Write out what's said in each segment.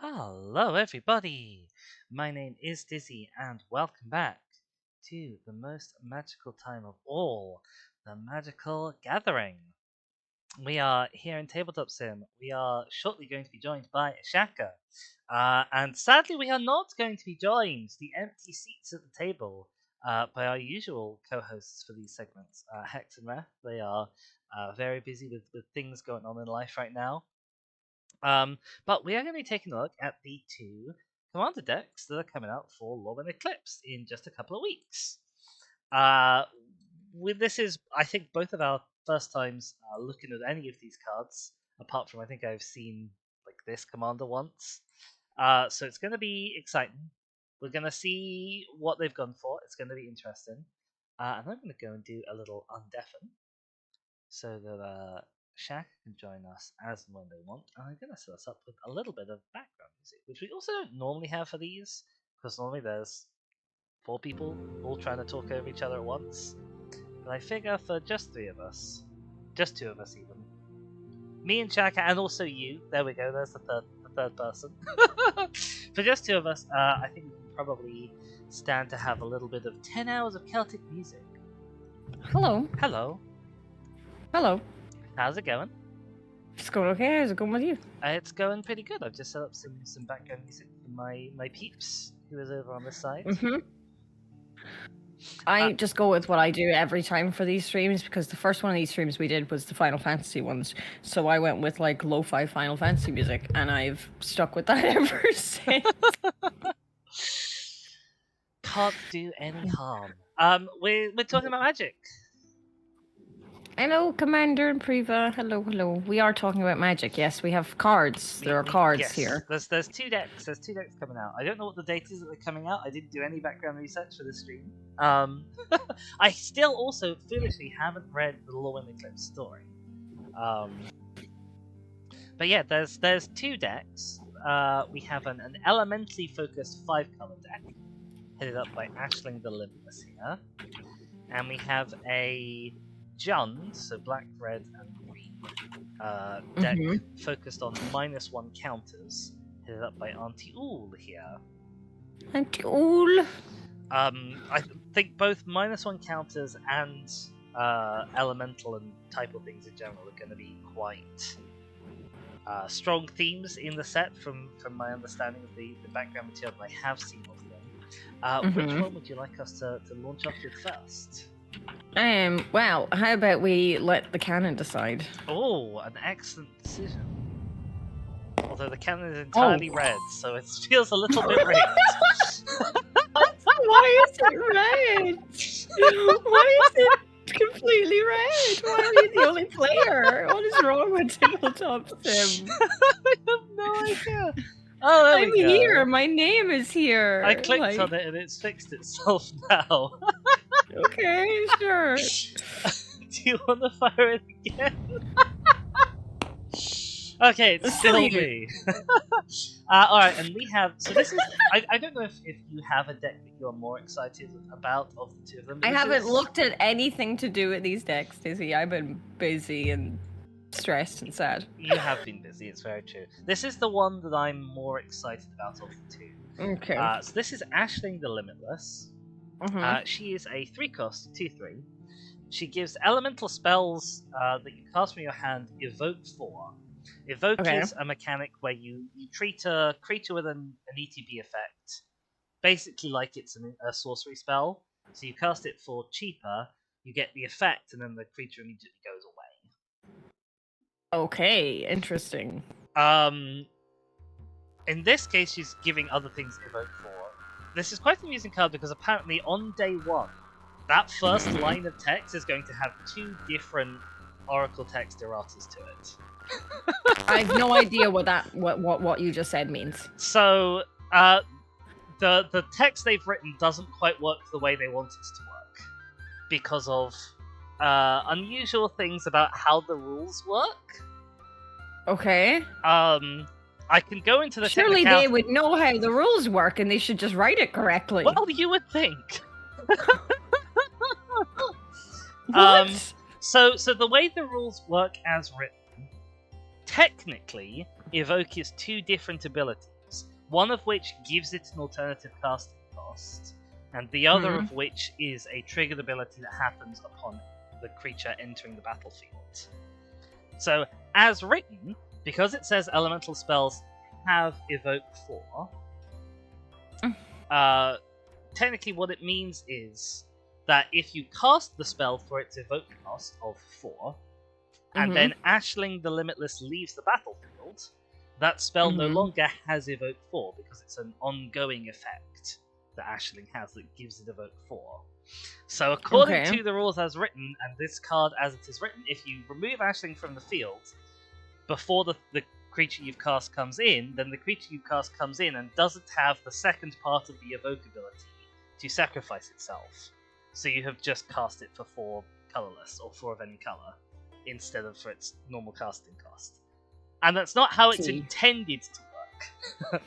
Hello, everybody! My name is Dizzy, and welcome back to the most magical time of all, the Magical Gathering. We are here in Tabletop Sim. We are shortly going to be joined by Shaka. And sadly, we are not going to be joined, the empty seats at the table, by our usual co hosts for these segments, Hex and Ref. They are very busy with things going on in life right now. But we are going to be taking a look at the two commander decks that are coming out for Lorwyn Eclipsed in just a couple of weeks. This is, I think, both of our first times looking at any of these cards, apart from I think I've seen like this commander once. So it's going to be exciting. We're going to see what they've gone for. It's going to be interesting. And I'm going to go and do a little undeafen so that Shaq can join us as and when they want, and I'm going to set us up with a little bit of background music, which we also don't normally have for these, because normally there's 4 people all trying to talk over each other at once. But I figure for just 3 of us, just 2 of us even, me and Shaq, and also you, there we go, there's the third person. For just 2 of us, I think we can probably stand to have a little bit of 10 hours of Celtic music. Hello. Hello. Hello. How's it going? It's going okay. How's it going with you? It's going pretty good. I've just set up some background music for my peeps who is over on this side. I just go with what I do every time for these streams because the first one of these streams we did was the Final Fantasy ones. So I went with like lo-fi Final Fantasy music and I've stuck with that ever since. Can't do any harm. We're talking about magic. Hello, Commander and Priva. Hello, hello. We are talking about magic. Yes, we have cards. There are cards yes. here. There's 2 decks. There's 2 decks coming out. I don't know what the date is that they're coming out. I didn't do any background research for this stream. I still also foolishly haven't read the Lorwyn Eclipse story. But yeah, there's 2 decks. We have an elementally focused 5-color deck, headed up by Ashling the Limitless here, and we have a Jund, so black, red, and green deck focused on -1 counters, headed up by Auntie Ool here. Auntie Ool. I think both -1 counters and elemental and typal things in general are going to be quite strong themes in the set from my understanding of the background material that I have seen of them. Which one would you like us to launch off with first? Well, how about we let the canon decide? Oh, an excellent decision. Although the canon is entirely red, so it feels a little bit rigged. Why is it red? Why is it completely red? Why are you the only player? What is wrong with Tabletop Sim? I have no idea. Oh, there I'm we go. here. My name is here. I clicked on it and it's fixed itself now. Okay, sure. Do you want to fire it again? Okay, it's still me. Alright, and we have... So this is... I don't know if you have a deck that you're more excited about of the 2 of them. I haven't looked at anything to do with these decks, Dizzy. I've been busy and stressed and sad. You have been busy, it's very true. This is the one that I'm more excited about of the 2. Okay. So this is Ashling the Limitless. She is a 3-cost 2/3. She gives elemental spells that you cast from your hand evoke 4. Evoke is a mechanic where you treat a creature with an ETB effect, basically like it's a sorcery spell. So you cast it for cheaper, you get the effect, and then the creature immediately goes away. Okay, interesting. In this case, she's giving other things evoke 4. This is quite an amusing card because apparently on day 1, that first line of text is going to have 2 different Oracle text erratas to it. I have no idea what you just said means. So, the text they've written doesn't quite work the way they want it to work because of unusual things about how the rules work. Okay. I can go into the Surely they would know how the rules work and they should just write it correctly. Well, you would think. What? So the way the rules work as written, technically, Evoke is 2 different abilities. one of which gives it an alternative casting cost, and the other of which is a triggered ability that happens upon the creature entering the battlefield. So, as written, because it says elemental spells have Evoke 4, technically what it means is that if you cast the spell for its Evoke cost of 4, and then Ashling the Limitless leaves the battlefield, that spell no longer has Evoke 4, because it's an ongoing effect that Ashling has that gives it Evoke 4. So according to the rules as written, and this card as it is written, if you remove Ashling from the field before the creature you've cast comes in, then the creature you've cast comes in and doesn't have the second part of the Evoke ability to sacrifice itself. So you have just cast it for 4 colorless, or 4 of any color, instead of for its normal casting cost. And that's not how it's intended to work.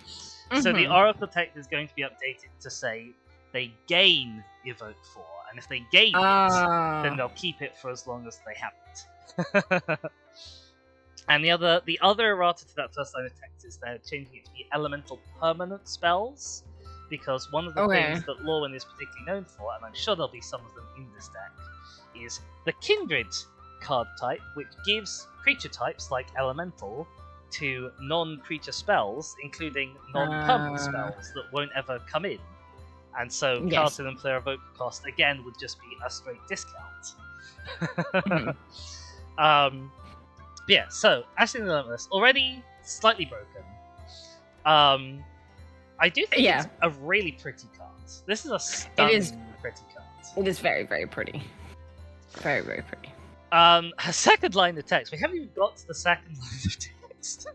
So the Oracle text is going to be updated to say they gain Evoke 4, and if they gain it, then they'll keep it for as long as they have it. And the other errata to that first line of text is they're changing it to be elemental permanent spells, because one of the things that Lorwyn is particularly known for, and I'm sure there'll be some of them in this deck, is the Kindred card type, which gives creature types like elemental to non-creature spells, including non-permanent spells that won't ever come in. And so casting them for their evoke cost again would just be a straight discount. Yeah, so Ashling the Limitless, already slightly broken. I do think it's a really pretty card. This is a stunning pretty card. It is very, very pretty. Very, very pretty. Her second line of text. We haven't even got to the second line of text.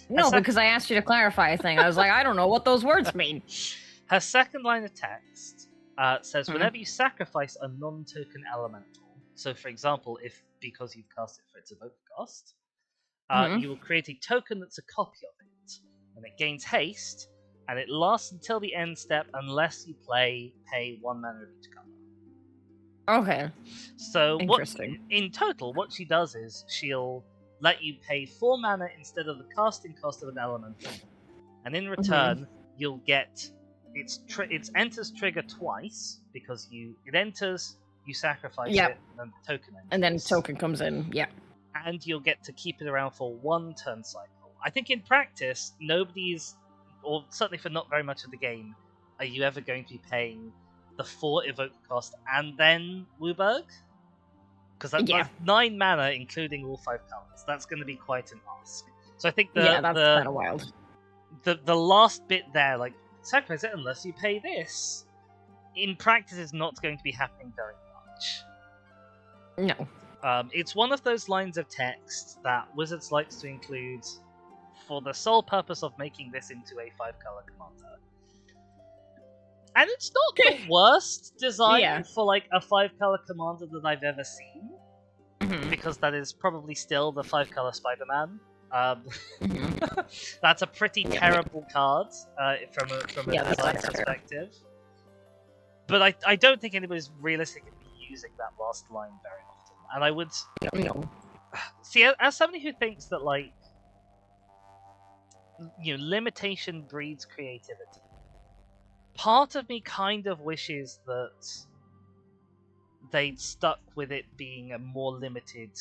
No, because I asked you to clarify a thing. I was like, I don't know what those words mean. Her second line of text says, whenever you sacrifice a non-token elemental, so for example, if because you've cast it for its evoke cost, you will create a token that's a copy of it, and it gains haste, and it lasts until the end step unless you pay 1 mana of each color. Okay. So in total, what she does is she'll let you pay 4 mana instead of the casting cost of an elemental, and in return you'll get its enters trigger twice, because it enters, you sacrifice it, and then the token enters. And then token comes in, and you'll get to keep it around for 1 turn cycle. I think in practice, nobody's, or certainly for not very much of the game, are you ever going to be paying the 4 evoke cost and then Wooburg? Because that's 9 mana, including all 5 colors. That's going to be quite an ask. So I think that's kind of wild. The last bit there, like, sacrifice it unless you pay this, in practice is not going to be happening very much. No. It's one of those lines of text that Wizards likes to include for the sole purpose of making this into a 5-color commander. And it's not the worst design for like a 5-color commander that I've ever seen, because that is probably still the 5-color Spider-Man. That's a pretty terrible card from a design perspective. But I don't think anybody's realistically using that last line very often. And I would see, as somebody who thinks that, like, limitation breeds creativity, part of me kind of wishes that they'd stuck with it being a more limited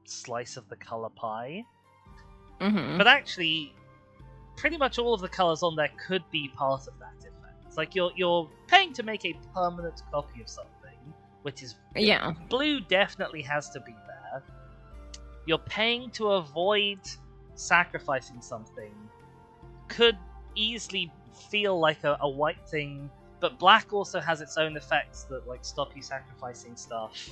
slice of the color pie. But actually, pretty much all of the colors on there could be part of that effect. It's like you're paying to make a permanent copy of something, which is blue definitely has to be there. You're paying to avoid sacrificing something, could easily feel like a white thing, but black also has its own effects that like stop you sacrificing stuff.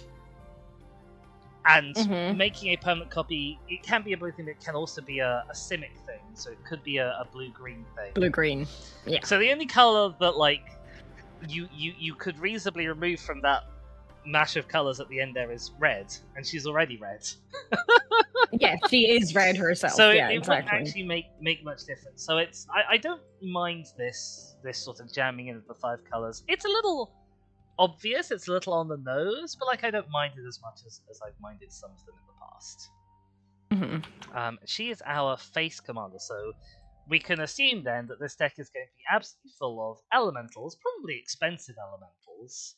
And making a permanent copy, it can be a blue thing, but it can also be a simic thing, so it could be a blue-green thing. Blue-green, yeah. So the only color that like you could reasonably remove from that mash of colors at the end there is red, and she's already red. Yeah, she is red herself. So it wouldn't actually make much difference. So it's I don't mind this sort of jamming in of the 5 colors. It's a little obvious, it's a little on the nose, but like I don't mind it as much as I've minded some of them in the past. She is our face commander, so we can assume then that this deck is going to be absolutely full of elementals, probably expensive elementals,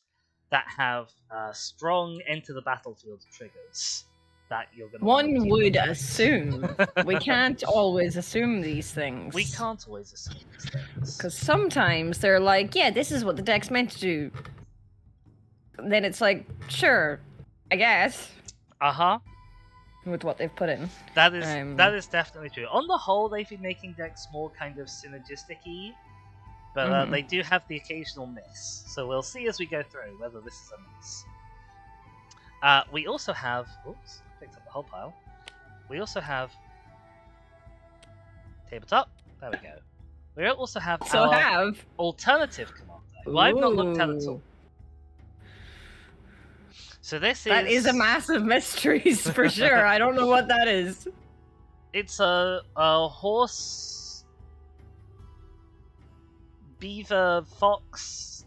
that have strong enter the battlefield triggers that you're going to want to One keep would looking at. assume. We can't always assume these things. We can't always assume these things. Because sometimes they're like, yeah, this is what the deck's meant to do. And then it's like, sure, I guess. Uh-huh. With what they've put in. That is definitely true. On the whole, they've been making decks more kind of synergistic-y, but they do have the occasional miss. So we'll see as we go through whether this is a miss. We also have... Oops, picked up the whole pile. We also have... Tabletop. There we go. We also have alternative commander, who I've not looked at all. So that is a massive mysteries for sure. I don't know what that is. It's a horse, beaver, fox,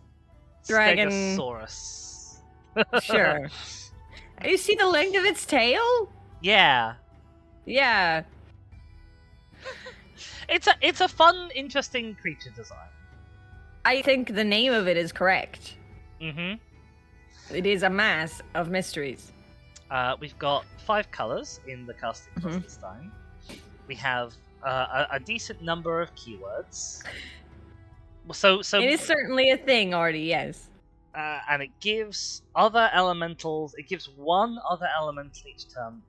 dragon, stegosaurus. Sure. You see the length of its tail? Yeah. Yeah. It's a fun, interesting creature design. I think the name of it is correct. Mm-hmm. It is a mass of mysteries. We've got 5 colors in the casting class this time. We have a decent number of keywords. So it is certainly a thing, already. Yes. And it gives other elementals. It gives one other elemental each turn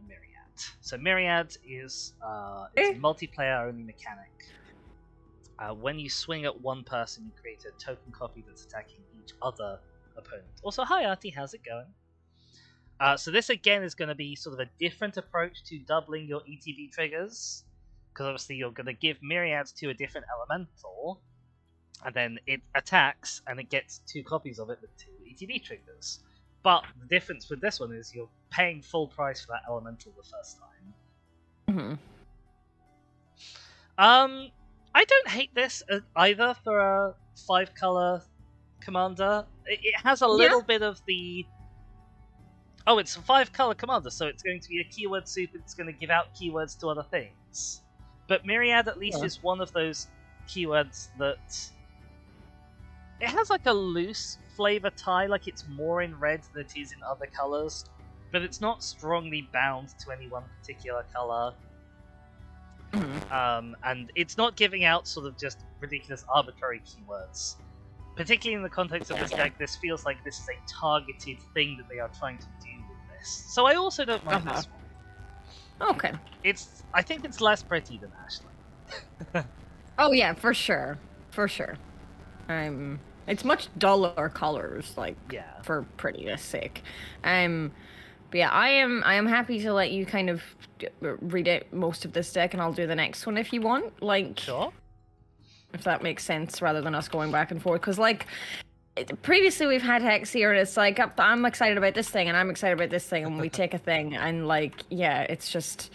Myriad. So Myriad is a multiplayer only mechanic. When you swing at one person, you create a token copy that's attacking each other opponent. Also, hi Artie, how's it going? So this again is going to be sort of a different approach to doubling your ETB triggers, because obviously you're going to give myriads to a different elemental, and then it attacks and it gets 2 copies of it with 2 ETB triggers. But the difference with this one is you're paying full price for that elemental the first time. I don't hate this either for a 5-color commander. It has a little bit of the... Oh, it's a 5-color commander, so it's going to be a keyword soup, it's going to give out keywords to other things. But Myriad at least is one of those keywords that... It has like a loose flavor tie, like it's more in red than it is in other colors, but it's not strongly bound to any one particular color. And it's not giving out sort of just ridiculous arbitrary keywords. Particularly in the context of this deck, this feels like this is a targeted thing that they are trying to do with this. So I also don't mind this one. Okay. I think it's less pretty than Ashley. Oh yeah, for sure. For sure. It's much duller colors, like, for prettiness sake. But yeah, I am happy to let you kind of read out most of this deck, and I'll do the next one if you want. Like, sure. If that makes sense, rather than us going back and forth. Because, like, previously we've had Hex here, and it's like, I'm excited about this thing, and I'm excited about this thing, and we take a thing, and, like, yeah, it's just...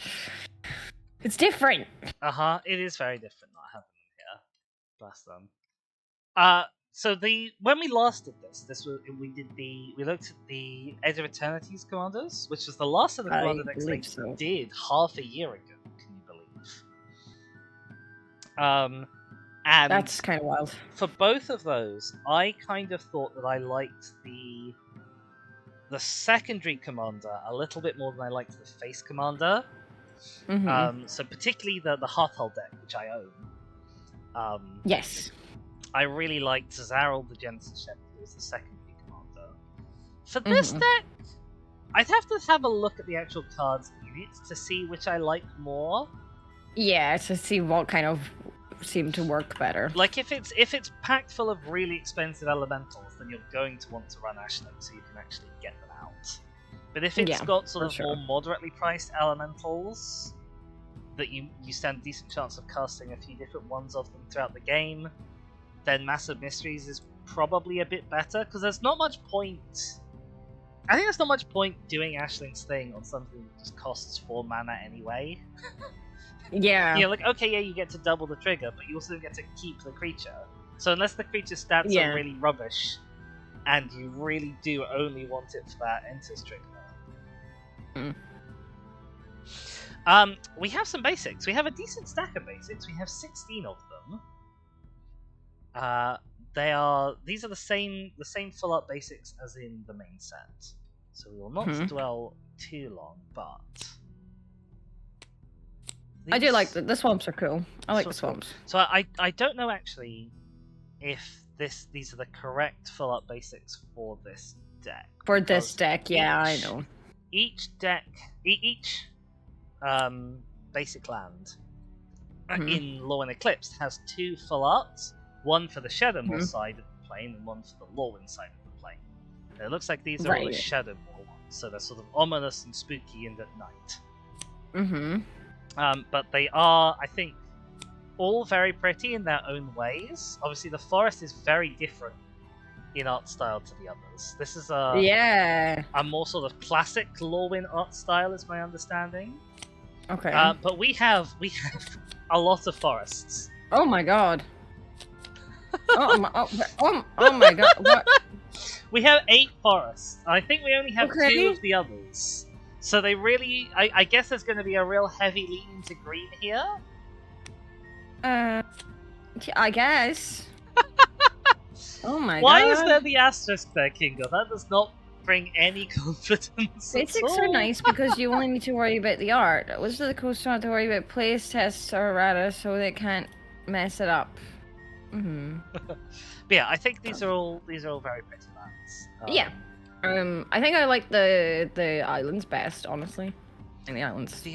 It's different! It is very different not having them here. Bless them. So when we last did this was we looked at the Edge of Eternity's commanders, which was the last of the commander decks they did half a year ago. Can you believe? And that's kind of wild. For both of those, I kind of thought that I liked the secondary commander a little bit more than I liked the face commander. So particularly the Hearthull deck, which I own. Yes. I really liked Zarel the Genesis Shepherd, who was the secondary commander. For this deck, I'd have to have a look at the actual cards in it to see which I like more. Yeah, to see what kind of seem to work better. Like, if it's packed full of really expensive elementals, then you're going to want to run Ashling so you can actually get them out. But if it's got sort of more moderately priced elementals that you stand a decent chance of casting a few different ones of them throughout the game, then Massive Mysteries is probably a bit better, because there's not much point... I think there's not much point doing Ashling's thing on something that just costs 4 mana anyway. Yeah. You know, like, okay, yeah, you get to double the trigger, but you also don't get to keep the creature. So unless the creature's stats are really rubbish, and you really do only want it for that Enters trigger. We have some basics. We have a decent stack of basics. We have 16 of them. These are the same full art basics as in the main set. So we will not dwell too long, but I do like the swamps are cool. I like the swamps. Cool. So I don't know actually if these are the correct full art basics for this deck. For this deck, yeah, I know. Each deck, each basic land in Lorwyn Eclipsed has 2 full arts. One for the Shadowmoor side of the plane and one for the Lorwyn side of the plane. And it looks like these are all the Shadowmoor ones, so they're sort of ominous and spooky and at night. But they are, I think, all very pretty in their own ways. Obviously, the forest is very different in art style to the others. This is a more sort of classic Lorwyn art style, is my understanding. Okay. But we have a lot of forests. Oh my god. oh my god. What? We have 8 forests. I think we only have 2 of the others. So they really... I guess there's going to be a real heavy lean into green here. I guess. Oh my god. Why is there the asterisk there, Kingo? That does not bring any confidence. Basics are nice because you only need to worry about the art. Wizards of the Coast don't have to worry about place tests or errata, so they can't mess it up. But yeah, I think these are all very pretty lands. I think I like the islands best, honestly. And the islands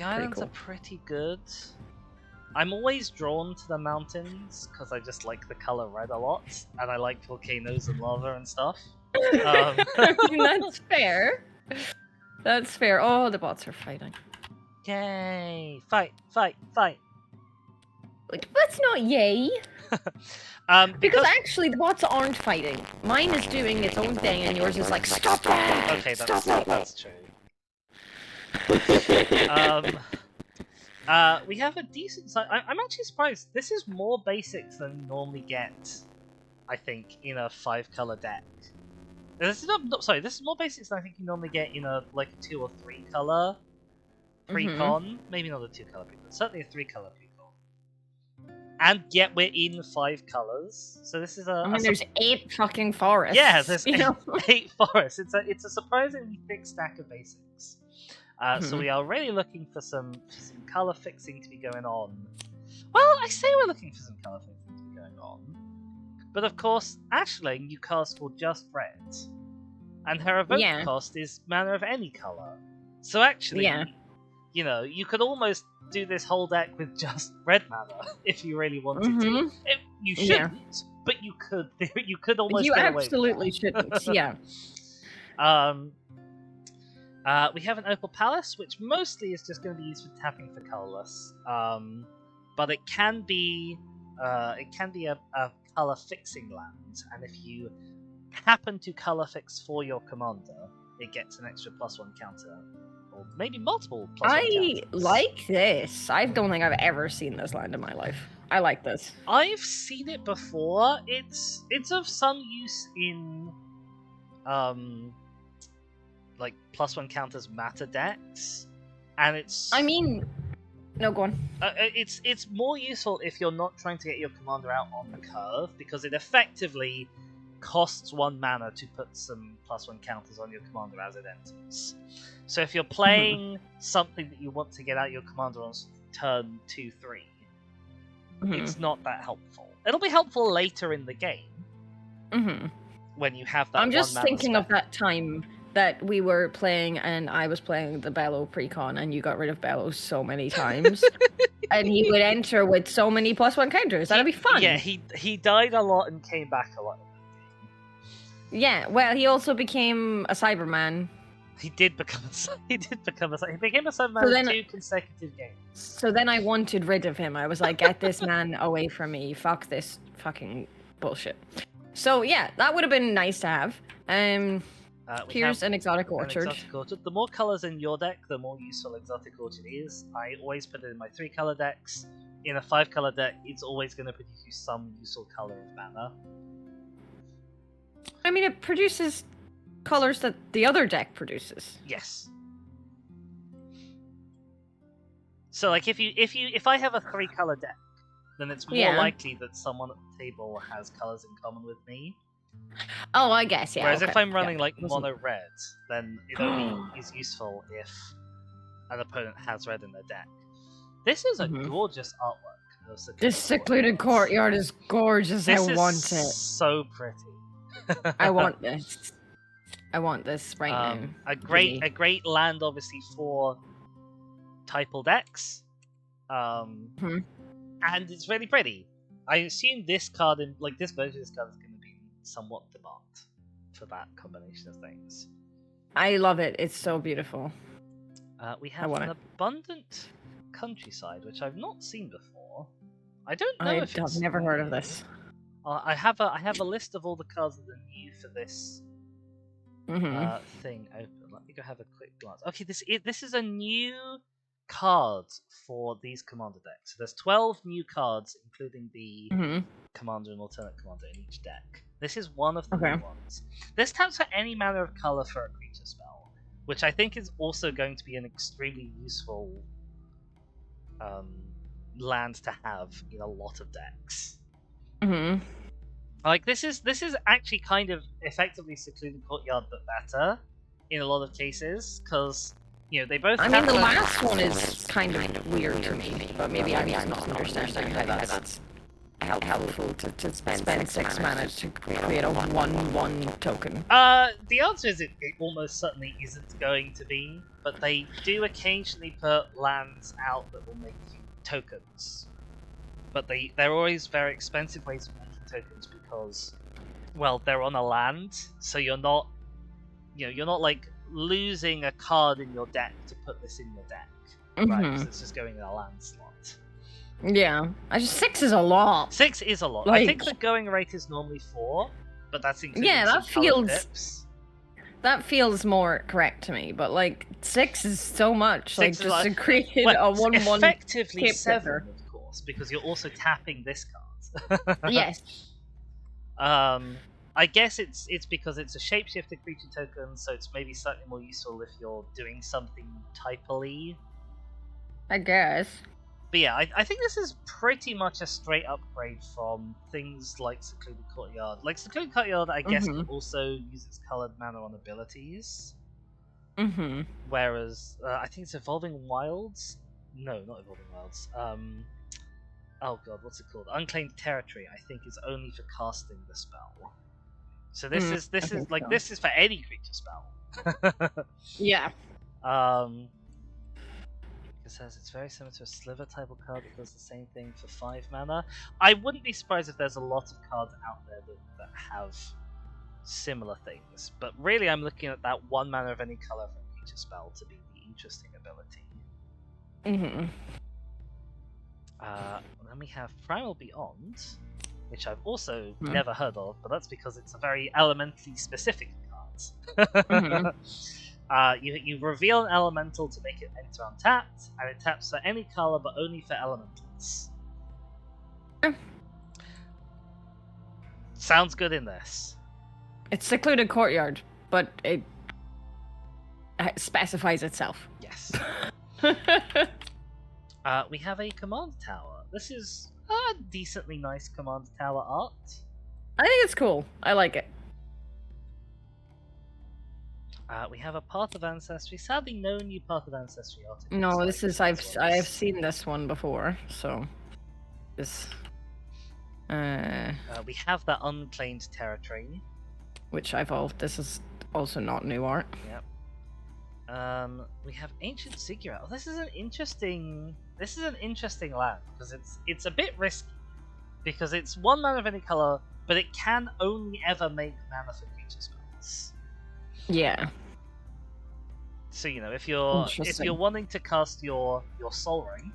are pretty good. I'm always drawn to the mountains because I just like the color red a lot, and I like volcanoes and lava and stuff. That's fair. That's fair. Oh, the bots are fighting. Yay! Fight! Fight! Fight! Like, that's not yay. Because actually the bots aren't fighting. Mine is doing its own thing and yours is like, stop it! Okay, that's true. We have a decent size. I'm actually surprised. This is more basics than you normally get, I think, in a 5-color deck. This is this is more basics than I think you normally get in a 2 or 3 color Precon. Maybe not a 2-color Precon, certainly a 3-color Precon. And yet we're in 5 colors, so this is there's 8 fucking forests. Yeah, there's 8 forests. It's a surprisingly thick stack of basics. So we are really looking for some color fixing to be going on. Well, I say we're looking for some color fixing to be going on, but of course, Aisling you cast for just red, and her evoke cost is mana of any color. So actually, you could almost do this whole deck with just red mana if you really wanted to. You shouldn't, but you could. You could almost. You get absolutely away with that. shouldn't. We have an Opal Palace, which mostly is just going to be used for tapping for colorless. But it can be a color fixing land, and if you happen to color fix for your commander, it gets an extra +1 counter. Or maybe multiple +1 counters. I like this. I don't think I've ever seen this land in my life. I like this. I've seen it before. It's of some use in +1 counters matter decks, and it's. I mean, no, go on. It's more useful if you're not trying to get your commander out on the curve, because it effectively costs 1 mana to put some +1 counters on your commander as it enters. So if you're playing something that you want to get out your commander on turn 2-3, it's not that helpful. It'll be helpful later in the game when you have that. I'm just thinking of that time that we were playing and I was playing the Bellow Precon and you got rid of Bellow so many times. And he would enter with so many +1 counters. That'd be fun. Yeah, he died a lot and came back a lot. Yeah, well, he also became a Cyberman. He became a Cyberman in 2 consecutive games. So then I wanted rid of him. I was like, get this man away from me. Fuck this fucking bullshit. So yeah, that would have been nice to have. Here's an exotic orchard. The more colors in your deck, the more useful exotic orchard is. I always put it in my 3-color decks. In a 5-color deck, it's always going to produce you some useful color of mana. I mean, it produces colors that the other deck produces. Yes. So like if I have a 3-color deck, then it's more likely that someone at the table has colors in common with me. Oh, I guess, yeah. Whereas if I'm running like mono red, then it only is useful if an opponent has red in their deck. This is a gorgeous artwork. This secluded courtyard is gorgeous. I want it. So pretty. I want this. I want this right now. A great land, obviously, for typal decks. And it's really pretty. I assume this card, this version of this card, is going to be somewhat demand for that combination of things. I love it. It's so beautiful. We have an abundant countryside, which I've not seen before. I don't know if I've never heard of this. I have a list of all the cards that are new for this thing open. Let me go have a quick glance. Okay, this is a new card for these commander decks. So there's 12 new cards, including the commander and alternate commander in each deck. This is one of the new ones. This taps for any manner of color for a creature spell, which I think is also going to be an extremely useful land to have in a lot of decks. Like this is actually kind of effectively secluded courtyard, but better in a lot of cases, because they both. I mean, the last one is kind of weird to me, but maybe I'm not understanding how that's helpful to spend 6 mana to create a 1/1 token. The answer is it almost certainly isn't going to be, but they do occasionally put lands out that will make you tokens. But they're always very expensive ways of making tokens because, well, they're on a land, so you're not like losing a card in your deck to put this in your deck, right? Because it's just going in a land slot. Yeah, 6 is a lot. 6 is a lot. I think the going rate is normally 4, but that's including that feels more correct to me. But 6 is so much. 6 just to create a 1/1. Effectively 7, of course, because you're also tapping this card. Yes. I guess it's because it's a shapeshifter creature token, so it's maybe slightly more useful if you're doing something typally. I guess. But yeah, I think this is pretty much a straight upgrade from things like Secluded Courtyard. Like Secluded Courtyard, I guess, can also use its colored mana on abilities. Whereas I think it's Evolving Wilds. No, not Evolving Wilds. Oh god, what's it called? Unclaimed Territory. I think is only for casting the spell. So this is for any creature spell. Yeah. It says it's very similar to a Sliver type of card that does the same thing for 5 mana. I wouldn't be surprised if there's a lot of cards out there that have similar things. But really, I'm looking at that 1 mana of any color for a creature spell to be the interesting ability. Then we have Primal Beyond, which I've also never heard of, but that's because it's a very elementally specific card. You reveal an elemental to make it enter untapped, and it taps for any color but only for elementals. Sounds good in this. It's Secluded Courtyard, but it specifies itself. Yes. We have a command tower. This is a decently nice command tower art. I think it's cool. I like it. We have a Path of Ancestry. Sadly, no new Path of Ancestry art. No, this is I've seen this one before, so this. We have the Unclaimed Territory, which this is also not new art. Yep. We have Ancient Ziggurat. Oh, this is an interesting land because it's a bit risky because it's 1 mana of any color, but it can only ever make mana for creature spells. Yeah. So if you're wanting to cast your Soul Ring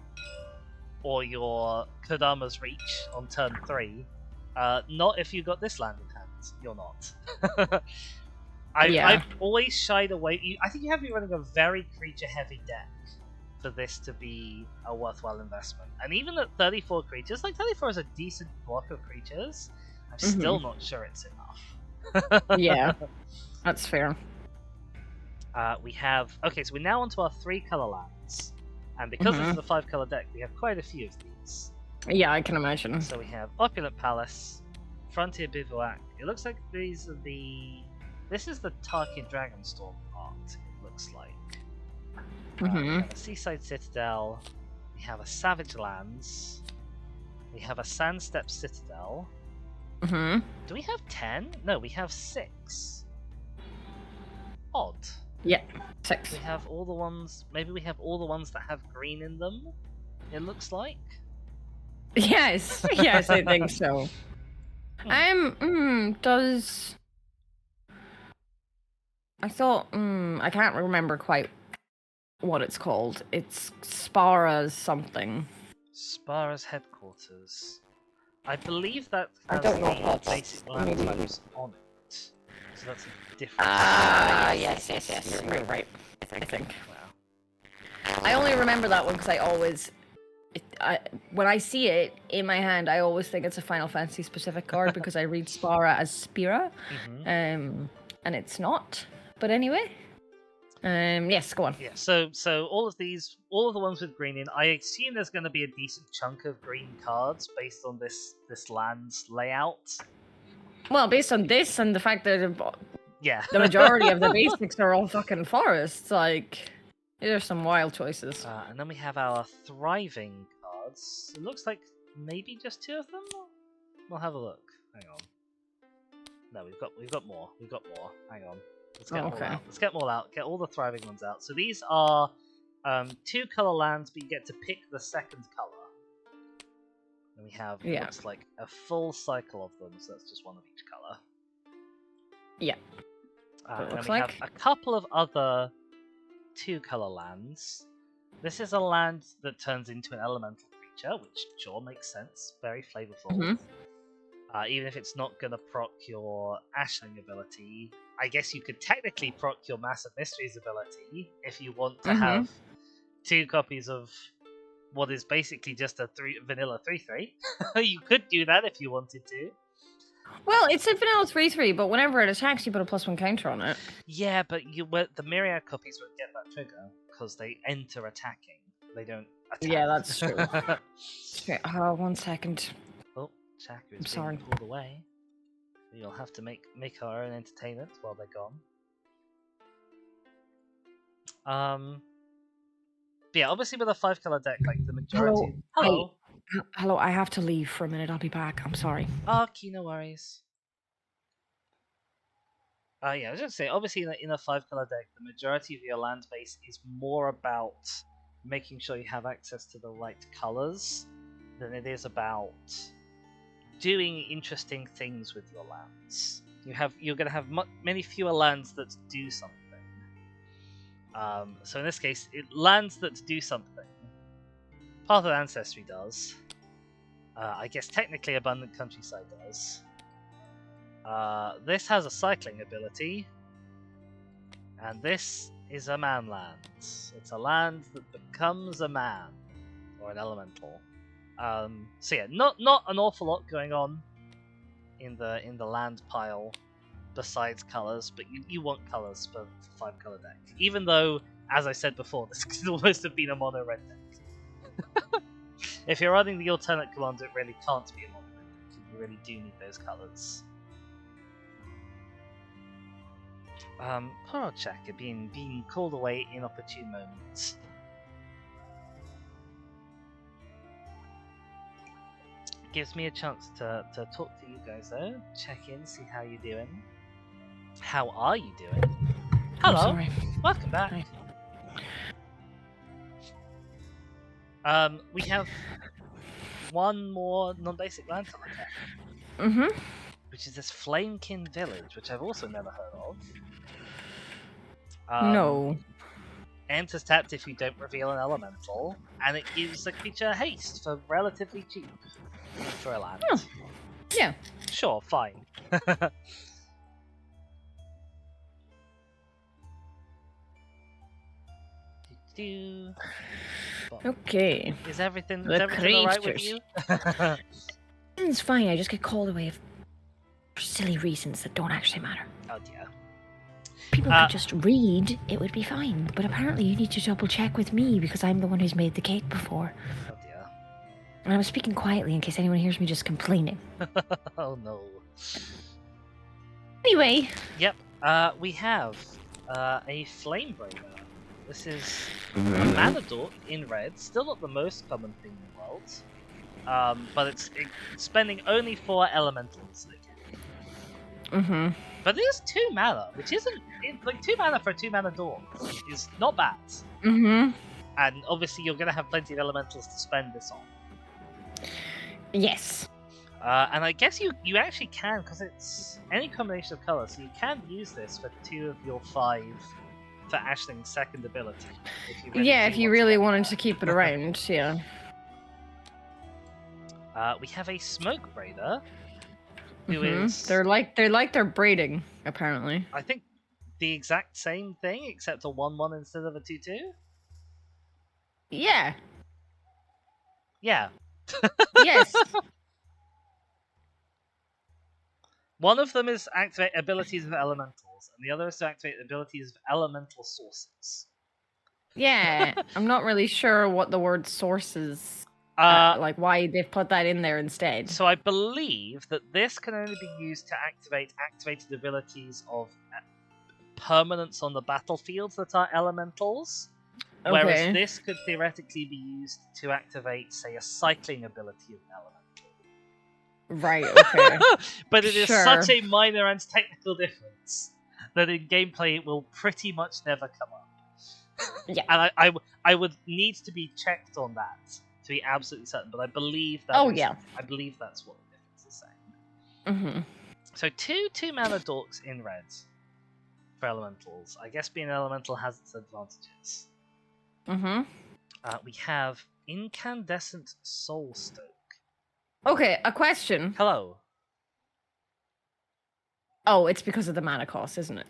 or your Kodama's Reach on turn 3, not if you got this land in hand. You're not. I've always shied away. I think you have to be running a very creature-heavy deck for this to be a worthwhile investment. And even at 34 creatures, 34 is a decent block of creatures. I'm still not sure it's enough. Yeah, that's fair. We have... Okay, so we're now onto our 3 color lands. And because this is a 5-color deck, we have quite a few of these. Yeah, I can imagine. So we have Opulent Palace, Frontier Bivouac. It looks like these are the... This is the Tarkin Dragonstorm art, it looks like. We have a Seaside Citadel. We have a Savage Lands. We have a Sandstep Citadel. Do we have 10? No, we have 6. Odd. Yeah, 6. We have all the ones... Maybe we have all the ones that have green in them, it looks like. Yes, yes, I think so. Does... I thought, I can't remember quite what it's called. It's Spara's something. Spara's headquarters. I believe that I has don't know the what basic land types on it. So that's a different... Yes, you're right, I think. Wow. I only remember that one because I always... when I see it in my hand, I always think it's a Final Fantasy specific card because I read Spara as Spira, and it's not. But anyway, yes, go on. Yeah. So all of the ones with green in, I assume there's going to be a decent chunk of green cards based on this land's layout. Well, based on this and the fact that the majority of the basics are all fucking forests, like. There's some wild choices. And then we have our thriving cards. It looks like maybe just 2 of them. We'll have a look. Hang on. No, we've got more. We've got more. Hang on. Let's get them all out. Let's get them all out. Get all the thriving ones out. So these are 2-color lands, but you get to pick the second color. And we have looks like a full cycle of them. So that's just one of each color. Yeah. And then we have a couple of other 2-color lands. This is a land that turns into an elemental creature, which sure makes sense. Very flavorful. Even if it's not going to proc your Ashling ability, I guess you could technically proc your Massive Mysteries ability if you want to have 2 copies of what is basically just a vanilla 3/3. You could do that if you wanted to. Well, it's a vanilla 3/3, but whenever it attacks, you put a +1 counter on it. Yeah, but the myriad copies won't get that trigger because they enter attacking. They don't attack. Yeah, that's true. Okay, 1 second. Oh, Chaka is being pulled away. You'll have to make our own entertainment while they're gone. But yeah, obviously with a 5-color deck, like the majority. Hello. Hello, I have to leave for a minute. I'll be back. I'm sorry. Okay, no worries. Yeah, I was going to say, obviously in a 5-color deck, the majority of your land base is more about making sure you have access to the right colors than it is about doing interesting things with your lands. You're going to have many fewer lands that do something. So in this case, lands that do something. Path of Ancestry does. I guess technically Abundant Countryside does. This has a cycling ability. And this is a man land. It's a land that becomes a man. Or an elemental. So yeah, not an awful lot going on in the land pile besides colours, but you want colours for 5-color deck. Even though, as I said before, this could almost have been a mono red deck. If you're running the alternate commander, it really can't be a mono red deck. You really do need those colours. Poor old Chaka being called away in opportune moments. Gives me a chance to talk to you guys though, check in, see how you're doing. How are you doing? Hello, welcome back. Hi. We have one more non-basic land to look at. Which is this Flamekin Village, which I've also never heard of. No. Enters tapped if you don't reveal an elemental, and it gives the creature haste for relatively cheap for a land. Oh. Yeah. Sure, fine. Okay. Is everything alright with you? It's fine, I just get called away for silly reasons that don't actually matter. Oh dear. People could just read, it would be fine. But apparently you need to double check with me because I'm the one who's made the cake before. Oh dear. And I'm speaking quietly in case anyone hears me just complaining. Oh no. Anyway. Yep. We have a Flame Breaker. This is a mana dork in red, still not the most common thing in the world. But it's spending only 4 elementals again. But it is 2 mana, which isn't like 2 mana for a 2 mana dork is not bad. And obviously you're gonna have plenty of elementals to spend this on. Yes. And I guess you actually can, because it's any combination of colours, so you can use this for 2 of your 5 for Ashling's second ability. If you really wanted to keep it around, yeah. We have a Smoke Braider, who is... They're like they're braiding, apparently. I think the exact same thing, except a 1/1 instead of a 2/2? Yeah. Yeah. Yes. One of them is activate abilities of elementals, and the other is to activate abilities of elemental sources. Yeah, I'm not really sure what the word sources, like why they've put that in there instead. So I believe that this can only be used to activate activated abilities of permanents on the battlefield that are elementals. Okay. Whereas this could theoretically be used to activate, say, a cycling ability of an elemental. Right, okay. But it is such a minor and technical difference that in gameplay it will pretty much never come up. Yeah. And I would need to be checked on that to be absolutely certain, but I believe that I believe that's what the difference is saying. So 2 mana dorks in red for elementals. I guess being an elemental has its advantages. We have Incandescent Soulstoke. Okay, a question. Hello. Oh, it's because of the mana cost, isn't it?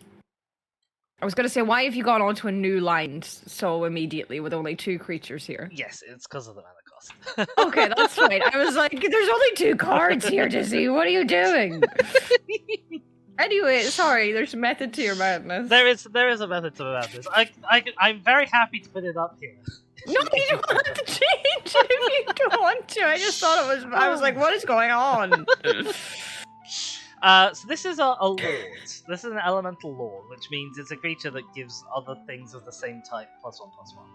I was going to say, why have you gone on to a new line so immediately with only 2 creatures here? Yes, it's because of the mana cost. Okay, that's fine. I was like, there's only 2 cards here, Dizzy. What are you doing? Anyway, sorry, there's a method to your madness. There is a method to the madness. I'm very happy to put it up here. No, you don't have to change it if you don't want to. I just thought it was... I was like, what is going on? So this is a lord. This is an elemental lord, which means it's a creature that gives other things of the same type +1/+1.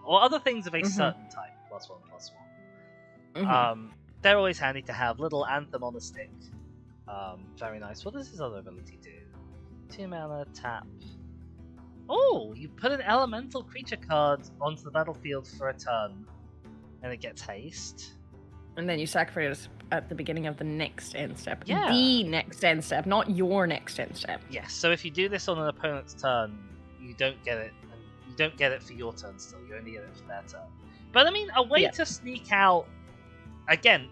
Or other things of a certain type +1/+1. They're always handy to have. Little anthem on a stick. Very nice. What does his other ability do? 2 mana, tap. Oh, you put an elemental creature card onto the battlefield for a turn, and it gets haste. And then you sacrifice it at the beginning of the next end step. Yeah. The next end step, not your next end step. Yes, so if you do this on an opponent's turn, you don't get it. And you don't get it for your turn still, you only get it for their turn. But I mean, a way to sneak out... Again,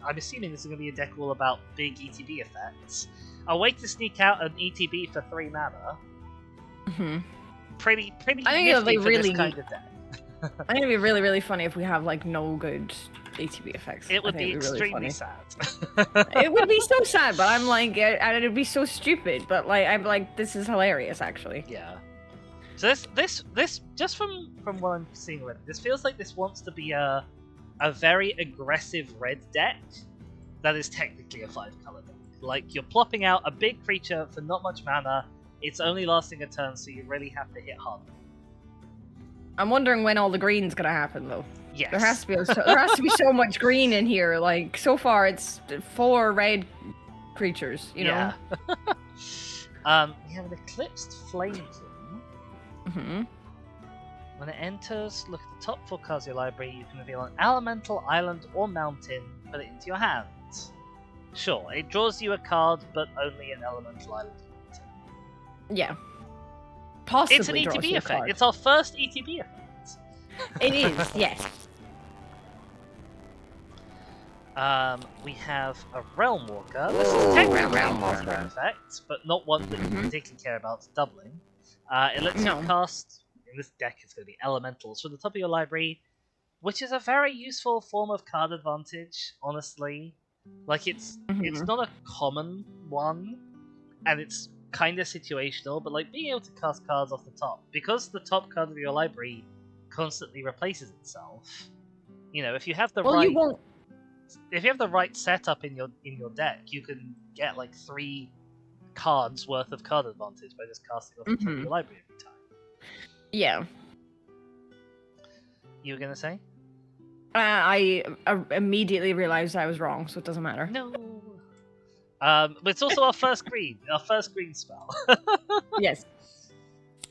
I'm assuming this is going to be a deck all about big ETB effects. A way to sneak out an ETB for 3 mana. Pretty I think it'll be really this kind of deck. I think it'd be really, really funny if we have like no good ATB effects. It would be extremely sad. It would be so sad, but I'm like, and it'd be so stupid. But like, I'm like, this is hilarious, actually. Yeah. So this just from what I'm seeing already, this feels like this wants to be a very aggressive red deck that is technically a 5-color deck. Like, you're plopping out a big creature for not much mana. It's only lasting a turn, so you really have to hit hard. I'm wondering when all the green's gonna happen, though. Yes. There has to be so much green in here. Like, so far it's 4 red creatures, you know? We have an Eclipsed Flame Plume. When it enters, look at the top 4 cards of your library. You can reveal an elemental, island, or mountain. Put it into your hand. Sure, it draws you a card, but only an elemental, island, or mountain. Yeah. Possibly it's an ETB effect. It's our first ETB effect. It is, yes. We have a Realm Walker. This is technically a multi-realm effect, but not one that you particularly care about doubling. It lets you cast... In this deck, it's going to be elementals from the top of your library, which is a very useful form of card advantage, honestly. Like, it's not a common one, and it's kind of situational, but like being able to cast cards off the top, because the top card of your library constantly replaces itself. You know, if you have the if you have the right setup in your deck, you can get like 3 cards worth of card advantage by just casting off the top of your library every time. Yeah. You were gonna say? I immediately realized I was wrong, so it doesn't matter. No. But it's also our first green spell. Yes.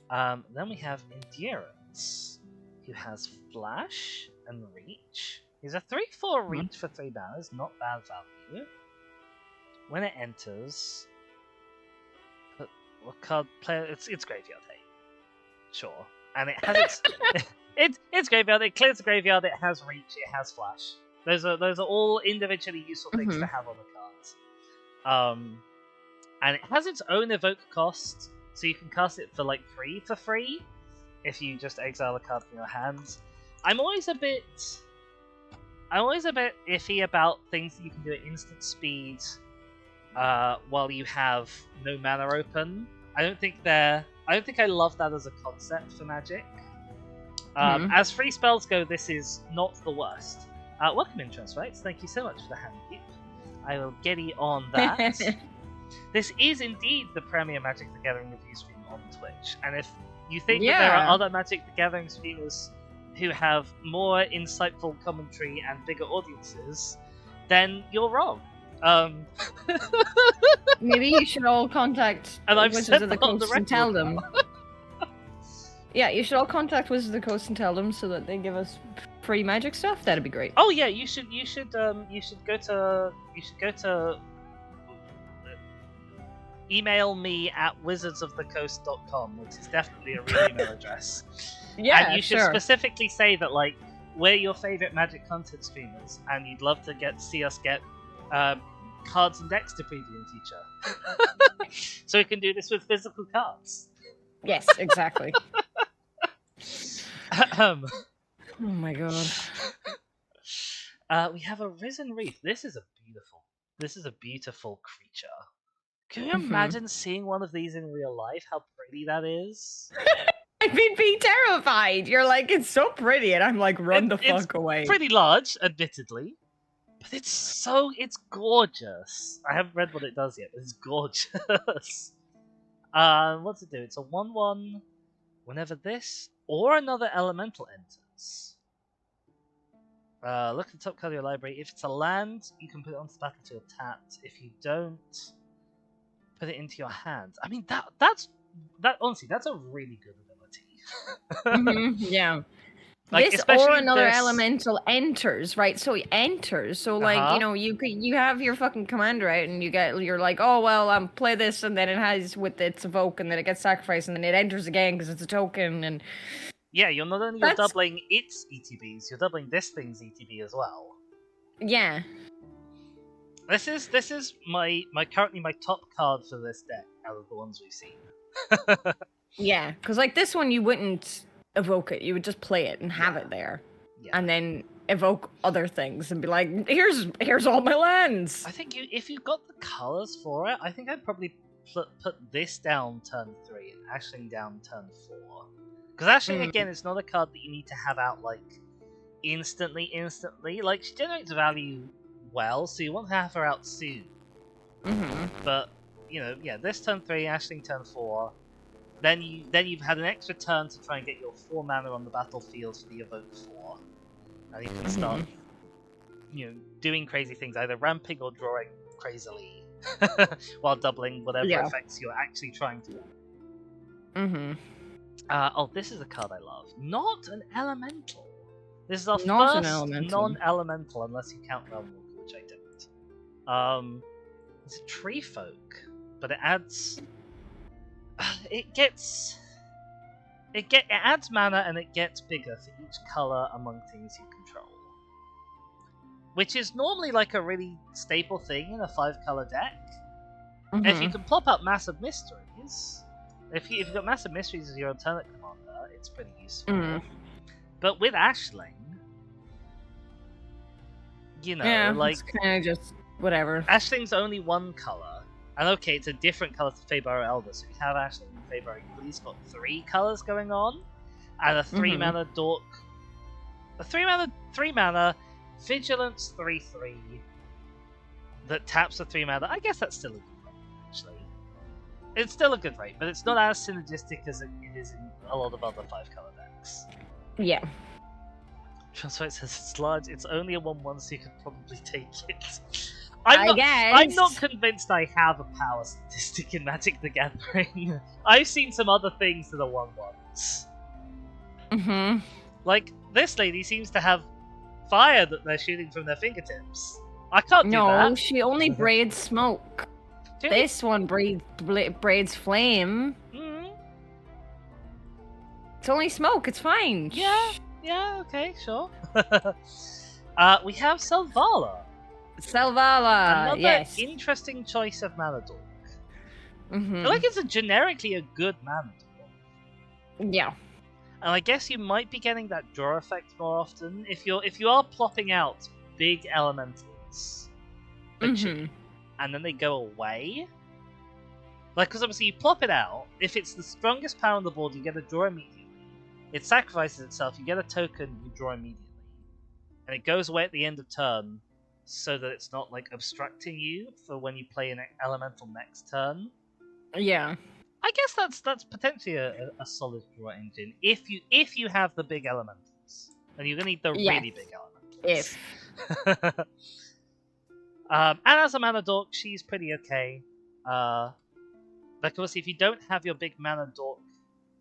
Then we have Endurance, who has Flash and Reach. He's a 3/4 Reach for 3 mana, not bad value. When it enters, what card player? It's Graveyard Hate. Sure, and it has it's Graveyard. It clears the graveyard. It has Reach. It has Flash. Those are all individually useful things to have on the cards. And it has its own evoke cost, so you can cast it for like 3 for free if you just exile a card from your hands. I'm always a bit iffy about things that you can do at instant speed while you have no mana open. I don't think I love that as a concept for Magic. As free spells go, this is not the worst. Welcome, Interest Rights. Thank you so much for the hand keep. I will get on that. This is indeed the premier Magic the Gathering review stream on Twitch, and if you think that there are other Magic the Gathering streamers who have more insightful commentary and bigger audiences, then you're wrong. Maybe you should all contact Wizards of the Coast and tell them. Yeah, you should all contact Wizards of the Coast and tell them so that they give us free Magic stuff. That'd be great. Oh yeah, you should go to email me at wizardsofthecoast.com, which is definitely a real email address. Yeah, and you should specifically say that like we're your favorite Magic content streamers, and you'd love to see us get cards and decks to preview in future. So we can do this with physical cards. Yes, exactly. Oh my god. We have a Risen Wreath. This is a beautiful creature. Can you imagine seeing one of these in real life? How pretty that is. I'd be terrified. You're like, it's so pretty, and I'm like, run the fuck away. It's pretty large, admittedly, but it's gorgeous. I haven't read what it does yet, but it's gorgeous. What's it do? It's a 1/1. Whenever this or another elemental enters, look at the top card of your library. If it's a land, you can put it onto the battlefield tapped. If you don't, put it into your hand. I mean, honestly, that's a really good ability. Yeah. Like, this or another elemental enters, right? So he enters. So like, you know, you have your fucking commander out, and you're like, oh well, play this, and then it has with its evoke, and then it gets sacrificed, and then it enters again because it's a token, and yeah, you're not only doubling its ETBs, you're doubling this thing's ETB as well. Yeah. This is currently my top card for this deck out of the ones we've seen. Yeah, because like this one, you wouldn't evoke it. You would just play it and have it there, and then evoke other things and be like, here's all my lands. I think if you got the colors for it, I think I'd probably put this down turn 3 and Ashling down turn 4. Because Ashling, again, it's not a card that you need to have out like instantly. Like, she generates value well, so you want to have her out soon. But you know, yeah, this turn 3, Ashling turn 4. Then you've had an extra turn to try and get your 4 mana on the battlefield for the evoke 4, and you can start, you know, doing crazy things, either ramping or drawing crazily, while doubling whatever effects you're actually trying to do. This is a card I love. Not an elemental. This is our first non-elemental, unless you count Realm Walker, which I don't. It's a tree folk, but it adds. It adds mana, and it gets bigger for each color among things you control, which is normally like a really staple thing in a 5-color deck. If you can plop out Massive Mysteries, if you've got Massive Mysteries as your alternate commander, it's pretty useful. But with Ashling, you know, like, it's kind of just whatever. Ashling's only 1 color. And okay, it's a different color to Feybarrow Elder, so we have Ashling and Feybarrow. You've at least got 3 colors going on, and a 3-mana dork. A 3-mana Vigilance 3/3 that taps a 3-mana. I guess that's still a good rate, actually. It's still a good rate, but it's not as synergistic as it is in a lot of other 5-color decks. Yeah. Transfer says it's large. It's only a 1/1, so you could probably take it. I guess. I'm not convinced I have a power statistic in Magic the Gathering. I've seen some other things that are 1/1s. Like, this lady seems to have fire that they're shooting from their fingertips. I can't do that. No, she only braids smoke. This one braids flame. It's only smoke, it's fine. Yeah, okay, sure. We have Selvala. Another interesting choice of mana dork. I feel like it's generically a good mana dork. Yeah. And I guess you might be getting that draw effect more often if you are plopping out big elementals, and then they go away. Like, because obviously you plop it out. If it's the strongest power on the board, you get a draw immediately. It sacrifices itself. You get a token. You draw immediately, and it goes away at the end of turn, so that it's not like obstructing you for when you play an elemental next turn. Yeah. I guess that's potentially a solid draw engine if you have the big elementals, and you're gonna need the really big elementals. And as a mana dork, she's pretty okay. Like, obviously, if you don't have your big mana dork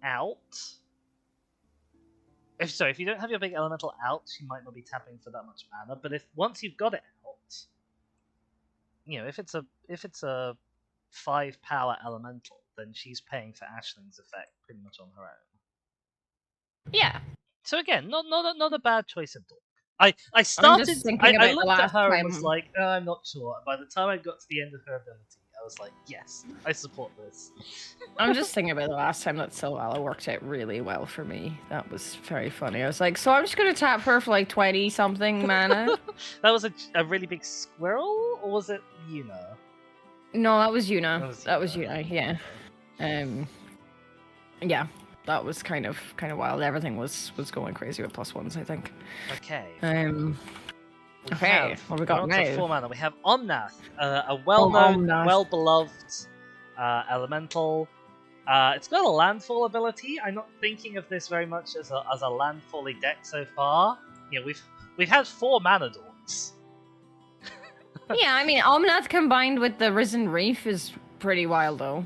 out, if you don't have your big elemental out, she might not be tapping for that much mana. But once you've got it out, if it's a 5 power elemental, then she's paying for Ashling's effect pretty much on her own. Yeah. So again, not a bad choice of dork. I looked at her and was like, oh, I'm not sure. By the time I got to the end of her ability, I was like, yes, I support this. I'm just thinking about the last time that Selvala worked out really well for me. That was very funny. I was like, so I'm just going to tap her for like 20 something mana. That was a really big squirrel, or was it Yuna? No, that was Yuna. That was Yuna, yeah. Yeah, that was kind of wild. Everything was going crazy with +1s, I think. Okay. Okay, what we got now? 4 mana. We have Omnath, a well-known, well-beloved elemental. It's got a landfall ability. I'm not thinking of this very much as a landfall-y deck so far. We've had 4 mana dorks. Yeah, I mean, Omnath combined with the Risen Reef is pretty wild, though.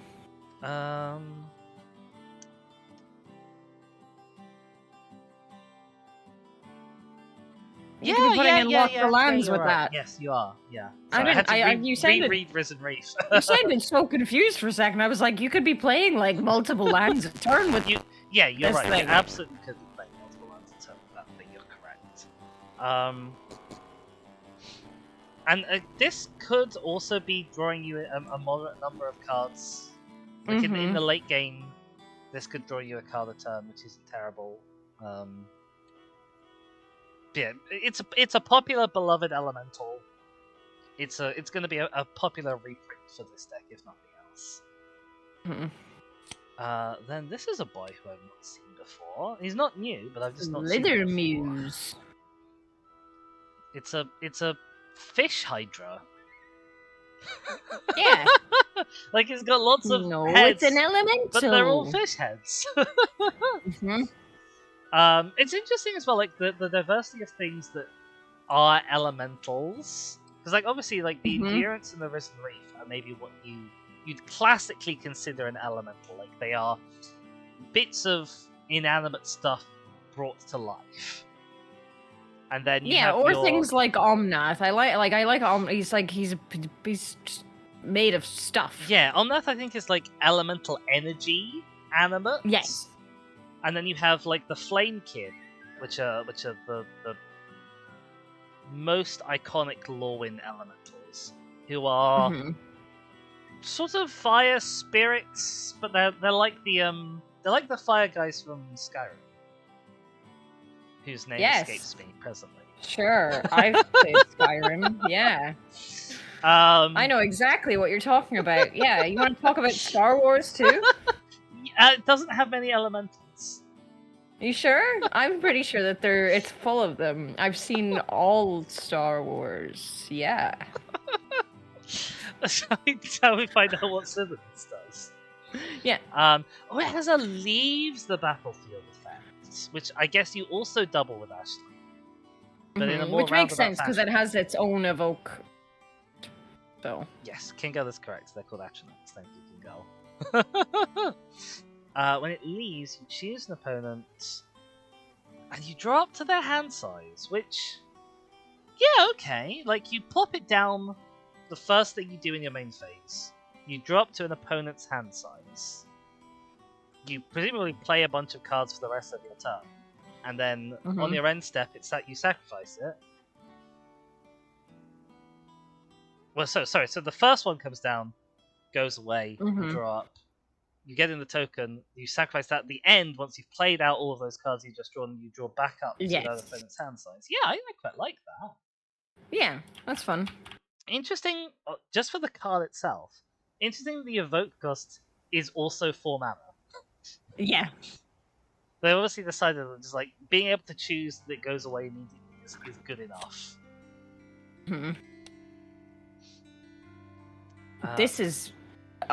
You could be putting in lots of lands with right. that. Yes, you are. Yeah. You sounded reread Risen Reef. You sounded so confused for a second. I was like, you could be playing like multiple lands a turn with you. Yeah, you're right. Thing. You absolutely could be playing multiple lands a turn with that thing. You're correct. And this could also be drawing you a moderate number of cards. Like in the late game, this could draw you a card a turn, which isn't terrible. Yeah, it's a popular, beloved elemental. It's going to be a popular reprint for this deck, if nothing else. Then this is a boy who I've not seen before. He's not new, but I've just not seen him before. Muse. It's a fish hydra. Yeah. Like, he's got lots of heads. It's an elemental. But they're all fish heads. It's interesting as well, like the diversity of things that are elementals. Because, like, obviously, like the Endurance and the Risen Reef are maybe what you'd classically consider an elemental. Like, they are bits of inanimate stuff brought to life. And then things like Omnath. I like Omnath. He's just made of stuff. Yeah, Omnath I think is like elemental energy animate. Yes. And then you have like the Flame Kid, which are the most iconic Lorwyn elementals, who are sort of fire spirits, but they're like the fire guys from Skyrim, whose name escapes me presently. Sure, I've played Skyrim. Yeah. I know exactly what you're talking about. Yeah, you want to talk about Star Wars too? It doesn't have many elementals. You sure? I'm pretty sure that it's full of them. I've seen all Star Wars. Yeah. Shall we find out what Simmons does? Yeah. Oh, it has a leaves the battlefield effect, which I guess you also double with Ashley. But in a more which makes sense because it has its own evoke. So yes, Kingo is correct. They're called actionates. Thank you, Kingo. When it leaves, you choose an opponent, and you draw up to their hand size. Which, yeah, okay. Like you plop it down. The first thing you do in your main phase, you drop to an opponent's hand size. You presumably play a bunch of cards for the rest of your turn, and then on your end step, it's that you sacrifice it. Well, so the first one comes down, goes away, you draw up, you get in the token, you sacrifice that at the end. Once you've played out all of those cards you've just drawn, you draw back up to that opponent's hand size. Yeah, I quite like that. Yeah, that's fun. Interesting, just for the card itself. Interesting, the evoke cost is also 4 mana. Yeah. They obviously decided that just like being able to choose that it goes away immediately is good enough. This is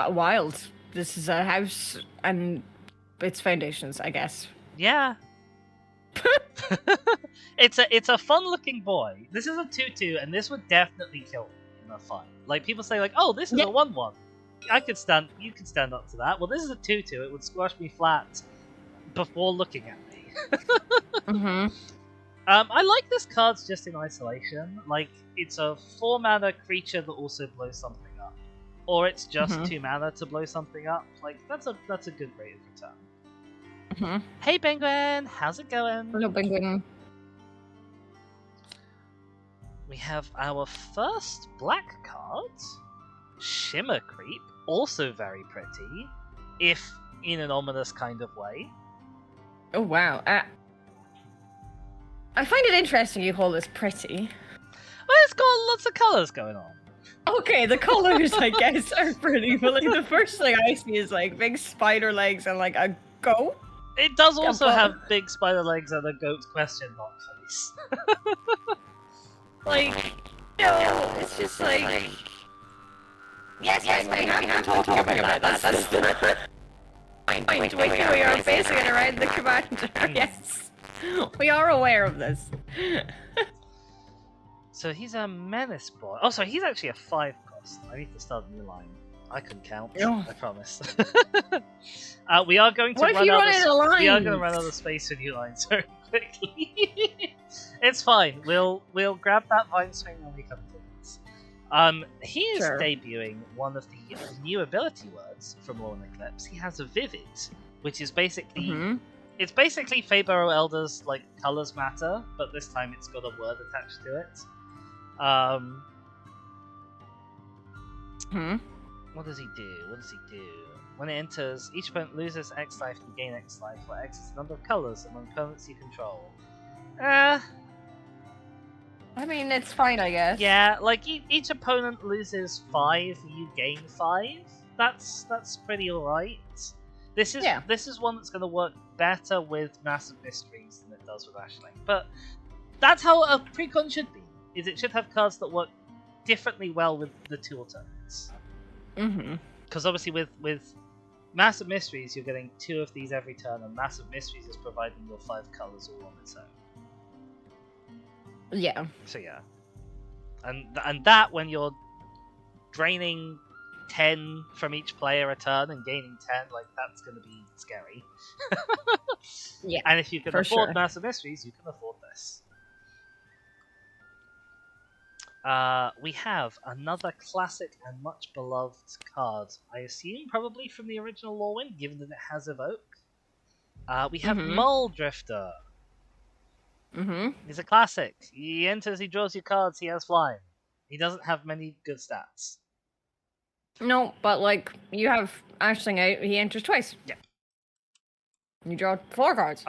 wild. This is a house and its foundations, I guess. Yeah. It's a fun looking boy. This is a 2/2, and this would definitely kill me in a fight. Like people say, like, oh, this is a 1/1. You could stand up to that. Well, this is a 2/2. It would squash me flat before looking at me. I like this card just in isolation. Like it's a 4 mana creature that also blows something up, or it's just 2 mana to blow something up. Like that's a good rate of return. Hey Penguin, how's it going? Hello Penguin. We have our first black card, Shimmer Creep, also very pretty, if in an ominous kind of way. Oh wow. I find it interesting you call this pretty. Well, it's got lots of colours going on. Okay, the colours I guess are pretty, but like the first thing I see is like big spider legs and like a goat. It does also have big spider legs and a goat question mark face. Like, no, it's just like... Yes, I'm talking about that. That's the point. We are basically around the commander. Yes, we are aware of this. So he's a menace boy. Oh, so he's actually a 5 cost. I need to start a new line. I can count. I promise. We are going to run out of space for new lines very quickly. It's fine. We'll grab that vine swing when we come to it. He is debuting one of the new ability words from Lorwyn Eclipsed. He has a Vivid, which is basically it's basically Feybarrow Elder's like colors matter, but this time it's got a word attached to it. What does he do? When it enters, each opponent loses X life to gain X life, where X is the number of colors among opponents you control. I mean, it's fine, I guess. Yeah, like each opponent loses 5, you gain 5. That's pretty alright. This is one that's going to work better with Massive Mysteries than it does with Ashling. But that's how a Precon should be. Is it should have cards that work differently well with the 2 alternates. Because obviously with Massive Mysteries, you're getting 2 of these every turn, and Massive Mysteries is providing your 5 colors all on its own. Yeah. So yeah, and that when you're draining 10 from each player a turn and gaining 10, like that's going to be scary. Yeah. And if you can afford Massive Mysteries, you can afford this. We have another classic and much beloved card. I assume probably from the original Lorwyn, given that it has Evoke. We have Mole Drifter. He's a classic. He enters, he draws your cards, he has flying. He doesn't have many good stats. No, but like, you have Ashling out, he enters twice. Yeah. You draw 4 cards.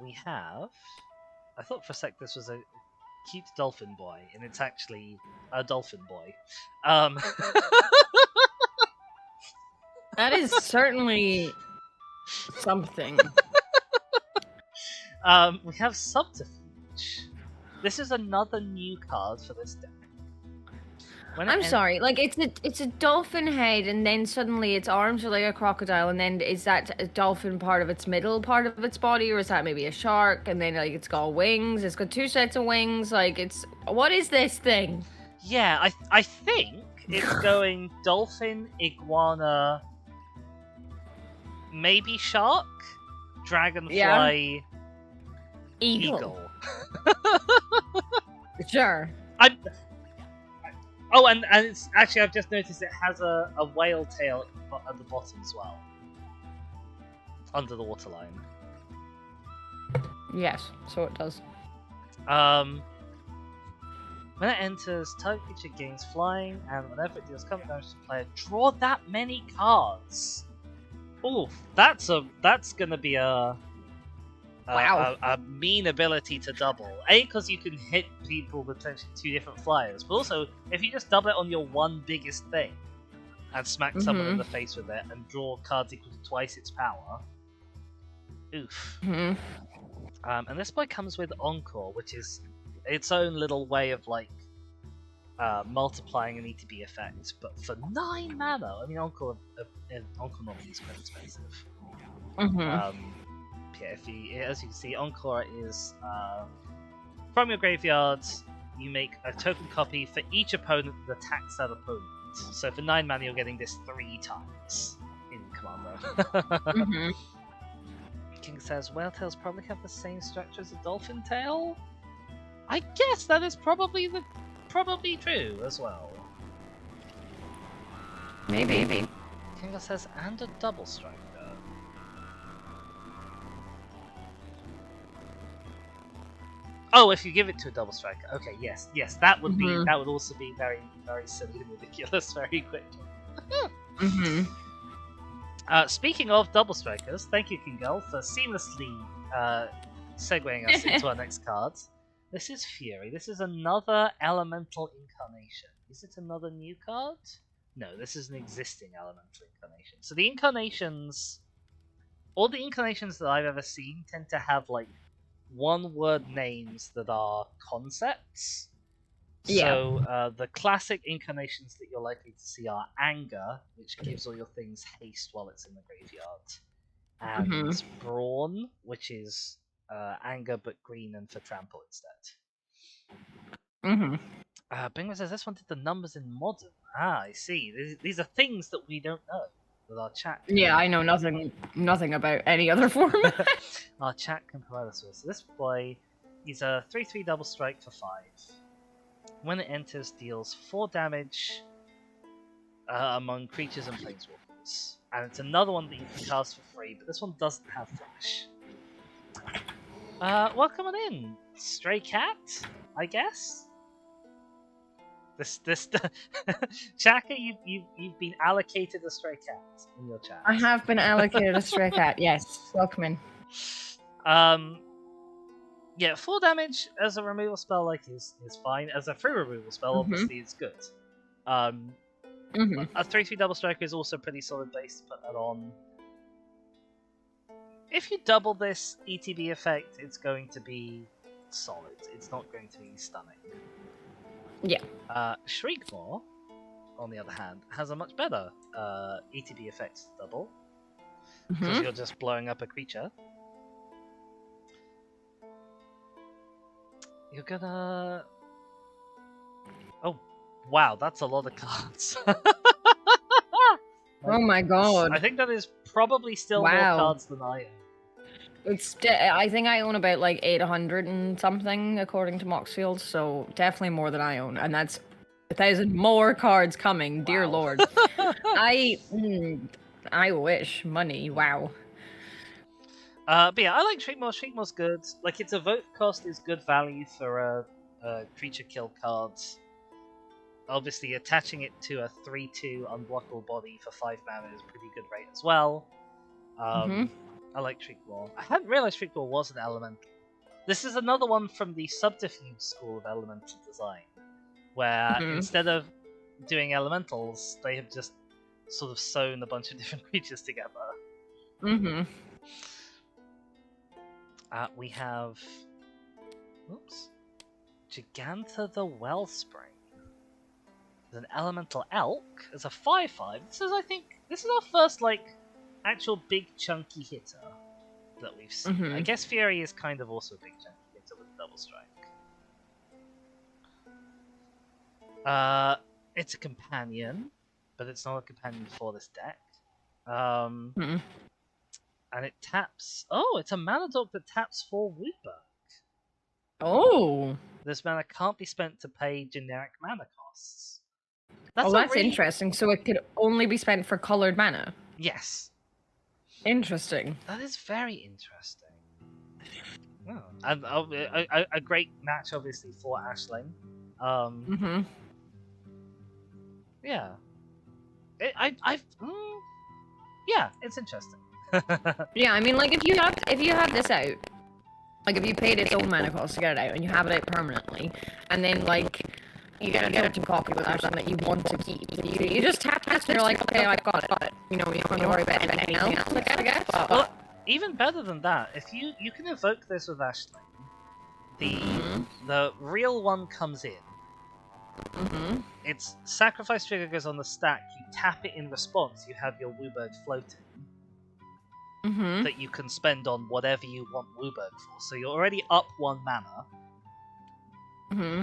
We have I thought for a sec this was a cute dolphin boy, and it's actually a dolphin boy. That is certainly something. We have Subterfuge. This is another new card for this deck. I'm sorry, like it's a dolphin head, and then suddenly its arms are like a crocodile, and then is that a dolphin part of its middle part of its body, or is that maybe a shark? And then like it's got wings, it's got 2 sets of wings. Like what is this thing? Yeah, I think it's going dolphin, iguana, maybe shark, dragonfly, eagle. Sure. Oh, and it's actually, I've just noticed it has a whale tail at the bottom as well. Under the waterline. Yes, so it does. When it enters, target creature gains flying, and whenever it deals combat damage to the player, draw that many cards. Oof, that's gonna be a mean ability to double. A, because you can hit people with potentially 2 different flyers, but also if you just double it on your one biggest thing and smack someone in the face with it and draw cards equal to twice its power. Oof. And this boy comes with Encore, which is its own little way of like multiplying an ETB effect, but for 9 mana. I mean, Encore normally is quite expensive. Yeah, as you can see, Encore is from your graveyard, you make a token copy for each opponent that attacks that opponent. So for 9 mana, you're getting this 3 times in Commander. King says, whale tails probably have the same structure as a dolphin tail? I guess that is probably true as well. Maybe. Kinga says, and a double striker. Oh, if you give it to a double striker. Okay, yes, that would be that would also be very, very silly and ridiculous very quickly. Speaking of double strikers, thank you, Kingal, for seamlessly segueing us into our next card. This is Fury. This is another elemental incarnation. Is it another new card? No, this is an existing elemental incarnation. So the incarnations, all the incarnations that I've ever seen tend to have like 1-word names that are concepts. So the classic incarnations that you're likely to see are Anger, which gives all your things haste while it's in the graveyard, and Brawn, which is Anger but green and for trample instead. Bingo says this one did the numbers in Modern. Ah, I see. These are things that we don't know. That our chat. Yeah, I know nothing about any other form. Our chat can provide us with. So this boy, he's a 3/3 double strike for 5. When it enters, deals 4 damage among creatures and planeswalkers. And it's another one that you can cast for free, but this one doesn't have flash. Welcome on in, Stray Cat, I guess? This Chaka, you've been allocated a Stray Cat in your chat. I have been allocated a Stray Cat, yes. Welcome in. Yeah, 4 damage as a removal spell is fine. As a free removal spell, obviously, it's good. A 3/3 double striker is also pretty solid base to put that on. If you double this ETB effect, it's going to be solid. It's not going to be stunning. Yeah. Shriekmaw, on the other hand, has a much better ETB effect to double. Because you're just blowing up a creature. You're gonna... Oh, wow, that's a lot of cards. Oh my god. I think that is probably still more cards than I own. I think I own about like 800 and something according to Moxfield, so definitely more than I own, and that's 1,000 more cards coming. Dear Lord. I wish money. Wow. But yeah, I like Shriekmaw. Shriekmaw's good. Like, its evoke cost is good value for a creature kill card. Obviously, attaching it to a 3/2 unblockable body for 5 mana is a pretty good rate as well. I like Shriekmaw. I hadn't realized Shriekmaw was an elemental. This is another one from the Subterfuge school of elemental design, where instead of doing elementals, they have just sort of sewn a bunch of different creatures together. We have... Oops. Gigantha the Wellspring. There's an elemental elk. There's a 5/5. This is our first, actual big chunky hitter that we've seen. I guess Fury is kind of also a big chunky hitter with double strike. It's a companion, but it's not a companion for this deck. And it taps... Oh, it's a mana dog that taps for Woodburg. Oh! This mana can't be spent to pay generic mana costs. That's interesting. So it could only be spent for colored mana? Yes. Interesting. That is very interesting. Oh. And a great match, obviously, for Aisling. Yeah. Yeah, it's interesting. Yeah, I mean, if you have this out, if you paid its own mana cost to get it out, and you have it out permanently, and then you get a copy with something that you want to keep, you just tap this and you're like, okay, I've got it. You don't have to worry about anything else, I guess. Well, even better than that, if you can evoke this with Aisling, the real one comes in. Its sacrifice trigger goes on the stack. You tap it in response. You have your Wooburg floating that you can spend on whatever you want Wooburg for. So you're already up 1 mana.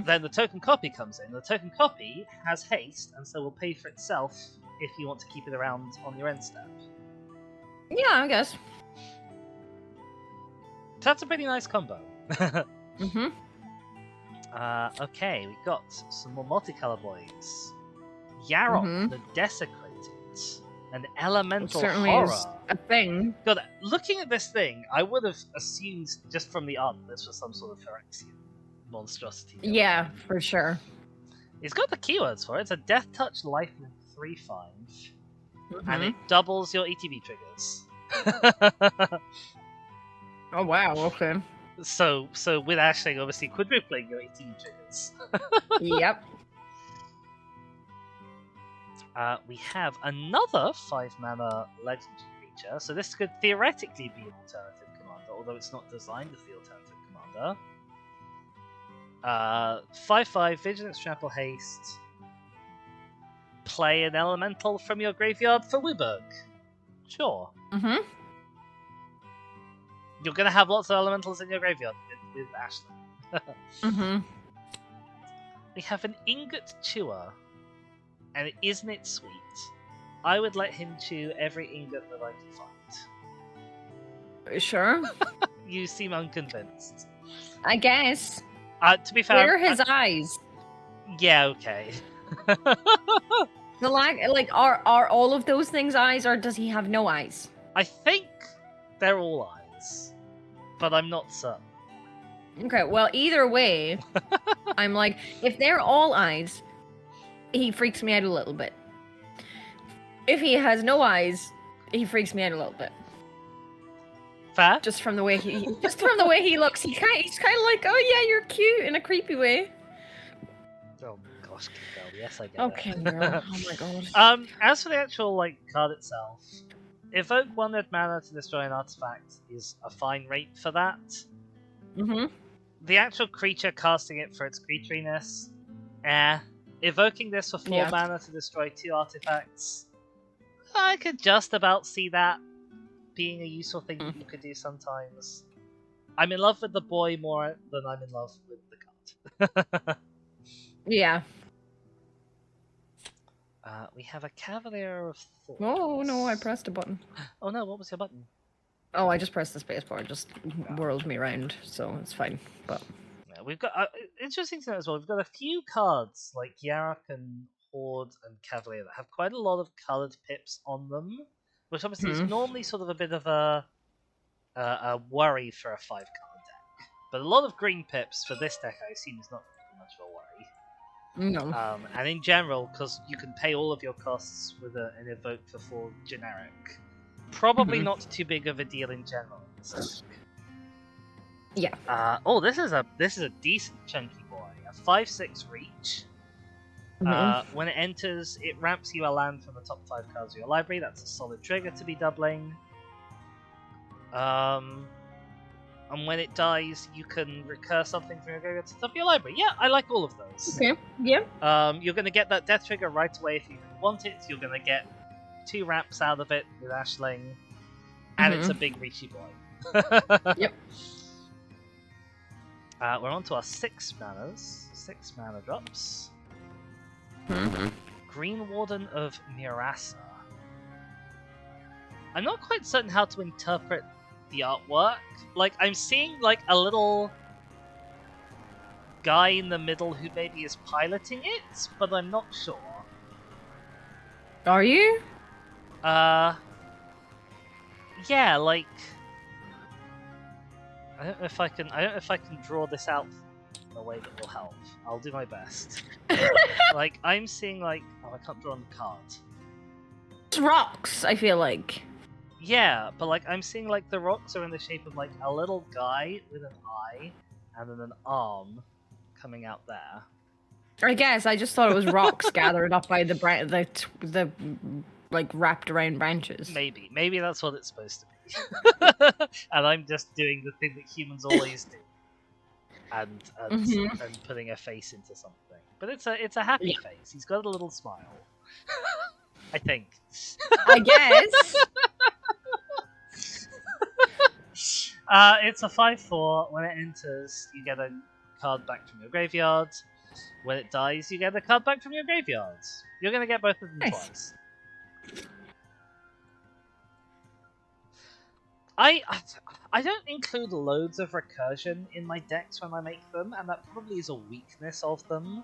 Then the token copy comes in. The token copy has haste, and so will pay for itself if you want to keep it around on your end step. Yeah, I guess. So that's a pretty nice combo. Okay, we got some more multicolor boys. Yarok the Desecrated, an elemental horror. Is a thing. God, looking at this thing, I would have assumed just from the art this was some sort of Phyrexian monstrosity. Yeah, for sure. It's got the keywords for it. It's a Death Touch lifelink 3/5, and it doubles your ETB triggers. Oh wow, okay. So with Aisling, obviously quadrupling your 18 triggers. Yep. We have another 5 mana legendary creature. So this could theoretically be an alternative commander, although it's not designed as the alternative commander. 5/5 Vigilance, Trample, Haste. Play an elemental from your graveyard for Wooburg. Sure. You're gonna have lots of elementals in your graveyard with Aisling. We have an Ingot Chewer, and isn't it sweet? I would let him chew every ingot that I can find. Sure. You seem unconvinced. I guess. To be fair, where are his eyes? Yeah, okay. Are all of those things eyes, or does he have no eyes? I think they're all eyes, but I'm not certain. Okay, well, either way, I'm like, if they're all eyes, he freaks me out a little bit. If he has no eyes, he freaks me out a little bit. Fair? Just from the way he looks, he's kind of like, oh yeah, you're cute in a creepy way. Oh gosh, girl, yes I get okay, it. girl. Oh my god. As for the actual card itself, evoke 1 red mana to destroy an artifact is a fine rate for that. The actual creature casting it for its creaturiness, evoking this for 4 mana to destroy 2 artifacts, I could just about see that being a useful thing that you could do sometimes. I'm in love with the boy more than I'm in love with the card. Yeah. We have a Cavalier of Thoughts. Oh no, I pressed a button. Oh no, what was your button? Oh, I just pressed the spacebar. It just whirled me around, so it's fine. But yeah, we've got interesting to know as well. We've got a few cards like Yarok and Horde and Cavalier that have quite a lot of coloured pips on them, which obviously is normally sort of a bit of a worry for a 5-card deck. But a lot of green pips for this deck, I assume, is not much of a worry. No. And in general, because you can pay all of your costs with an evoke for 4 generic, probably not too big of a deal in general. So. Yeah. Oh, this is a decent chunky boy. A 5/6 reach. When it enters, it ramps you a land from the top 5 cards of your library. That's a solid trigger to be doubling. And when it dies, you can recur something from your graveyard to the top of your library. Yeah, I like all of those. Okay. Yeah. You're going to get that death trigger right away if you want it. You're going to get 2 ramps out of it with Ashling, and it's a big reachy boy. Yep. We're on to our 6 manas. 6 mana drops. Green Warden of Murasa. I'm not quite certain how to interpret the artwork. Like, I'm seeing like a little guy in the middle who maybe is piloting it, but I'm not sure. Are you? Yeah, like I don't know if I can draw this out in a way that will help. I'll do my best. Like, I'm seeing like, oh, I can't draw on the card. It's rocks, I feel like. Yeah, but like I'm seeing like the rocks are in the shape of like a little guy with an eye and then an arm coming out there. I guess I just thought it was rocks gathered up by the like wrapped around branches. Maybe that's what it's supposed to be. And I'm just doing the thing that humans always do, and putting a face into something. But it's a happy face. He's got a little smile. I think. I guess. It's a 5/4. When it enters, you get a card back from your graveyard. When it dies, you get a card back from your graveyard. You're going to get both of them twice. I don't include loads of recursion in my decks when I make them, and that probably is a weakness of them.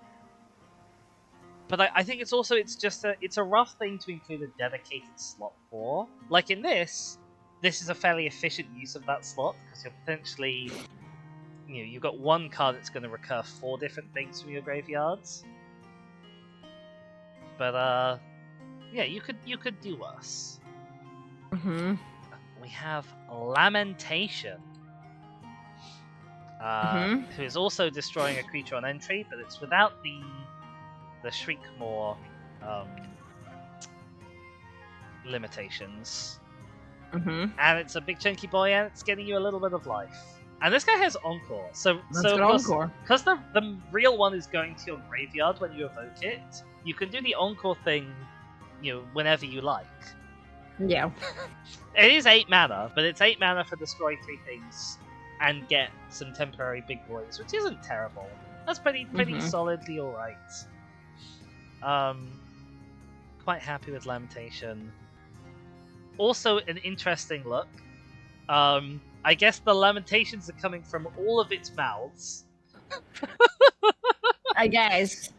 But I think it's also it's a rough thing to include a dedicated slot for. Like in this is a fairly efficient use of that slot because you're potentially, you've got one card that's going to recur 4 different things from your graveyards. But yeah, you could do worse. We have Lamentation, who is also destroying a creature on entry, but it's without the Shriekmaw limitations. And it's a big chunky boy, and it's getting you a little bit of life. And this guy has Encore, so Encore. Because the real one is going to your graveyard when you evoke it, you can do the Encore thing, whenever you like. Yeah. It is 8 mana, but it's 8 mana for destroy 3 things and get some temporary big boys, which isn't terrible. That's pretty solidly alright. Quite happy with Lamentation. Also an interesting look. I guess the lamentations are coming from all of its mouths. I guess.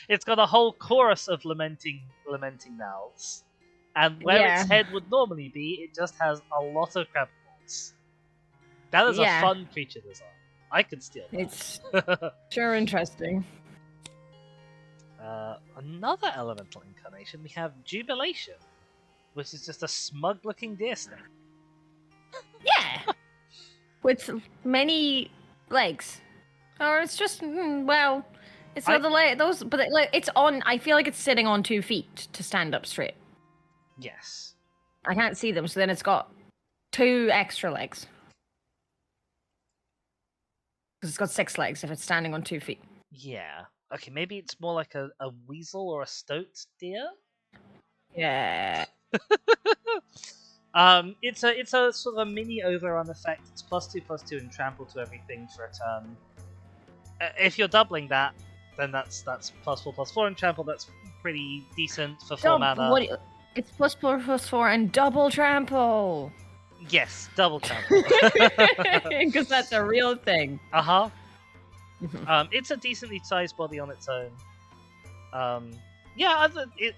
It's got a whole chorus of lamenting mouths. And where its head would normally be, it just has a lot of crab claws. That is a fun creature design. I could steal that. It's sure interesting. Another elemental incarnation, we have Jubilation, which is just a smug-looking deer snake. Yeah! With many legs. Or it's just, it's not those, but it's on, I feel like it's sitting on 2 feet to stand up straight. Yes. I can't see them, so then it's got 2 extra legs. Because it's got 6 legs if it's standing on 2 feet. Yeah. Okay, maybe it's more like a weasel or a stoat deer? Yeah. It's a sort of a mini overrun effect. It's +2/+2 and trample to everything for a turn. If you're doubling that, then that's +4/+4 and trample. That's pretty decent for 4 mana. It's +4/+4 and double trample. Yes, double trample. Because that's a real thing. It's a decently sized body on its own. Yeah,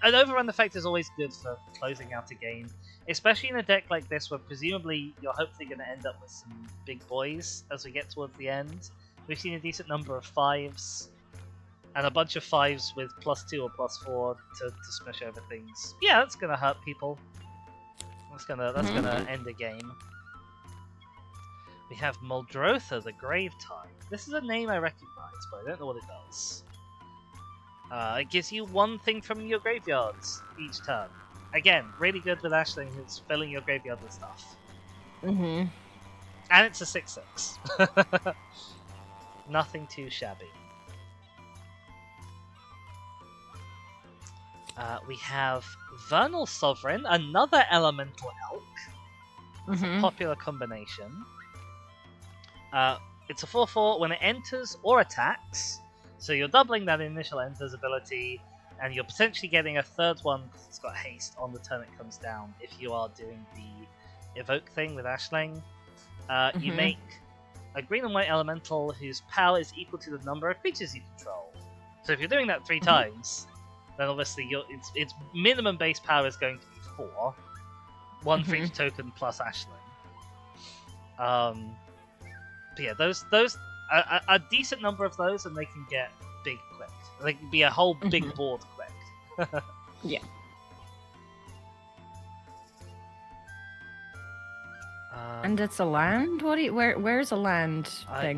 an overrun effect is always good for closing out a game, especially in a deck like this where presumably you're hopefully going to end up with some big boys as we get towards the end. We've seen a decent number of 5s, and a bunch of 5s with +2 or +4 to smash over things. Yeah, that's going to hurt people. That's gonna end the game. We have Muldrotha, the Gravetide. This is a name I recognize, but I don't know what it does. It gives you one thing from your graveyards each turn. Again, really good with Ashling, who's filling your graveyard with stuff. Mm-hmm. And it's a 6/6. Nothing too shabby. We have Vernal Sovereign, another elemental elk. It's a popular combination. It's a 4/4 when it enters or attacks. So you're doubling that initial enters ability, and you're potentially getting a third one because it's got haste on the turn it comes down if you are doing the evoke thing with Ashling. You make a green and white elemental whose power is equal to the number of creatures you control. So if you're doing that 3 times, then obviously its minimum base power is going to be 4. 1 for each token plus Ashling. But yeah, those a decent number of those, and they can get big quick. They can be a whole big board quick. Yeah. And it's a land? Where's a land?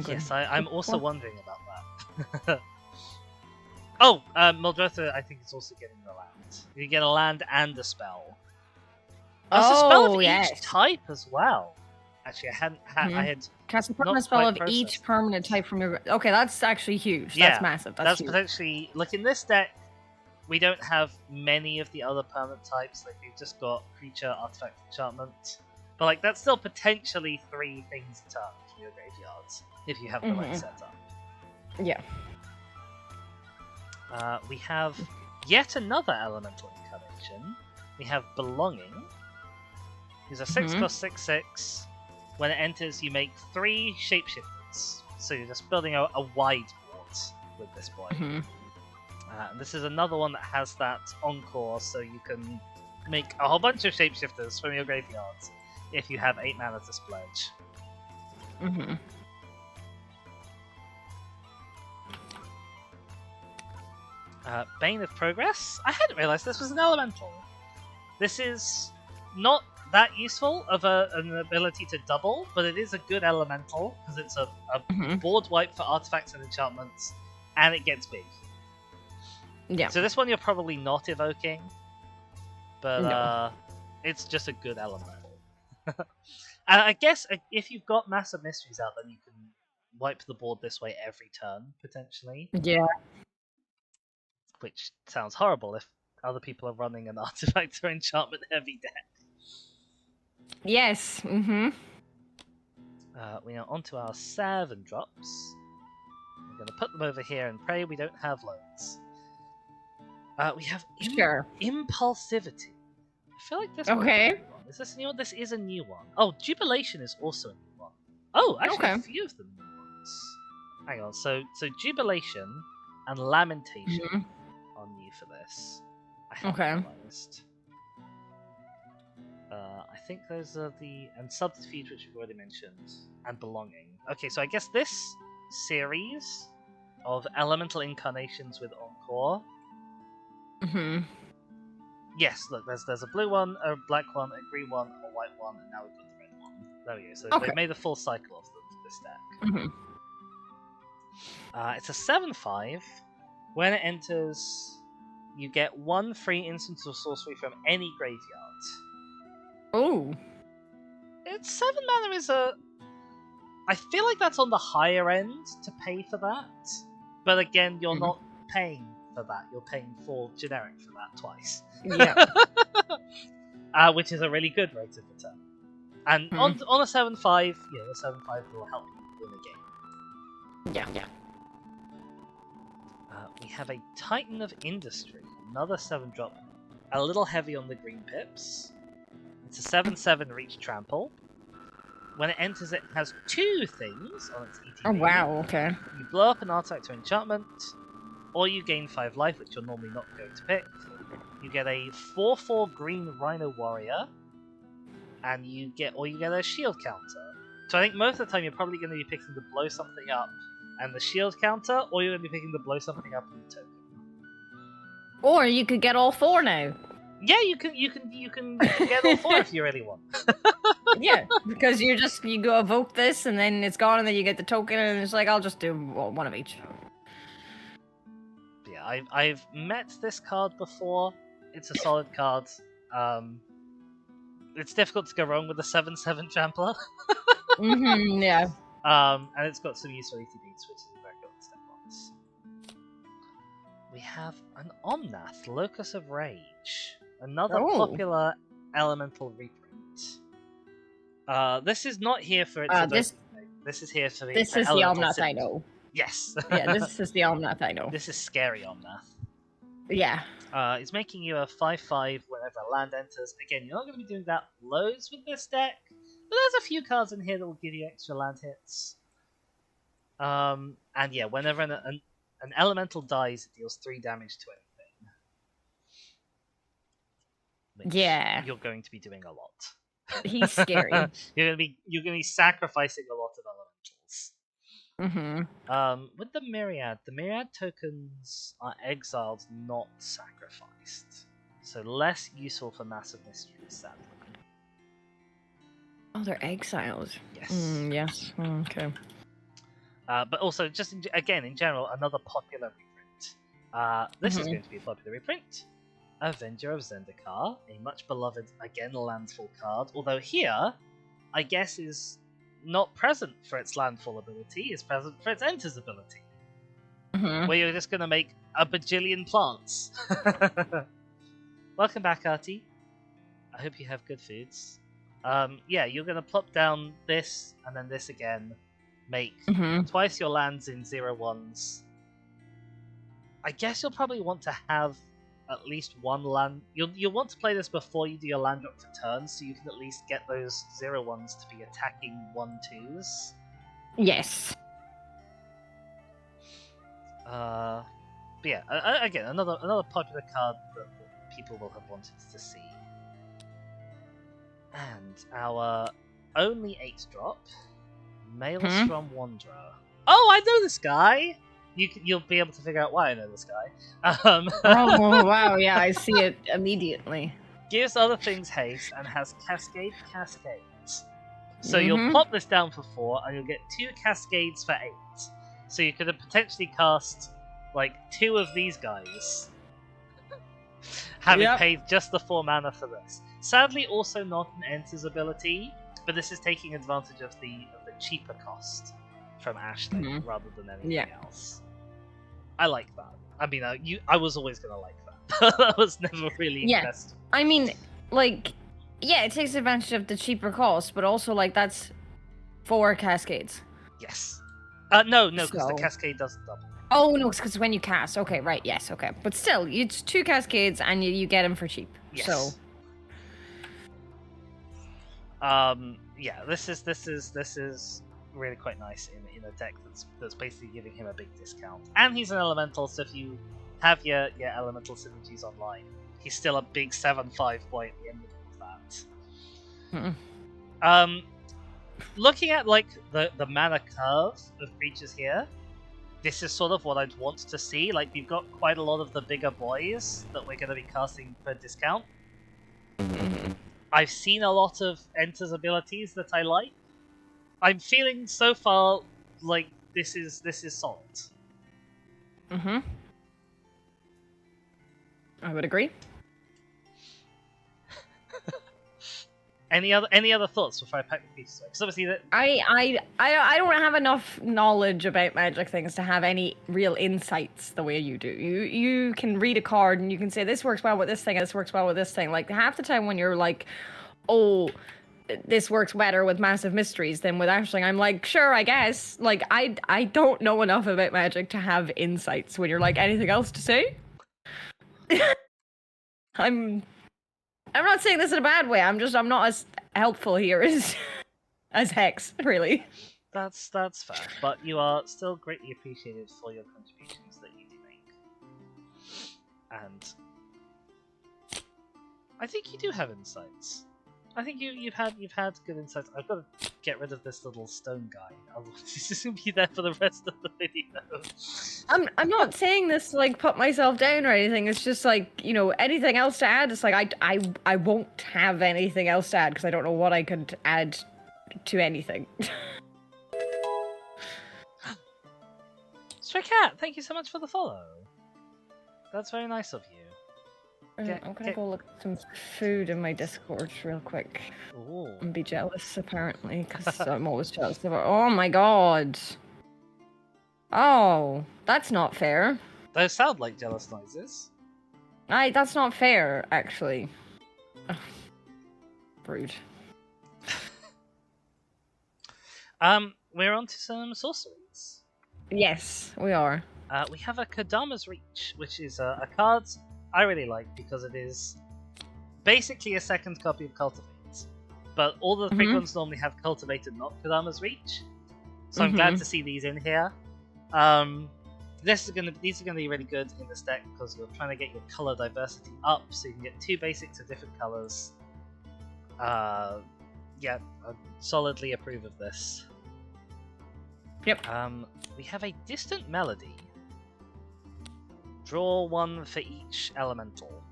Yes, I'm also wondering about that. Oh, Muldrotha, I think, is also getting the land. You get a land and a spell. There's a spell of each type as well. Actually, I had cast a permanent spell of each permanent type from your. Okay, that's actually huge. Yeah, that's massive. That's huge. Potentially, like in this deck, we don't have many of the other permanent types. Like we've just got creature, artifact, enchantment. But like that's still potentially 3 things a turn from your graveyards if you have the right setup. Yeah. We have yet another elemental incarnation. We have Belonging. He's a 6/6/6. When it enters, you make 3 shapeshifters. So you're just building a wide board with this boy. And this is another one that has that encore, so you can make a whole bunch of shapeshifters from your graveyards if you have 8 mana to splurge. Bane of Progress. I hadn't realized this was an elemental. This is not that useful of an ability to double, but it is a good elemental because it's a board wipe for artifacts and enchantments, and it gets big. Yeah. So this one you're probably not evoking, but it's just a good elemental. And I guess if you've got Massive Mysteries out, then you can wipe the board this way every turn, potentially. Yeah. Which sounds horrible if other people are running an artifact or enchantment heavy deck. Yes. We are onto our 7 drops. I'm going to put them over here and pray we don't have loads. We have Impulsivity. I feel like this one is a new one. Is this a new one? This is a new one. Oh, Jubilation is also a new one. Oh, actually a few of them new ones. Hang on, so Jubilation and Lamentation are new for this. I haven't realized. I think those are and Subterfuge, which we've already mentioned, and Belonging. Okay, so I guess this series of elemental incarnations with Encore. Yes, look, there's a blue one, a black one, a green one, a white one, and now we've got the red one. There we go. So they've made a full cycle of them for this deck. It's a 7/5. When it enters, you get 1 free instance of sorcery from any graveyard. Oh. It's 7 mana is I feel like that's on the higher end to pay for that. But again, you're not paying for that. You're paying for generic for that twice. Yeah. Which is a really good rate of return. And on a 7/5, the 7/5 will help you win a game. Yeah. We have a Titan of Industry, another 7-drop, a little heavy on the green pips. It's a 7/7 reach trample. When it enters, it has 2 things on its ETB. Oh wow, okay. You blow up an artifact or enchantment, or you gain 5 life, which you're normally not going to pick. You get a 4/4 green Rhino Warrior, and you get a shield counter. So I think most of the time you're probably going to be picking to blow something up and the shield counter, or you're going to be picking to blow something up and the token. Or you could get all 4 now. Yeah, you can get all 4 if you really want. Yeah, because you go evoke this, and then it's gone, and then you get the token, and it's like, I'll just do one of each. Yeah, I've met this card before. It's a solid card. It's difficult to go wrong with a 7/7 Trampler. Yeah. And it's got some useful ETBs, which is exactly what the step wants. We have an Omnath, Locus of Rage. Another popular elemental reprint. This is not here for its this is here for the This is the Omnath I know. Yes. Yeah, this is the Omnath I know. This is scary Omnath. Yeah. It's making you a 5/5 whenever a land enters. Again, you're not going to be doing that loads with this deck, but there's a few cards in here that will give you extra land hits. And yeah, whenever an elemental dies, it deals 3 damage to anything. Yeah. You're going to be doing a lot. He's scary. You're gonna be sacrificing a lot of elementals. With the myriad tokens are exiled, not sacrificed, so less useful for massive mysteries, sadly. Oh, they're exiled. Yes. Yes. Okay. But also, just in general, another popular reprint. This is going to be a popular reprint. Avenger of Zendikar, a much beloved, again, landfall card. Although here, I guess, is not present for its landfall ability, is present for its enters ability. Where you're just going to make a bajillion plants. Welcome back, Artie. I hope you have good foods. Yeah, you're going to plop down this, and then this again. Make twice your lands in 0/1s. I guess you'll probably want to have at least one land. You'll want to play this before you do your land drop for turn, so you can at least get those 0/1s to be attacking 1/2s. Yes. But yeah, again, another popular card that people will have wanted to see. And our only 8-drop, Maelstrom Wanderer. Oh, I know this guy! You'll be able to figure out why I know this guy. Oh, wow, yeah, I see it immediately. Gives other things haste and has cascades. So you'll pop this down for 4 and you'll get 2 cascades for 8. So you could have potentially cast like 2 of these guys, having paid just the 4 mana for this. Sadly, also not an enters ability, but this is taking advantage of the cheaper cost from Ashley rather than anything else. I like that. I mean, I was always gonna like that. That was never really impressed. I mean, like, yeah, it takes advantage of the cheaper cost, but also like that's 4 cascades. Yes. No, because the cascade doesn't double. Oh no, it's because when you cast. Okay, right. Yes. Okay, but still, it's 2 cascades and you get them for cheap. Yes. So. Yeah, this is really quite nice in a deck that's basically giving him a big discount. And he's an elemental, so if you have your elemental synergies online, he's still a big 7/5 boy at the end of that. Looking at like the mana curve of creatures here, this is sort of what I'd want to see. Like, we've got quite a lot of the bigger boys that we're going to be casting for discount. I've seen a lot of enters abilities that I like. I'm feeling so far like this is solid. I would agree. Any other thoughts before I pack the pieces away? Because obviously I don't have enough knowledge about Magic things to have any real insights the way you do. You can read a card and you can say this works well with this thing and this works well with this thing. Like half the time when you're like, oh, this works better with Massive Mysteries than with Ashling, I'm like, sure, I guess. Like I don't know enough about Magic to have insights when you're like, anything else to say? I'm not saying this in a bad way. I'm not as helpful here as Hex, really. That's fair, but you are still greatly appreciated for your contributions that you do make. And I think you do have insights. I think you've had good insights. I've got to get rid of this little stone guy. Otherwise, he's just gonna be there for the rest of the video. I'm not saying this to like put myself down or anything. It's just like, you know, anything else to add. It's like I won't have anything else to add because I don't know what I could add to anything. Stray Cat, thank you so much for the follow. That's very nice of you. I'm gonna go look at some food in my Discord real quick. Ooh. And be jealous, apparently, because I'm always jealous of it. Oh my god. Oh, that's not fair. Those sound like jealous noises. That's not fair, actually. Ugh. Rude. We're on to some sorceries. Yes, we are. We have a Kodama's Reach, which is a card I really like because it is basically a second copy of Cultivate. But all the Precons normally have Cultivate and not Kodama's Reach. So I'm glad to see these in here. These are gonna be really good in this deck because you're trying to get your color diversity up, so you can get 2 basics of different colors. Yeah, I solidly approve of this. Yep. We have a Distant Melody. Draw 1 for each elemental.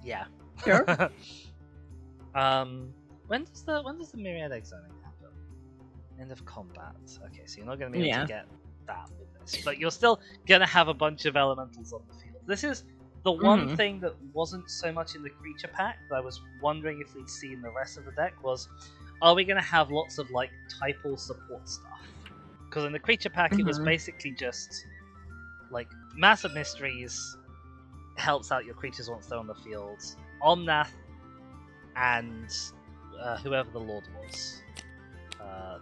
Yeah. Sure. When does the Myriad Exiling happen? End of combat. Okay, so you're not going to be able to get that with this, but you're still going to have a bunch of elementals on the field. This is the one thing that wasn't so much in the creature pack that I was wondering if we'd see in the rest of the deck was, are we going to have lots of like typal support stuff? Because in the creature pack it was basically just like Massive Mysteries helps out your creatures once they're on the field, Omnath, and whoever the Lord was.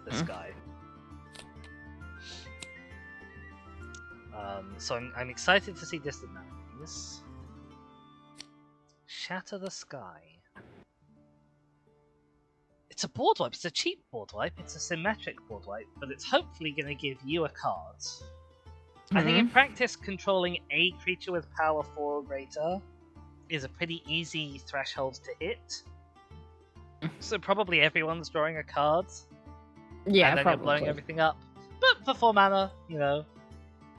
This guy. So I'm excited to see Distant Melodies. Shatter the Sky. It's a board wipe. It's a cheap board wipe. It's a symmetric board wipe, but it's hopefully going to give you a card. I think in practice, controlling a creature with power 4 or greater is a pretty easy threshold to hit. So probably everyone's drawing a card. Yeah, and then probably. You're blowing everything up. But for 4 mana, you know,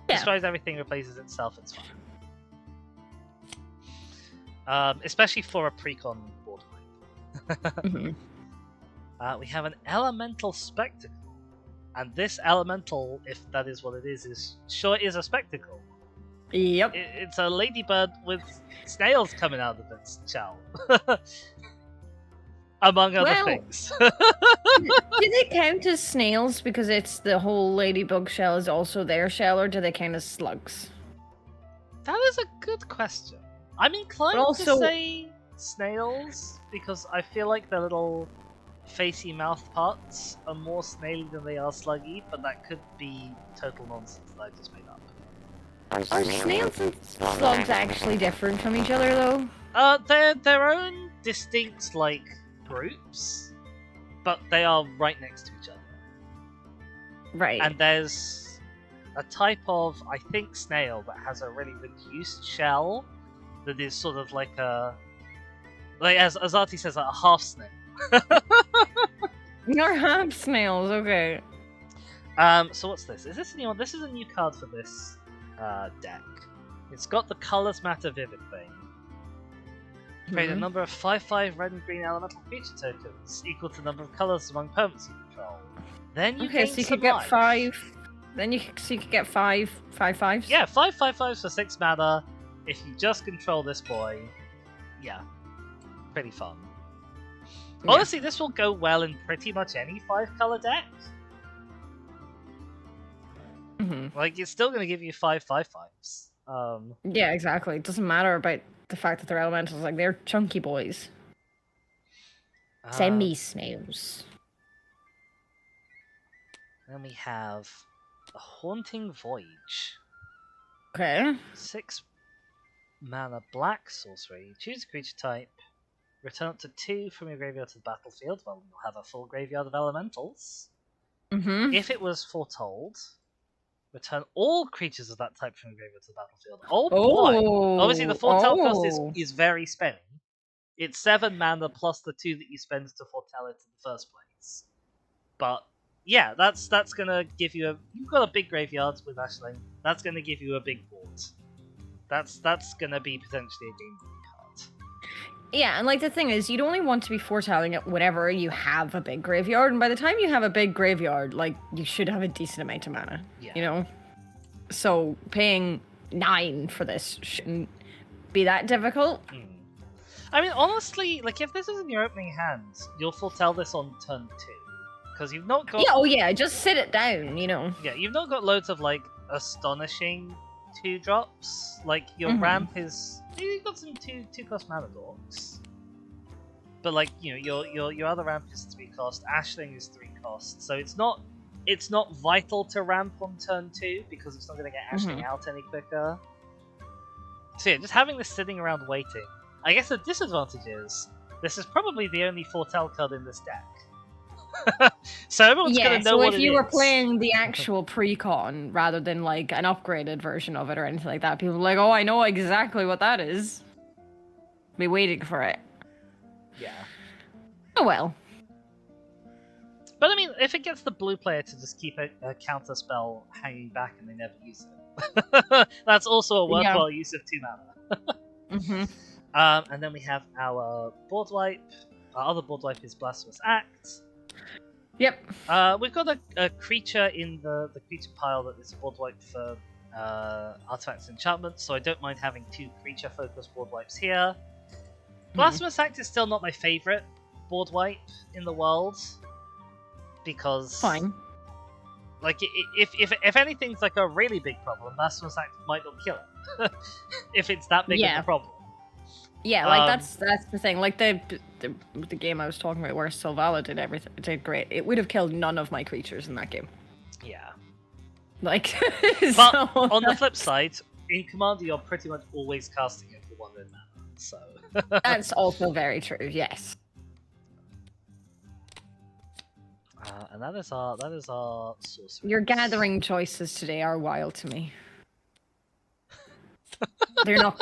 destroys everything, replaces itself, it's fine. Especially for a Precon board wipe. We have an Elemental Spectacle. And this elemental, if that is what it is sure is a spectacle. Yep. It's a ladybird with snails coming out of its shell. Among other things. Do they count as snails because it's the whole ladybug shell is also their shell, or do they count as slugs? That is a good question. I'm inclined to say snails because I feel like the little facey mouth parts are more snaily than they are sluggy, but that could be total nonsense that I just made up. Are snails and slugs actually different from each other, though? They're their own distinct, like, groups, but they are right next to each other. Right. And there's a type of, I think, snail that has a really reduced shell that is sort of like a... Like, as Artie says, like a half snail. You're half snails, okay. So what's this? Is this a new one? This is a new card for this deck. It's got the Colors Matter Vivid thing. Create a number of 5/5 red and green elemental creature tokens equal to the number of colors among permanents you control. Then you gain so you some could get life. 5. Then you could get 5 5/5s? Yeah, 5/5/5s for 6 mana. If you just control this boy, yeah, pretty fun. Yeah. Honestly, this will go well in pretty much any 5-color deck. Like, it's still going to give you 5/5/5s. Yeah, exactly. It doesn't matter about the fact that they're elementals. Like, they're chunky boys. Semi-snails. Then we have a Haunting Voyage. Okay. 6 mana black sorcery. Choose a creature type. Return up to 2 from your graveyard to the battlefield. Well, you'll have a full graveyard of elementals. If it was foretold, return all creatures of that type from your graveyard to the battlefield. Oh boy! Obviously, the foretell cost is very spinning. It's 7 mana plus the 2 that you spend to foretell it in the first place. But yeah, that's gonna give you a. You've got a big graveyard with Ashling. That's gonna give you a big board. That's gonna be potentially a game card. Yeah, and like the thing is, you'd only want to be foretelling it whenever you have a big graveyard, and by the time you have a big graveyard, like you should have a decent amount of mana. Yeah. You know, so paying 9 for this shouldn't be that difficult. I mean, honestly, like if this is in your opening hand, you'll foretell this on turn 2, because you've not got. Yeah, oh yeah, just sit it down. You know. Yeah, you've not got loads of like astonishing 2-drops. Like your ramp is. You've got some 2-cost mana dorks. But like, you know, your other ramp is 3 cost, Ashling is 3 cost, so it's not vital to ramp on turn 2 because it's not gonna get Ashling out any quicker. So yeah, just having this sitting around waiting. I guess the disadvantage is this is probably the only foretell card in this deck. So everyone's gonna know what it is. So if you were playing the actual Precon rather than like an upgraded version of it or anything like that, people are like, oh, I know exactly what that is. Be waiting for it. Yeah. Oh well. But I mean, if it gets the blue player to just keep a counter spell hanging back and they never use it, that's also a worthwhile use of 2 mana. And then we have our board wipe. Our other board wipe is Blasphemous Act. Yep. We've got a creature in the creature pile that is a board wipe for artifacts and enchantments, so I don't mind having 2 creature focused board wipes here. Blasphemous Act is still not my favourite board wipe in the world, because fine. Like if anything's like a really big problem, Blasphemous Act might not kill it. If it's that big of a problem. Yeah, like that's the thing. Like the game I was talking about where Sylvala did everything, did great. It would have killed none of my creatures in that game. Yeah. Like, but on the flip side, in Commander you're pretty much always casting it for 1 red mana. So that's also very true. Yes. And that is our sorcery. Your gathering choices today are wild to me. They're not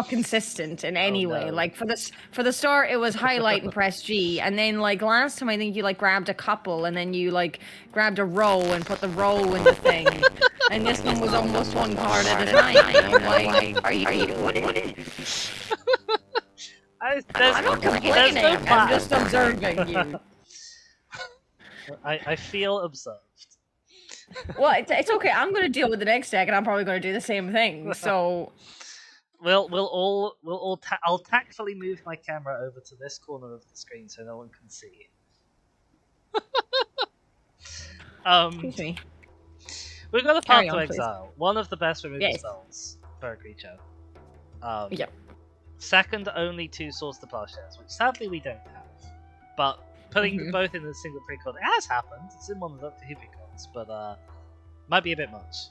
consistent in any way. Like for the start, it was highlight and press G, and then like last time I think you like grabbed a couple, and then you like grabbed a row and put the row in the thing, and this one was almost 1 card at a time. I'm like, are you what is? I'm not complaining. I'm just observing you. I feel observed. Well, it's okay. I'm gonna deal with the next deck, and I'm probably gonna do the same thing. So, I'll tactfully move my camera over to this corner of the screen so no one can see. Excuse me. We've got a Path to Exile, one of the best removal spells for a creature. Yep. Second only to Source the Plowshares, which sadly we don't have. But putting both in a single precon, it has happened. It's in one of the Doctor Who precons, but might be a bit much.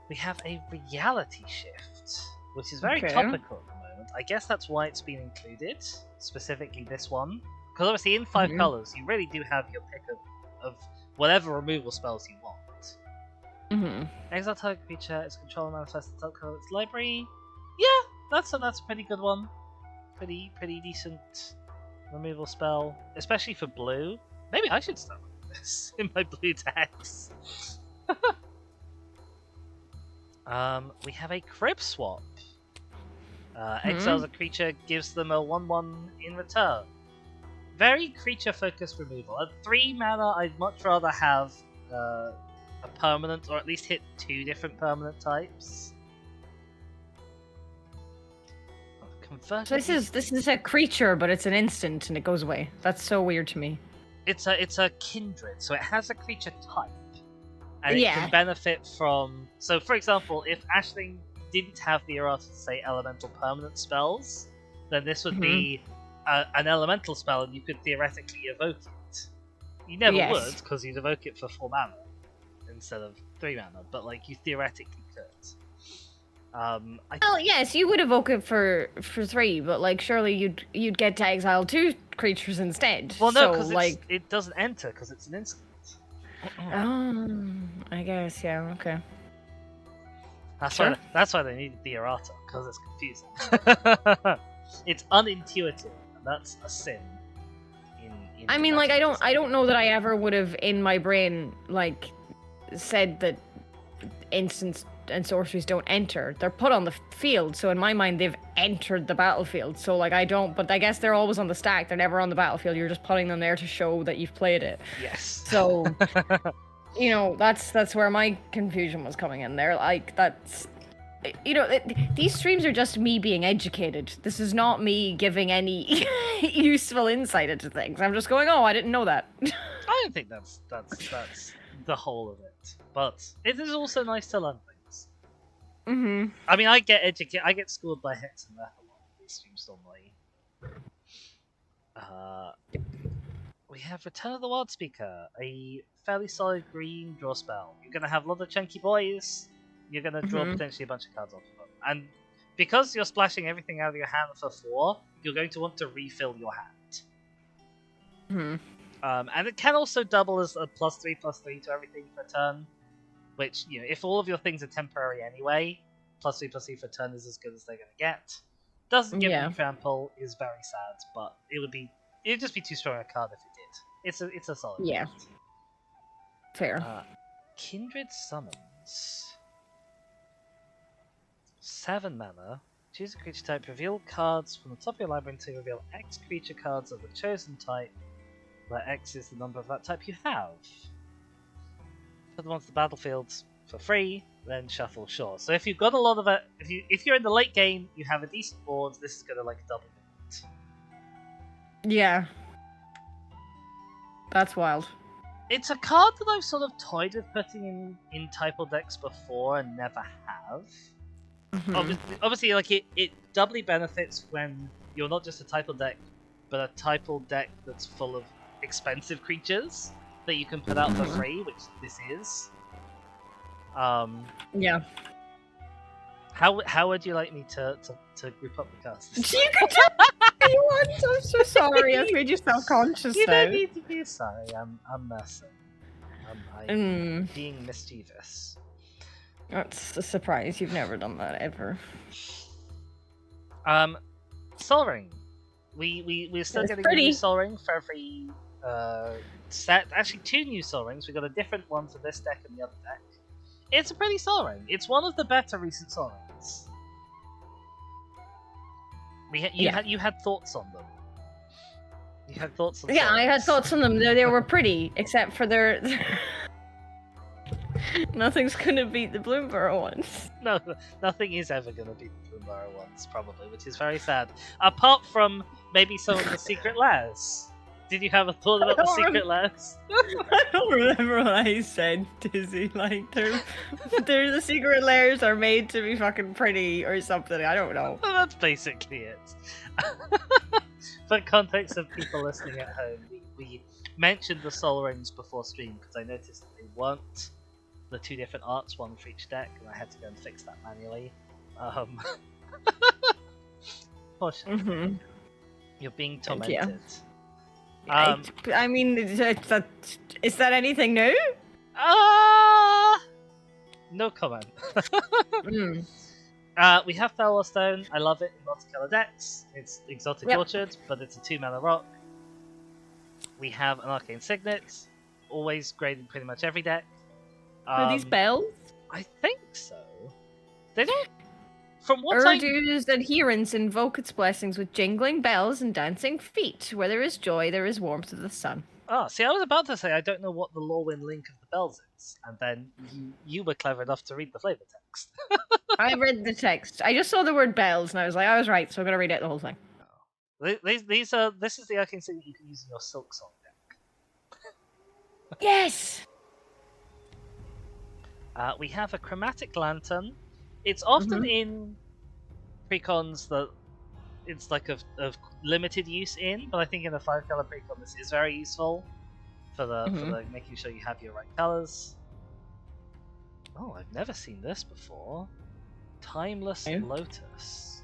We have a reality shift, which is very topical at the moment. I guess that's why it's been included, specifically this one. Because obviously in 5 colours, you really do have your pick of whatever removal spells you want. Exile target creature, its controller manifests the top colour of its library. Yeah, that's a pretty good one. Pretty decent removal spell, especially for blue. Maybe I should start with this in my blue decks. We have a Crib Swap. Exiles a creature, gives them a 1/1 in return. Very creature-focused removal. At 3 mana, I'd much rather have a permanent, or at least hit 2 different permanent types. So this is a creature, but it's an instant and it goes away. That's so weird to me. It's a kindred, so it has a creature type, and it can benefit from. So, for example, if Ashling didn't have the errata to say elemental permanent spells, then this would be an elemental spell, and you could theoretically evoke it. You never would, because you'd evoke it for 4 mana instead of 3 mana. But like you theoretically could. Well, yes, you would evoke it for 3, but like surely you'd get to exile 2 creatures instead. Well, no, because like it doesn't enter because it's an instant. I guess okay. That's why they needed the errata, because it's confusing. it's unintuitive, and that's a sin. In I mean, like, I don't know that I ever would have in my brain like said that instants and sorceries don't enter. They're put on the field, so in my mind they've entered the battlefield. So like I don't, but I guess they're always on the stack. They're never on the battlefield. You're just putting them there to show that you've played it. Yes. So you know, that's where my confusion was coming in there. Like that's, you know, these streams are just me being educated. This is not me giving any useful insight into things. I'm just going, oh, I didn't know that. I don't think that's the whole of it, but it is also nice to learn things. I mean, I get schooled by Hex and Meth a lot in these streams normally. We have Return of the Wild Speaker, a fairly solid green draw spell. You're gonna have a lot of chunky boys. You're gonna draw potentially a bunch of cards off of them, and because you're splashing everything out of your hand for 4, you're going to want to refill your hand. And it can also double as a +3/+3 to everything for a turn, which, you know, if all of your things are temporary anyway, +3/+3 for a turn is as good as they're going to get. Doesn't give me trample, is very sad, but it'd just be too strong a card if it did. It's a solid card. Fair. Kindred Summons. 7 mana. Choose a creature type, reveal cards from the top of your library until you reveal X creature cards of the chosen type, where X is the number of that type you have. Put them onto the battlefield for free, then shuffle shore. So if you've got a lot of it, if you're in the late game, you have a decent board, this is gonna like double it. Yeah. That's wild. It's a card that I've sort of toyed with putting in typal decks before and never have. Obviously, like it doubly benefits when you're not just a typal deck, but a typal deck that's full of expensive creatures that you can put out for free, which this is. Yeah. How would you like me to group up the cards? You can tell me once. I'm so sorry. I've made you self-conscious. You don't need to be sorry. I'm messing. I'm being mischievous. That's a surprise. You've never done that ever. Sol Ring. We're still getting a new Sol Ring for every set. Actually, 2 new Sol Rings. We got a different one for this deck and the other deck. It's a pretty Sol Ring. It's one of the better recent Sol Rings. You had thoughts on them. You had thoughts on them. Yeah, I had thoughts on them. They were pretty, except for their... Nothing's gonna beat the Bloomborough ones. No, nothing is ever gonna beat the Bloomborough ones, probably, which is very sad. Apart from maybe some of the secret lairs. Did you have a thought about the secret lairs? I don't remember what I said, Dizzy. Like, they're the secret lairs are made to be fucking pretty or something. I don't know. Well, that's basically it. For context of people listening at home, we mentioned the Sol Rings before stream because I noticed that they weren't the 2 different arts, one for each deck, and I had to go and fix that manually. You're being tormented. I mean, is that anything new? No comment. We have Fellwar Stone. I love it in multicolor decks. It's Exotic Orchard, but it's a 2 mana rock. We have an Arcane Signet, always great in pretty much every deck. Are these bells? I think so. They don't. From what Urdu's adherents invoke its blessings with jingling bells and dancing feet. Where there is joy, there is warmth of the sun. Ah, see, I was about to say I don't know what the Lorwyn link of the bells is, and then you were clever enough to read the flavor text. I read the text. I just saw the word bells, and I was like, I was right, so I'm gonna read it the whole thing. Oh. This is the Arcane Signet you can use in your Silk Song deck. Yes! We have a Chromatic Lantern. It's often in Precons that it's like of limited use in, but I think in a 5-color Precon this is very useful for the making sure you have your right colors. Oh, I've never seen this before. Timeless Lotus.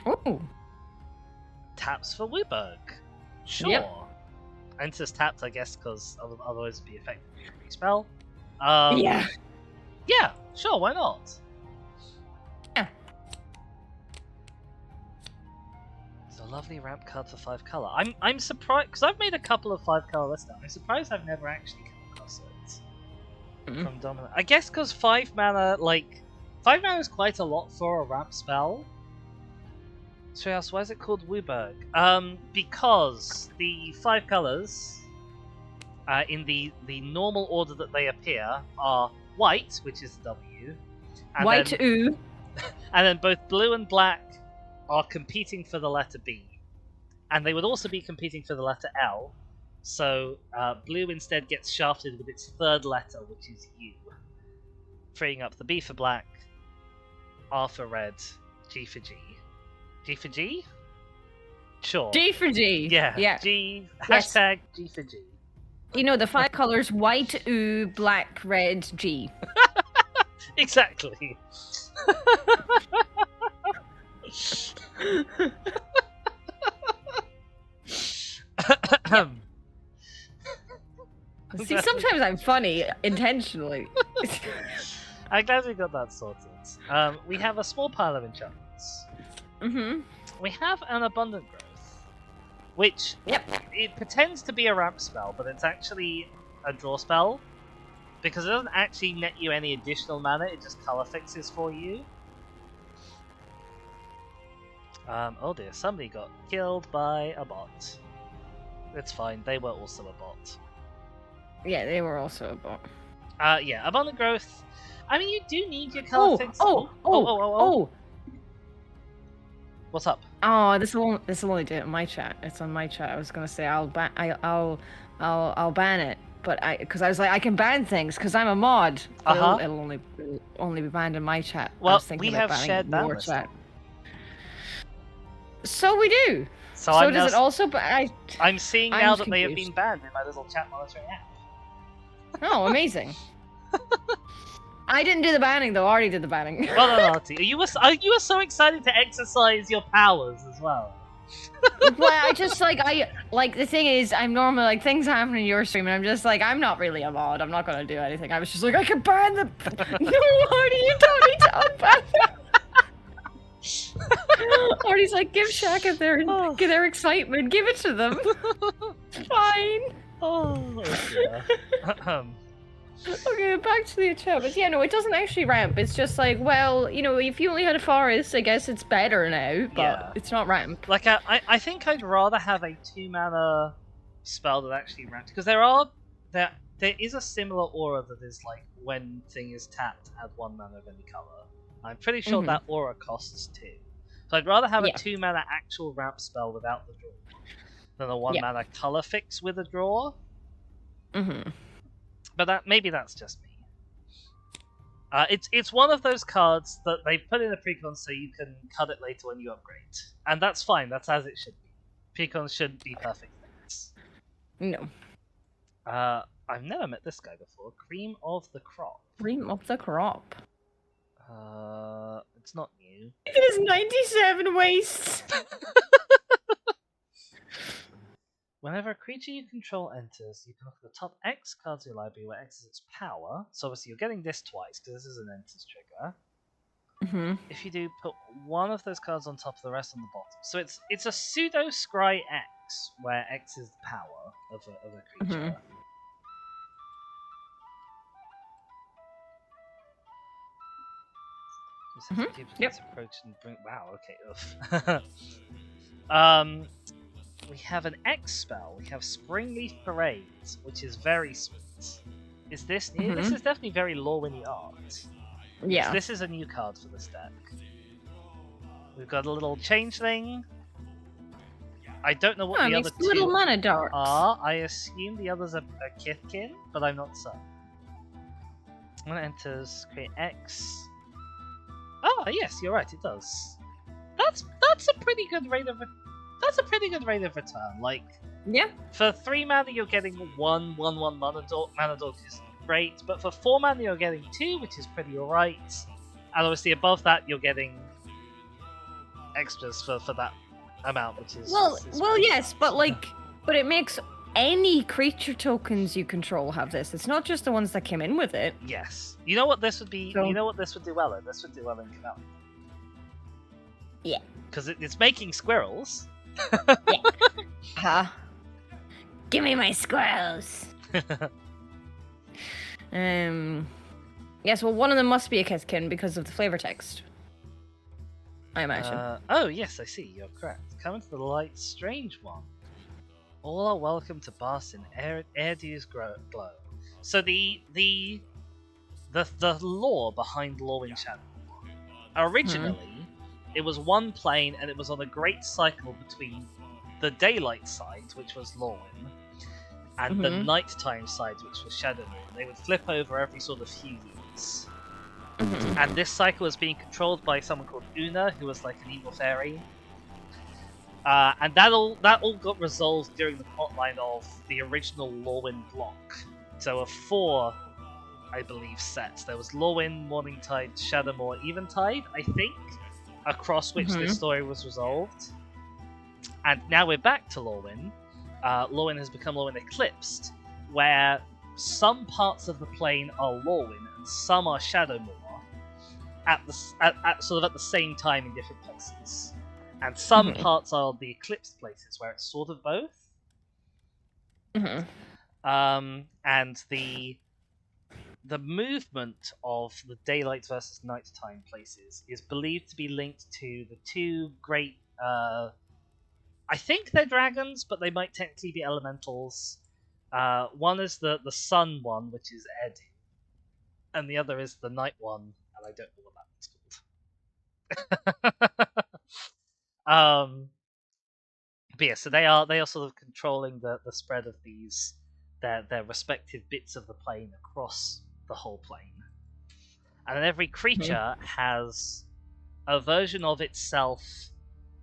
Oh. Taps for Wiburg. Sure. Yep. Enters tapped, I guess, because otherwise it'd be effective with a free spell. Yeah. Yeah, sure, why not? Yeah. a lovely ramp card for 5 color. I'm surprised because I've made a couple of 5 color lists now. I'm surprised I've never actually come across it from Dominant. I guess because 5 mana, 5 mana is quite a lot for a ramp spell. So else, why is it called Wooburg? Because the 5 colors, in the normal order that they appear, are white, which is W. And white and then both blue and black are competing for the letter B. And they would also be competing for the letter L. So blue instead gets shafted with its 3rd letter, which is U. Freeing up the B for black, R for red, G for G. G for G? Sure. G for G. Yeah. G. Hashtag G for G. You know, the 5 colors: white, U, black, red, G. Exactly. See, sometimes I'm funny intentionally. I'm glad we got that sorted. We have a small pile of enchantments. We have an Abundant Growth, which it pretends to be a ramp spell, but it's actually a draw spell. Because it doesn't actually net you any additional mana, it just color fixes for you. Oh dear, somebody got killed by a bot. It's fine, they were also a bot. Yeah, they were also a bot. Yeah, Abundant Growth. I mean, you do need your color fix. Oh! What's up? Oh, this will only do it in my chat. It's on my chat. I was gonna say I'll ban it. But because I was like, I can ban things because I'm a mod. But it'll only be banned in my chat. Well, we have shared ban list. Chat. So we do. So does it also? I'm seeing now that they have been banned in my little chat monitoring app. Oh, amazing! I didn't do the banning though. I already did the banning. Well done, Artie. You were so excited to exercise your powers as well. Well, I just the thing is, I'm normally things happen in your stream, and I'm just I'm not really a mod. I'm not gonna do anything. I was just I can ban them. No, Artie, you don't need to unban them. Artie's give Shaka their excitement. Give it to them. Fine. Oh yeah. Okay, back to the enchantments. Yeah, no, it doesn't actually ramp. It's just well, if you only had a forest, I guess it's better now, but it's not ramp. I think I'd rather have a 2 mana spell that actually ramps, because there is a similar aura that is when thing is tapped, add 1 mana of any color. I'm pretty sure that aura costs 2. So I'd rather have a 2 mana actual ramp spell without the draw than a 1 mana color fix with a draw. But maybe that's just me. It's one of those cards that they put in a Precon so you can cut it later when you upgrade. And that's fine, that's as it should be. Precons shouldn't be perfect things. No. I've never met this guy before. Cream of the Crop. Cream of the Crop. It's not new. It is 97 wastes! Whenever a creature you control enters, you can look at the top X cards of your library where X is its power. So obviously you're getting this twice, because this is an enters trigger. If you do, put one of those cards on top of the rest on the bottom. So it's a pseudo Scry X, where X is the power of a creature. Approach and bring. Wow. Okay. We have an X spell. We have Springleaf Parade, which is very sweet. Is this new? This is definitely very Lorwyn art. Yeah. So this is a new card for this deck. We've got a little changeling. I don't know what the other two little mana darts are. I assume the others are Kithkin, but I'm not certain. When it enters, create X. Oh yes, you're right. It does. That's a pretty good rate of. That's a pretty good rate of return. For 3 mana, you're getting 1/1/1 mana dog, which is great. But for 4 mana, you're getting 2, which is pretty alright. And obviously, above that, you're getting extras for that amount, which is well, yes, but it makes any creature tokens you control have this. It's not just the ones that came in with it. Yes. You know what this would be? You know what this would do well in? This would do well in Canal. Yeah. Because it's making squirrels. Yeah. Give me my squirrels. Yes, well, one of them must be a Kithkin because of the flavor text, I imagine. Oh, yes, I see. You're correct. Come into the light, strange one. All are welcome to bask in Erdu's glow. So the lore behind Lorwyn Shadow. Originally, it was one plane, and it was on a great cycle between the daylight side, which was Lorwyn, and the nighttime side, which was Shadowmoor. They would flip over every sort of few years. And this cycle was being controlled by someone called Una, who was like an evil fairy. And that all got resolved during the plotline of the original Lorwyn block. So of 4, I believe, sets. There was Lorwyn, Morningtide, Shadowmoor, Eventide, I think, across which this story was resolved. And now we're back to Lorwyn. Lorwyn has become Lorwyn Eclipsed, where some parts of the plane are Lorwyn and some are Shadowmoor, at sort of at the same time in different places. And some parts are the Eclipsed places, where it's sort of both. And the movement of the daylight versus nighttime places is believed to be linked to the 2 great. I think they're dragons, but they might technically be elementals. One is the sun one, which is Erdu, and the other is the night one, and I don't know what that one's called. But yeah, so they are sort of controlling the spread of these their respective bits of the plane across the whole plane. And then every creature has a version of itself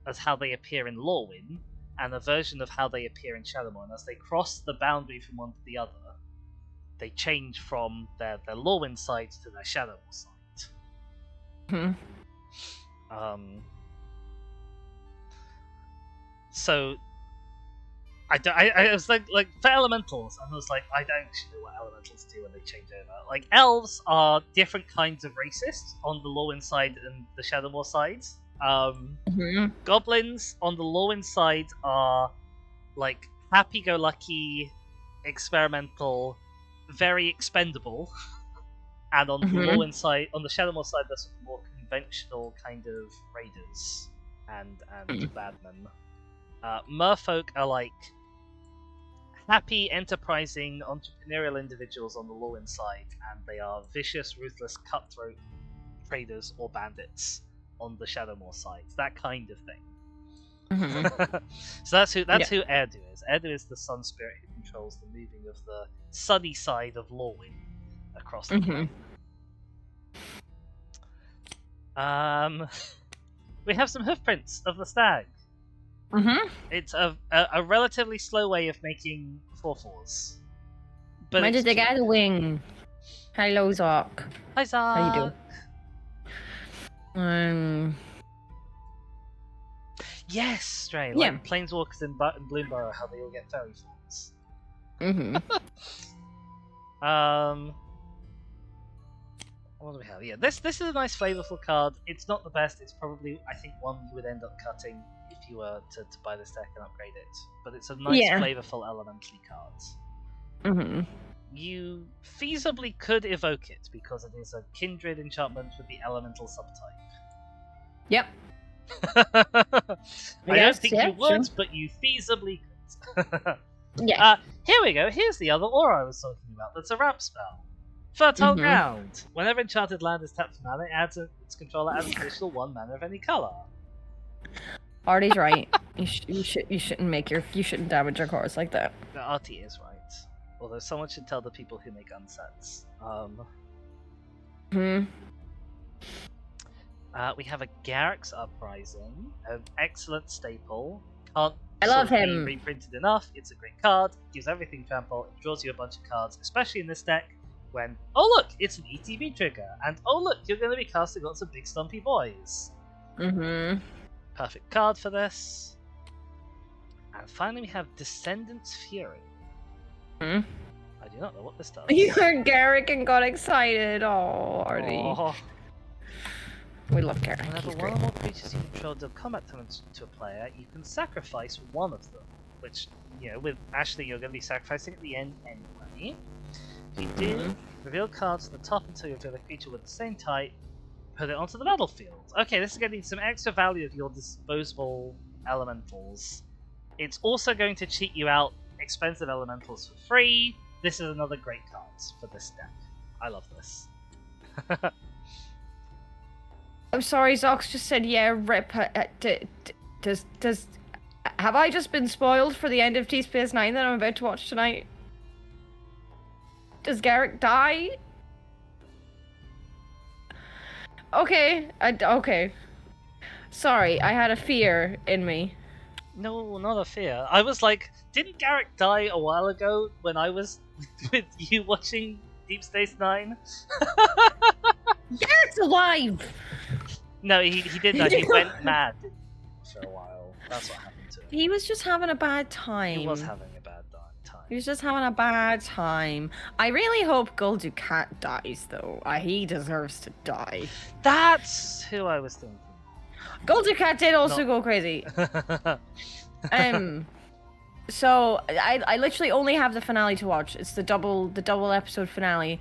as how they appear in Lorwyn, and a version of how they appear in Shadowmoor. And as they cross the boundary from one to the other, they change from their Lorwyn side to their Shadowmoor side. So I was like for elementals, and I was like, I don't actually know what elementals do when they change over. Like, elves are different kinds of racist on the Lorwyn side and the Shadowmoor side. Goblins on the Lorwyn side are like happy-go-lucky, experimental, very expendable, and on the Lorwyn side, on the Shadowmoor side, they're sort of more conventional kind of raiders and badmen. Merfolk are like happy, enterprising, entrepreneurial individuals on the Lorwyn side, and they are vicious, ruthless, cutthroat traders or bandits on the Shadowmoor side. That kind of thing. So that's who Erdu is. Erdu is the sun spirit who controls the moving of the sunny side of Lorwyn across the plane. We have some hoofprints of the stag. It's a relatively slow way of making 4/4s. But when did they get a wing? Hello, Zark. Hi, Zark. How you doing? Yes, Stray. Like Planeswalkers in Bloomburrow, how they all get fairy forms. What do we have? Yeah, this is a nice flavorful card. It's not the best. It's probably, I think, one you would end up cutting if you were to buy this deck and upgrade it. But it's a nice flavorful elementally card. You feasibly could evoke it because it is a kindred enchantment with the elemental subtype. Yep. I don't think you would, but you feasibly could. Here we go. Here's the other aura I was talking about. That's a ramp spell. Fertile Ground. Whenever enchanted land is tapped for mana, its controller adds an additional 1 mana of any color. Artie's right. You shouldn't damage your cards like that. No, Artie is right. Although someone should tell the people who make unsets. We have a Garrick's Uprising, an excellent staple. Can't I love him. Be reprinted enough. It's a great card. Gives everything trample. It draws you a bunch of cards, especially in this deck. When, oh look, it's an ETB trigger, and oh look, you're going to be casting lots of big stumpy boys. Perfect card for this. And finally we have Descendant's Fury. I do not know what this does. You heard Garrick and got excited. Oh, Artie. We love Garrick. Whenever one or more creatures you control deal combat damage to a player, you can sacrifice one of them. Which, you know, with Ashley, you're going to be sacrificing at the end anyway. If you do, reveal cards at the top until you reveal a creature with the same type, put it onto the battlefield. Okay, this is going to need some extra value of your disposable elementals. It's also going to cheat you out expensive elementals for free. This is another great card for this deck. I love this. I'm sorry, Zox just said, yeah, rip. Have I just been spoiled for the end of Deep Space Nine that I'm about to watch tonight? Does Garrick die? Okay, okay. Sorry, I had a fear in me. No, not a fear. I was like, didn't Garrick die a while ago when I was with you watching Deep Space Nine? Garrick's alive! No, he did die. He went mad for a while. That's what happened to him. He was just having a bad time. He was having a bad time. He was just having a bad time. I really hope Gul Dukat dies, though. He deserves to die. That's who I was thinking. Gul Dukat did also go crazy. So I literally only have the finale to watch. It's the double episode finale.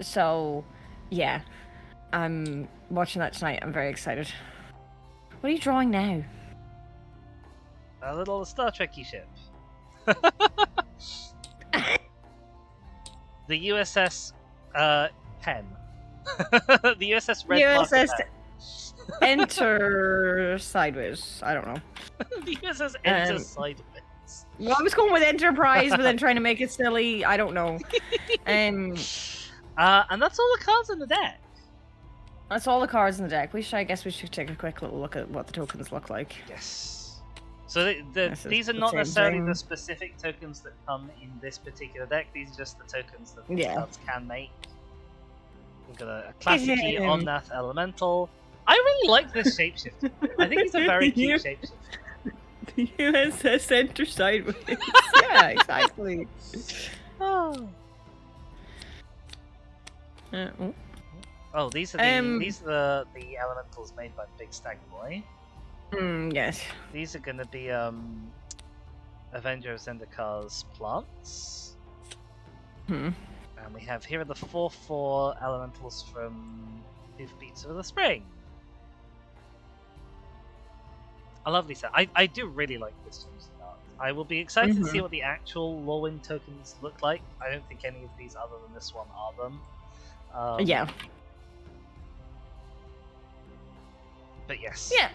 So yeah, I'm watching that tonight. I'm very excited. What are you drawing now? A little Star Trek-y ship. The USS Pen. The USS Red USS Enter Sideways. I don't know. The USS Enter Sideways. Well, I was going with Enterprise, but then trying to make it silly. I don't know. And that's all the cards in the deck. That's all the cards in the deck. I guess we should take a quick little look at what the tokens look like. Yes. So these are not necessarily the specific tokens that come in this particular deck. These are just the tokens that these cards can make. We've got a classic key on that elemental. I really like this shapeshifter. I think he's a very cute shapeshifter. The USS Enter Sideways. Yeah, exactly. Oh, these are the elementals made by Big Stag Boy. Yes. These are going to be Avenger of Zendikar's plants. And we have here are the 4/4 elementals from Hoofbeats of the Spring. A lovely set. I do really like this change in art. I will be excited to see what the actual Lorwyn tokens look like. I don't think any of these other than this one are them. Yeah. But yes. Yeah,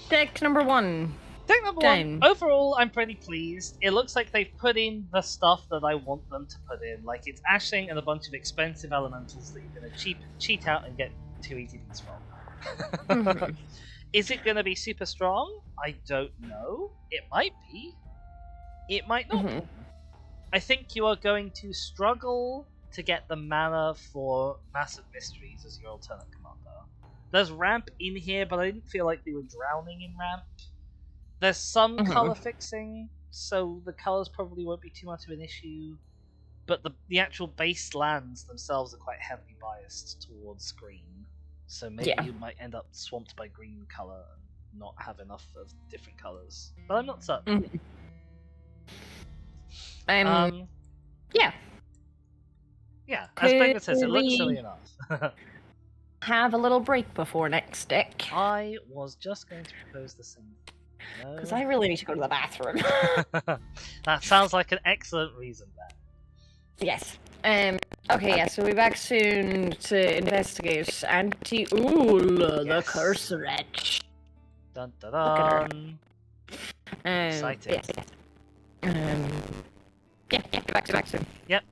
deck number one. Deck number one. Overall, I'm pretty pleased. It looks like they've put in the stuff that I want them to put in. Like, it's ashing and a bunch of expensive elementals that you're going to cheat out and get 2 ETBs from. Is it going to be super strong? I don't know. It might be. It might not be. I think you are going to struggle to get the mana for Massive Mysteries as your alternate commander. There's ramp in here, but I didn't feel like they were drowning in ramp. There's some color fixing, so the colors probably won't be too much of an issue. But the actual base lands themselves are quite heavily biased towards green. So maybe you might end up swamped by green color and not have enough of different colors. But I'm not certain. Yeah. Yeah, as Bangman says, it looks silly enough. Have a little break before next deck. I was just going to propose the same. Because I really need to go to the bathroom. That sounds like an excellent reason then. Yes. Okay, yeah, so we'll be back soon to investigate Anti-Ool, the Cursor Edge. Dun dun dun. Exciting. Back soon. Yep.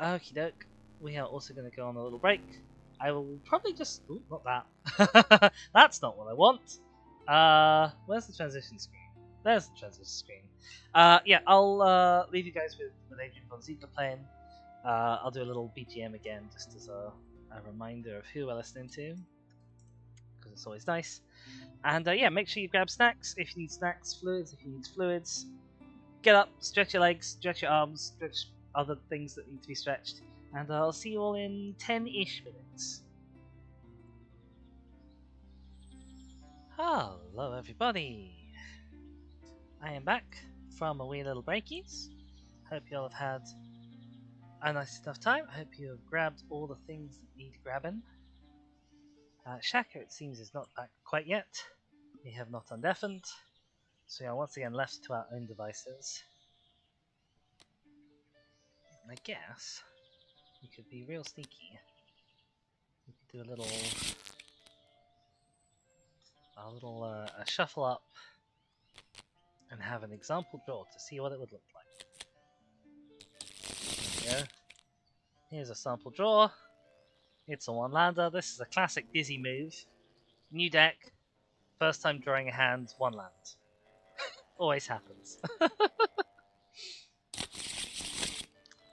Okie doke. We are also going to go on a little break. I will probably just... Ooh, not that. That's not what I want. Where's the transition screen? There's the transition screen. Yeah, I'll leave you guys with Adrian von Ziegler playing. I'll do a little BGM again, just as a reminder of who we're listening to, because it's always nice. And yeah, make sure you grab snacks if you need snacks, fluids if you need fluids. Get up, stretch your legs, stretch your arms, stretch other things that need to be stretched. And I'll see you all in 10-ish minutes. Hello everybody! I am back from a wee little breakies. Hope you all have had a nice enough time. I hope you have grabbed all the things that need grabbing. Shaka, it seems, is not back quite yet. We have not undeafened, so we are once again left to our own devices. And I guess we could be real sneaky. We could do a little shuffle up and have an example draw to see what it would look like. There we go. Here's a sample draw. It's a one-lander. This is a classic Dizzy move. New deck. First time drawing a hand, one land. Always happens.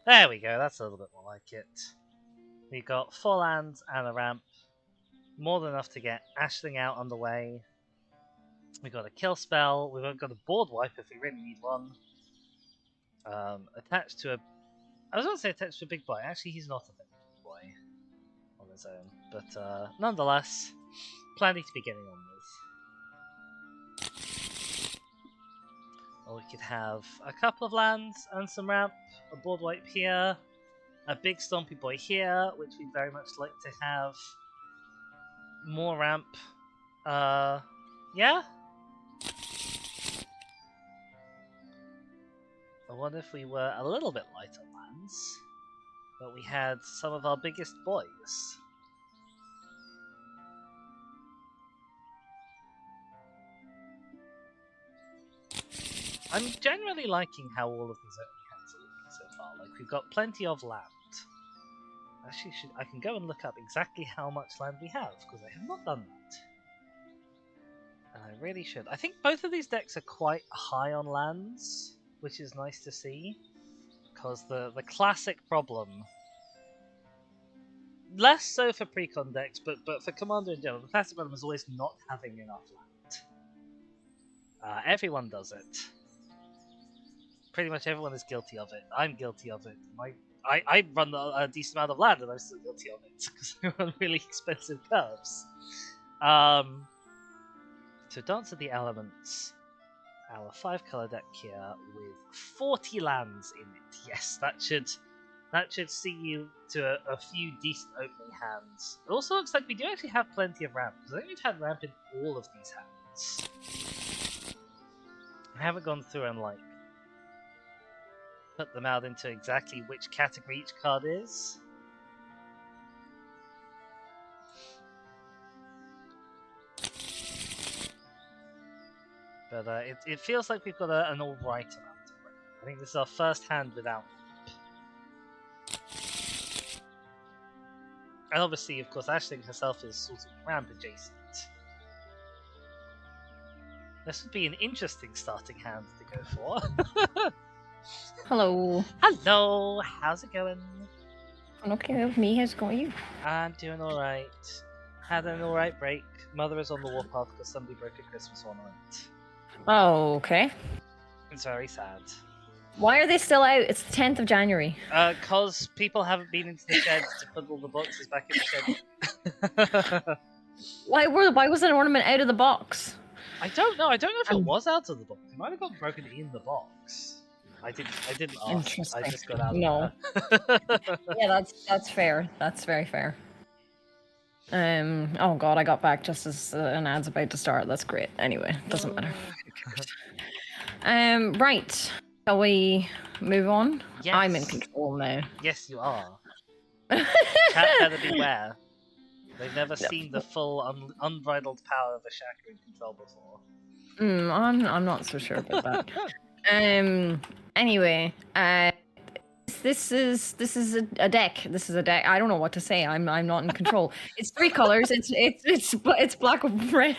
There we go, that's a little bit more like it. We've got 4 lands and a ramp. More than enough to get Ashling out on the way. We've got a kill spell. We've got a board wipe if we really need one. Attached to a... I was going to say attached to a big boy. Actually, he's not a big boy on his own. But nonetheless, plenty to be getting on with. Or we could have a couple of lands and some ramp. A board wipe here. A big stompy boy here, which we'd very much like to have. More ramp. Yeah? I wonder if we were a little bit light on lands, but we had some of our biggest boys. I'm generally liking how all of these opening hands are looking so far. Like, we've got plenty of land. Actually, I can go and look up exactly how much land we have, because I have not done that. And I really should. I think both of these decks are quite high on lands, which is nice to see. Because the classic problem, less so for Precon decks, but for Commander in general, the classic problem is always not having enough land. Everyone does it. Pretty much everyone is guilty of it. I'm guilty of it. I run a decent amount of land and I'm still guilty of it because I run really expensive curves. So Dance of the Elements, our 5-color deck here with 40 lands in it. Yes, that should see you to a few decent opening hands. It also looks like we do actually have plenty of ramp, because I think we've had ramp in all of these hands. I haven't gone through and like put them out into exactly which category each card is. But it feels like we've got an alright amount of ramp. I think this is our first hand without ramp. And obviously, of course, Ashling herself is sort of ramp adjacent. This would be an interesting starting hand to go for. Hello. Hello, how's it going? Okay with me, how's it going with you? I'm doing alright. Had an alright break. Mother is on the warpath because somebody broke a Christmas ornament. Oh, okay. It's very sad. Why are they still out? It's the 10th of January. Cause people haven't been into the shed to put all the boxes back in the shed. Why was an ornament out of the box? I don't know. I don't know if it was out of the box. It might have gotten broken in the box. I didn't ask. Interesting. I just got out No. of there. Yeah, that's fair. That's very fair. Oh god, I got back just as an ad's about to start. That's great. Anyway, doesn't matter. Right. Shall we move on? Yes. I'm in control now. Yes, you are. Cat better beware. They've never seen the full unbridled power of a Shaka in control before. I'm not so sure about that. Anyway, this is a deck. This is a deck. I don't know what to say. I'm not in control. It's 3 colors. It's black, red,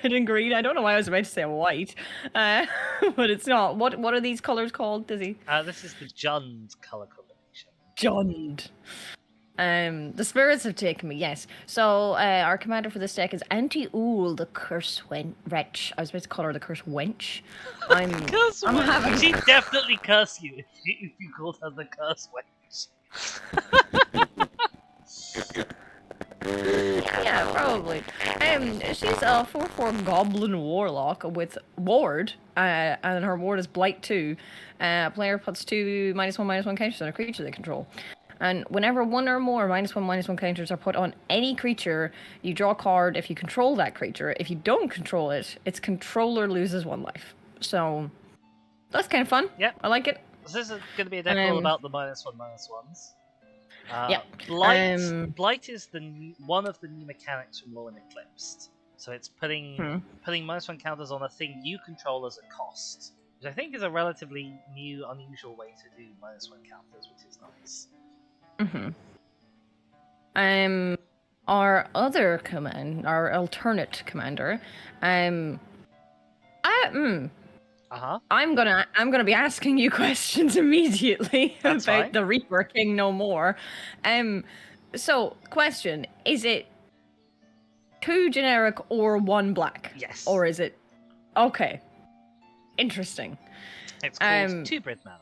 and green. I don't know why I was about to say white, but it's not. What are these colors called, Dizzy? This is the Jund color combination. Jund. The spirits have taken me, yes. So, our commander for this deck is Anti-Ool, the Curse Wretch. I was about to call her the Curse Wench. She'd definitely curse you if you called her the Curse Wench. Yeah, probably. She's a 4/4 Goblin Warlock with Ward, and her Ward is Blight 2. Player puts 2 -1/-1 counters on a creature they control. And whenever one or more -1/-1 counters are put on any creature, you draw a card if you control that creature. If you don't control it, its controller loses 1 life. So, that's kind of fun. Yep. I like it. So this is going to be a deck all about the -1/-1s. Yeah. Blight is one of the new mechanics from Lorwyn Eclipsed. So it's putting -1 counters on a thing you control as a cost, which I think is a relatively new, unusual way to do -1 counters, which is nice. Our other our alternate commander, I'm gonna be asking you questions immediately about the Reaper King no more. So question, is it 2 generic or 1 black? Yes. Or is it okay? Interesting. It's called 2-Brid mana.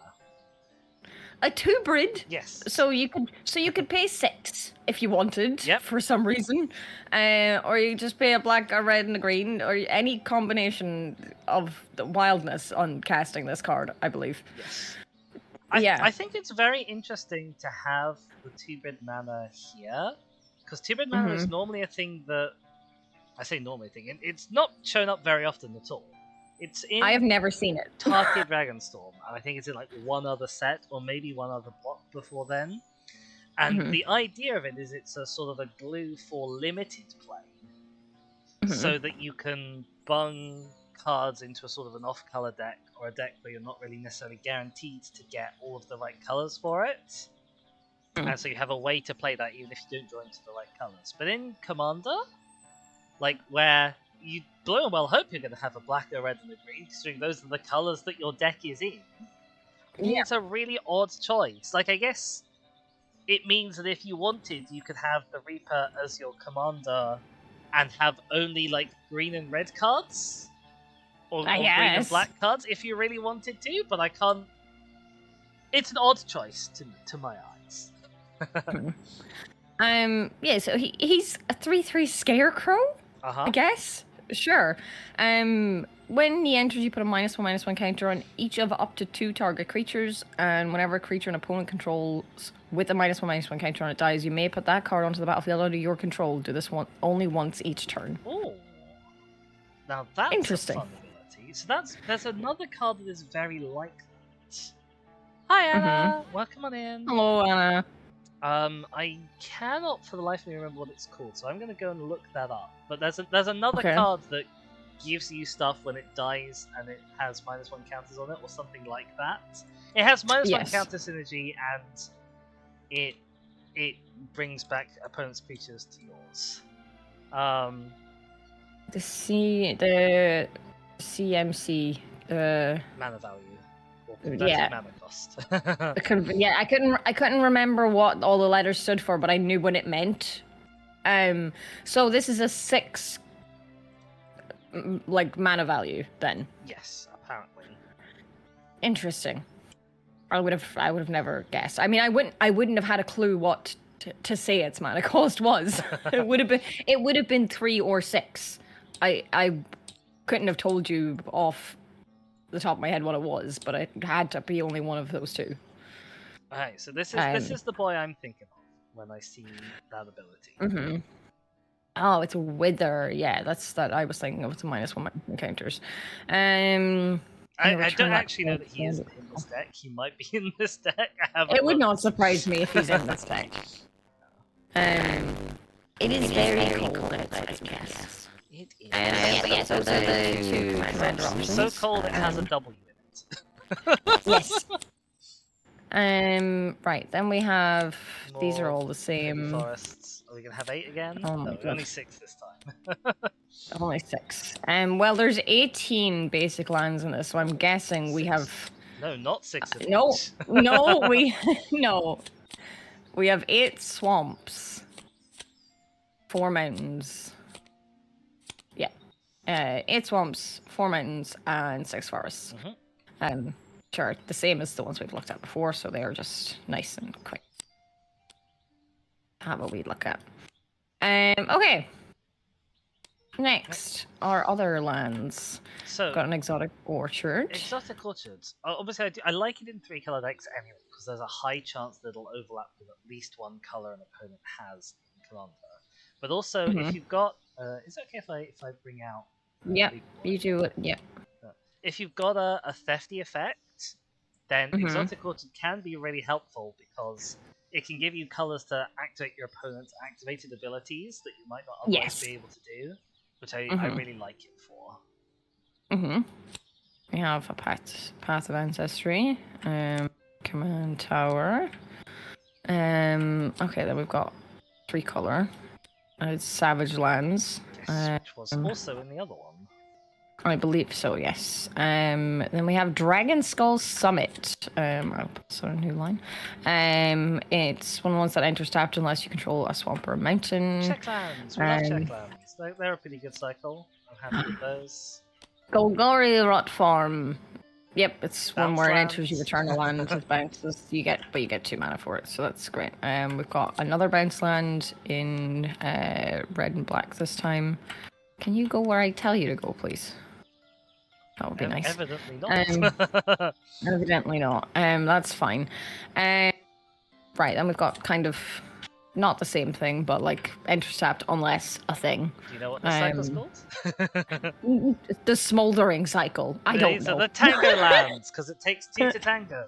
A 2-Brid? Yes. So you could pay 6 if you wanted, for some reason, or you just pay a black, a red, and a green, or any combination of the wildness on casting this card, I believe. Yes. I think it's very interesting to have the 2-Brid mana here, because 2-Brid mana is normally a thing that I say normally a thing. It's not shown up very often at all. It's in I have never seen it. Tarkir Dragonstorm, and I think it's in like one other set, or maybe one other block before then. And the idea of it is it's a sort of a glue for limited play, so that you can bung cards into a sort of an off-color deck, or a deck where you're not really necessarily guaranteed to get all of the right colors for it. And so you have a way to play that even if you don't draw into the right colors. But in Commander, like where you blow and well hope you're going to have a black, a red, and a green, considering those are the colors that your deck is in. It's a really odd choice. Like, I guess it means that if you wanted, you could have the Reaper as your commander and have only like green and red cards, or green and black cards if you really wanted to. But I can't. It's an odd choice to my eyes. Yeah. So he's a 3/3 Scarecrow. I guess. Sure. When he enters, you put a -1/-1 counter on each of up to 2 target creatures, and whenever a creature an opponent controls with a -1/-1 counter on it dies, you may put that card onto the battlefield under your control. Do this one only once each turn. Oh, now that's interesting. A fun ability. So there's another card that is very like that. Hi Anna, welcome on in. Hello Anna. I cannot for the life of me remember what it's called, so I'm going to go and look that up. But there's another card that gives you stuff when it dies, and it has -1 counters on it, or something like that. It has -1 counter synergy, and it brings back opponent's creatures to yours. The CMC mana value. Mana cost. I couldn't remember what all the letters stood for, but I knew what it meant. So this is a 6 like mana value then. Yes, apparently. Interesting. I would have never guessed. I mean, I wouldn't have had a clue what to say its mana cost was. It would have been 3 or 6. I couldn't have told you off the top of my head what it was, but it had to be only one of those 2. Alright, so this is the boy I'm thinking of when I see that ability. Oh, it's a Wither. Yeah, that's that. I was thinking of it's a -1 counters. I don't actually know that he is in this deck. He might be in this deck. It would not surprise me if he's in this deck. It is very cold outside, yes. It is. So those are the 2 commander options. So cold it has a W in it. Yes. Right, then we have... These are all the same. Forests. Are we going to have 8 again? Oh no, only 6 this time. Only 6. Well, there's 18 basic lands in this, so I'm guessing we have... No, not 6 of No, we have 8 swamps. 4 mountains. Yeah. 8 swamps, 4 mountains, and 6 forests. Mm-hmm. Sure, the same as the ones we've looked at before, so they are just nice and quick. have a wee look at. Okay. Next, our other lands. So got an exotic orchard. Exotic orchards. Obviously, I like it in 3-color decks anyway, because there's a high chance that it'll overlap with at least one color an opponent has in Commander. But also, if you've got, is it okay if I bring out? Yep, you do it. Yep. If you've got a thefty effect, then Exotic Orchard can be really helpful because it can give you colors to activate your opponent's activated abilities that you might not otherwise be able to do, which I really like it for. We have a path of ancestry, command tower. Okay, then we've got 3-color. It's Savage Lands. Yes, which was also in the other one. I believe so, yes. Then we have Dragon Skull Summit. I'll put on a new line. It's one of the ones that enters tapped unless you control a swamp or a mountain. Checklands. We love checklands. They're a pretty good cycle. I'm happy with those. Golgari Rot Farm. Yep, it's Bounce one where it lands. enters you return a land with bounces. You get 2 mana for it, so that's great. We've got another bounce land in red and black this time. Can you go where I tell you to go, please? That would be nice. Evidently not. Evidently not. That's fine. Right, then we've got kind of not the same thing, but like intercept unless a thing. Do you know what the cycle's called? The smoldering cycle. I don't know. These are the tango lands because it takes 2 to tango.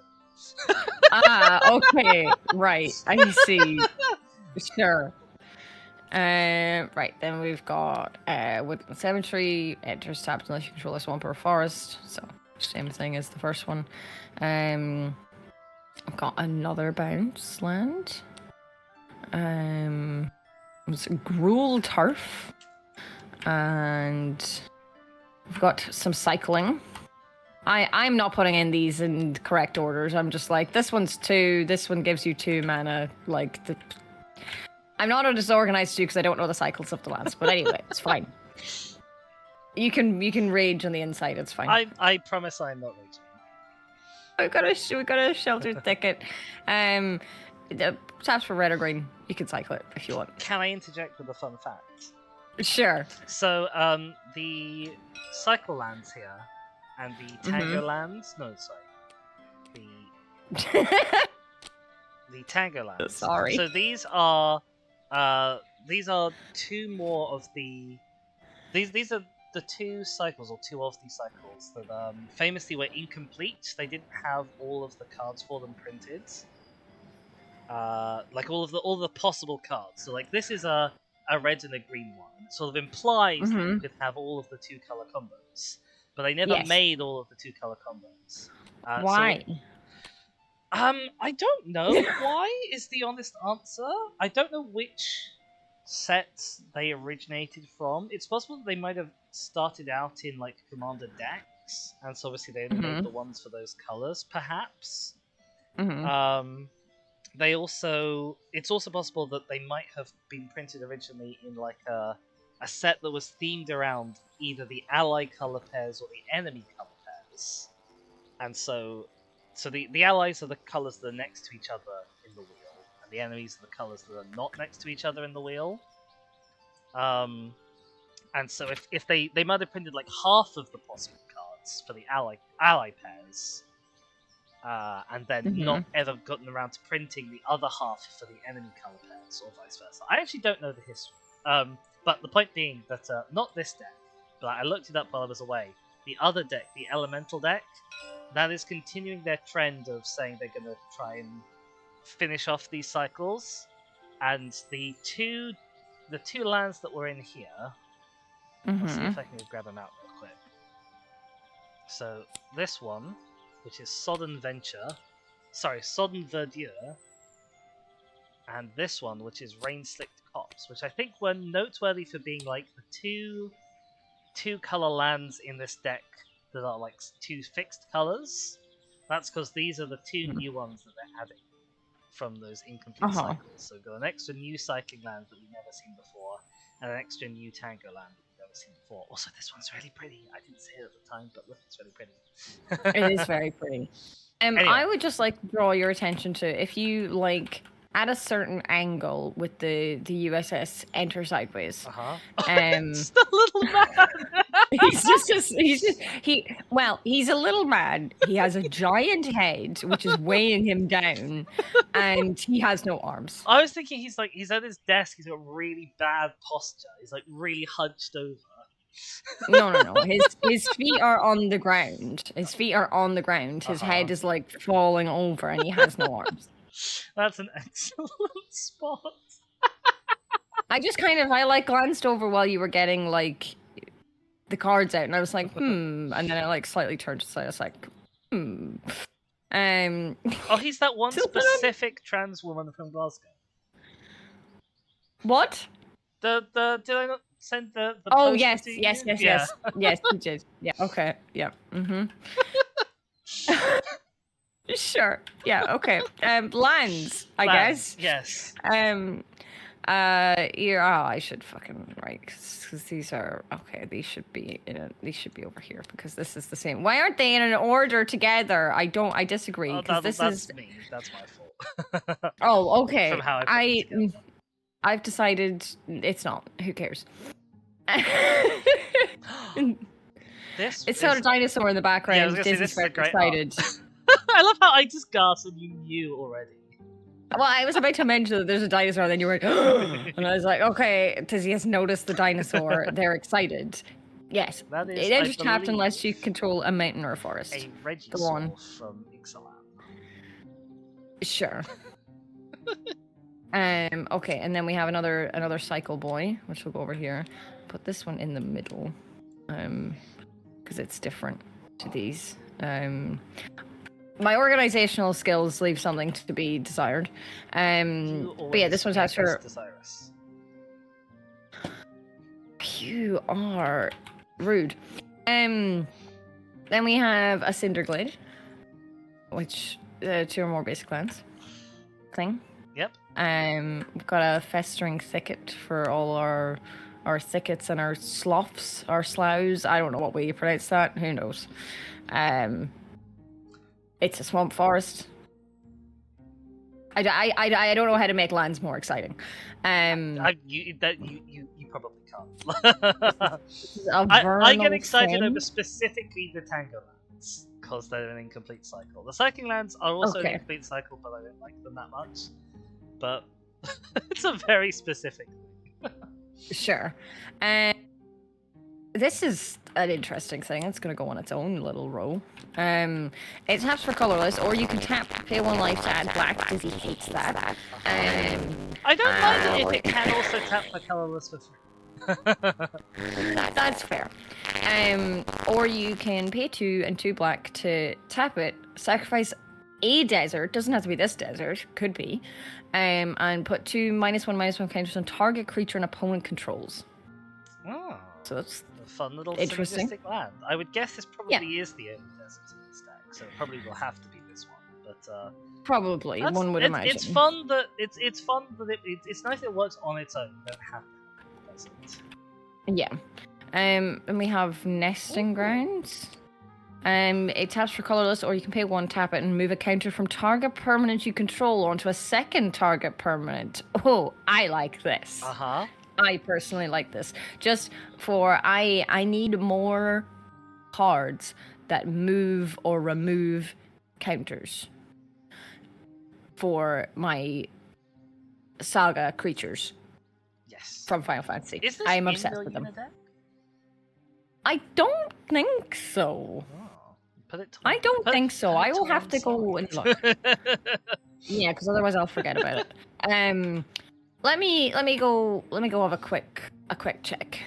Okay, right. I see. Sure. Right, then we've got Woodland Cemetery, enters tapped unless you control a swamp or a forest, so same thing as the first one. I've got another bounce land. It's Gruul Turf, and we've got some cycling. I'm not putting in these in the correct orders. I'm just like, this one's 2, this one gives you 2 mana, like the... I'm not a disorganized too because I don't know the cycles of the lands, but anyway, it's fine. You can rage on the inside. It's fine. I promise I'm not raging. We got a sheltered thicket. Taps for red or green. You can cycle it if you want. Can I interject with a fun fact? Sure. So the cycle lands here and the tango lands. No, sorry. The tango lands. Sorry. So these are 2 more of the these are the 2 cycles or 2 of these cycles that famously were incomplete. They didn't have all of the cards for them printed. Like all the possible cards. So like this is a red and a green one. It sort of implies that you could have all of the 2-color combos, but they never made all of the 2-color combos. Why? So, I don't know why is the honest answer. I don't know which sets they originated from. It's possible that they might have started out in like Commander decks, and so obviously they only made the ones for those colors, perhaps. They also, it's also possible that they might have been printed originally in like a set that was themed around either the ally color pairs or the enemy color pairs, and so the allies are the colors that are next to each other in the wheel, and the enemies are the colors that are not next to each other in the wheel. And so if they might have printed like half of the possible cards for the ally pairs, and then not ever gotten around to printing the other half for the enemy color pairs, or vice versa. I actually don't know the history. But the point being that not this deck, but I looked it up while I was away. The other deck, the Elemental deck, that is continuing their trend of saying they're going to try and finish off these cycles. And the two lands that were in here, let's see if I can grab them out real quick. So this one, which is Sodden Verdure, and this one, which is Rain-Slicked Copse, which I think were noteworthy for being like the two color lands in this deck that are like 2 fixed colors. That's because these are the 2 new ones that they're adding from those incomplete cycles. So we've got an extra new cycling land that we've never seen before, and an extra new tango land that we've never seen before. Also, this one's really pretty. I didn't say it at the time, but look, it's really pretty. It is very pretty. Anyway. I would just like to draw your attention to, if you like at a certain angle with the USS enter sideways. It's the little man. He's a little man. He has a giant head, which is weighing him down, and he has no arms. I was thinking he's at his desk. He's got really bad posture. He's like really hunched over. No. His feet are on the ground. His feet are on the ground. His head is like falling over, and he has no arms. That's an excellent spot. I just I glanced over while you were getting like the cards out, and I was like, and then I like slightly turned to the side. I was like, Oh, he's that one specific trans woman from Glasgow. What? Did I not send the Oh post yes, to you? yes, yes, you did. Yeah, okay, yeah, Sure, yeah, okay. Lands, I guess. Yes. I should fucking write because these are okay. These should be over here because this is the same. Why aren't they in an order together? I disagree because that's me. That's my fault. Oh, okay. From how I've decided it's not. Who cares? It's sort of dinosaur in the background. Yeah, this is excited. I love how I just gasped and you knew already. Well, I was about to mention that there's a dinosaur, then you were like, and I was like, okay, Tizzy has noticed the dinosaur. They're excited. Yes. It enters tapped unless you control a mountain or a forest. A Regisaur from Ixalan. Sure. Okay, and then we have another cycle boy, which will go over here. Put this one in the middle. Because it's different to these. My organizational skills leave something to be desired. But yeah, this one's actually desirous. You are rude. Then we have a Cinderglade, which 2 or more basic lands thing. Yep. We've got a Festering Thicket for all our thickets and our sloughs, our sloughs. I don't know what way you pronounce that. Who knows? It's a swamp forest. I don't know how to make lands more exciting. You probably can't. I get excited over specifically the Tango lands because they're an incomplete cycle. The cycling lands are also an incomplete cycle, but I don't like them that much. But it's a very specific thing. Sure. This is an interesting thing. It's going to go on its own little row. It taps for colorless, or you can tap, pay 1 life to add black because he hates that. I don't mind it if it can also tap for colorless for free. That's fair. Or you can pay 2 and 2 black to tap it, sacrifice a desert, doesn't have to be this desert, could be, and put 2 -1/-1 counters on target creature an opponent controls. Oh. So that's a fun little interesting synergistic land. I would guess this probably is the only desert in the stack, so it probably will have to be this one. But probably one would imagine. It's fun that it's fun that it's nice that it works on its own. You don't have to have a desert. Yeah. And we have Nesting Grounds. It taps for colorless, or you can pay 1, tap it, and move a counter from target permanent you control onto a second target permanent. Oh, I like this. I personally like this. Just for I need more cards that move or remove counters for my saga creatures. Yes. From Final Fantasy. Is this I'm obsessed with them. Deck? I don't think so. I don't think so. I will have to go and look. Yeah, because otherwise I'll forget about it. Let me go have a quick check.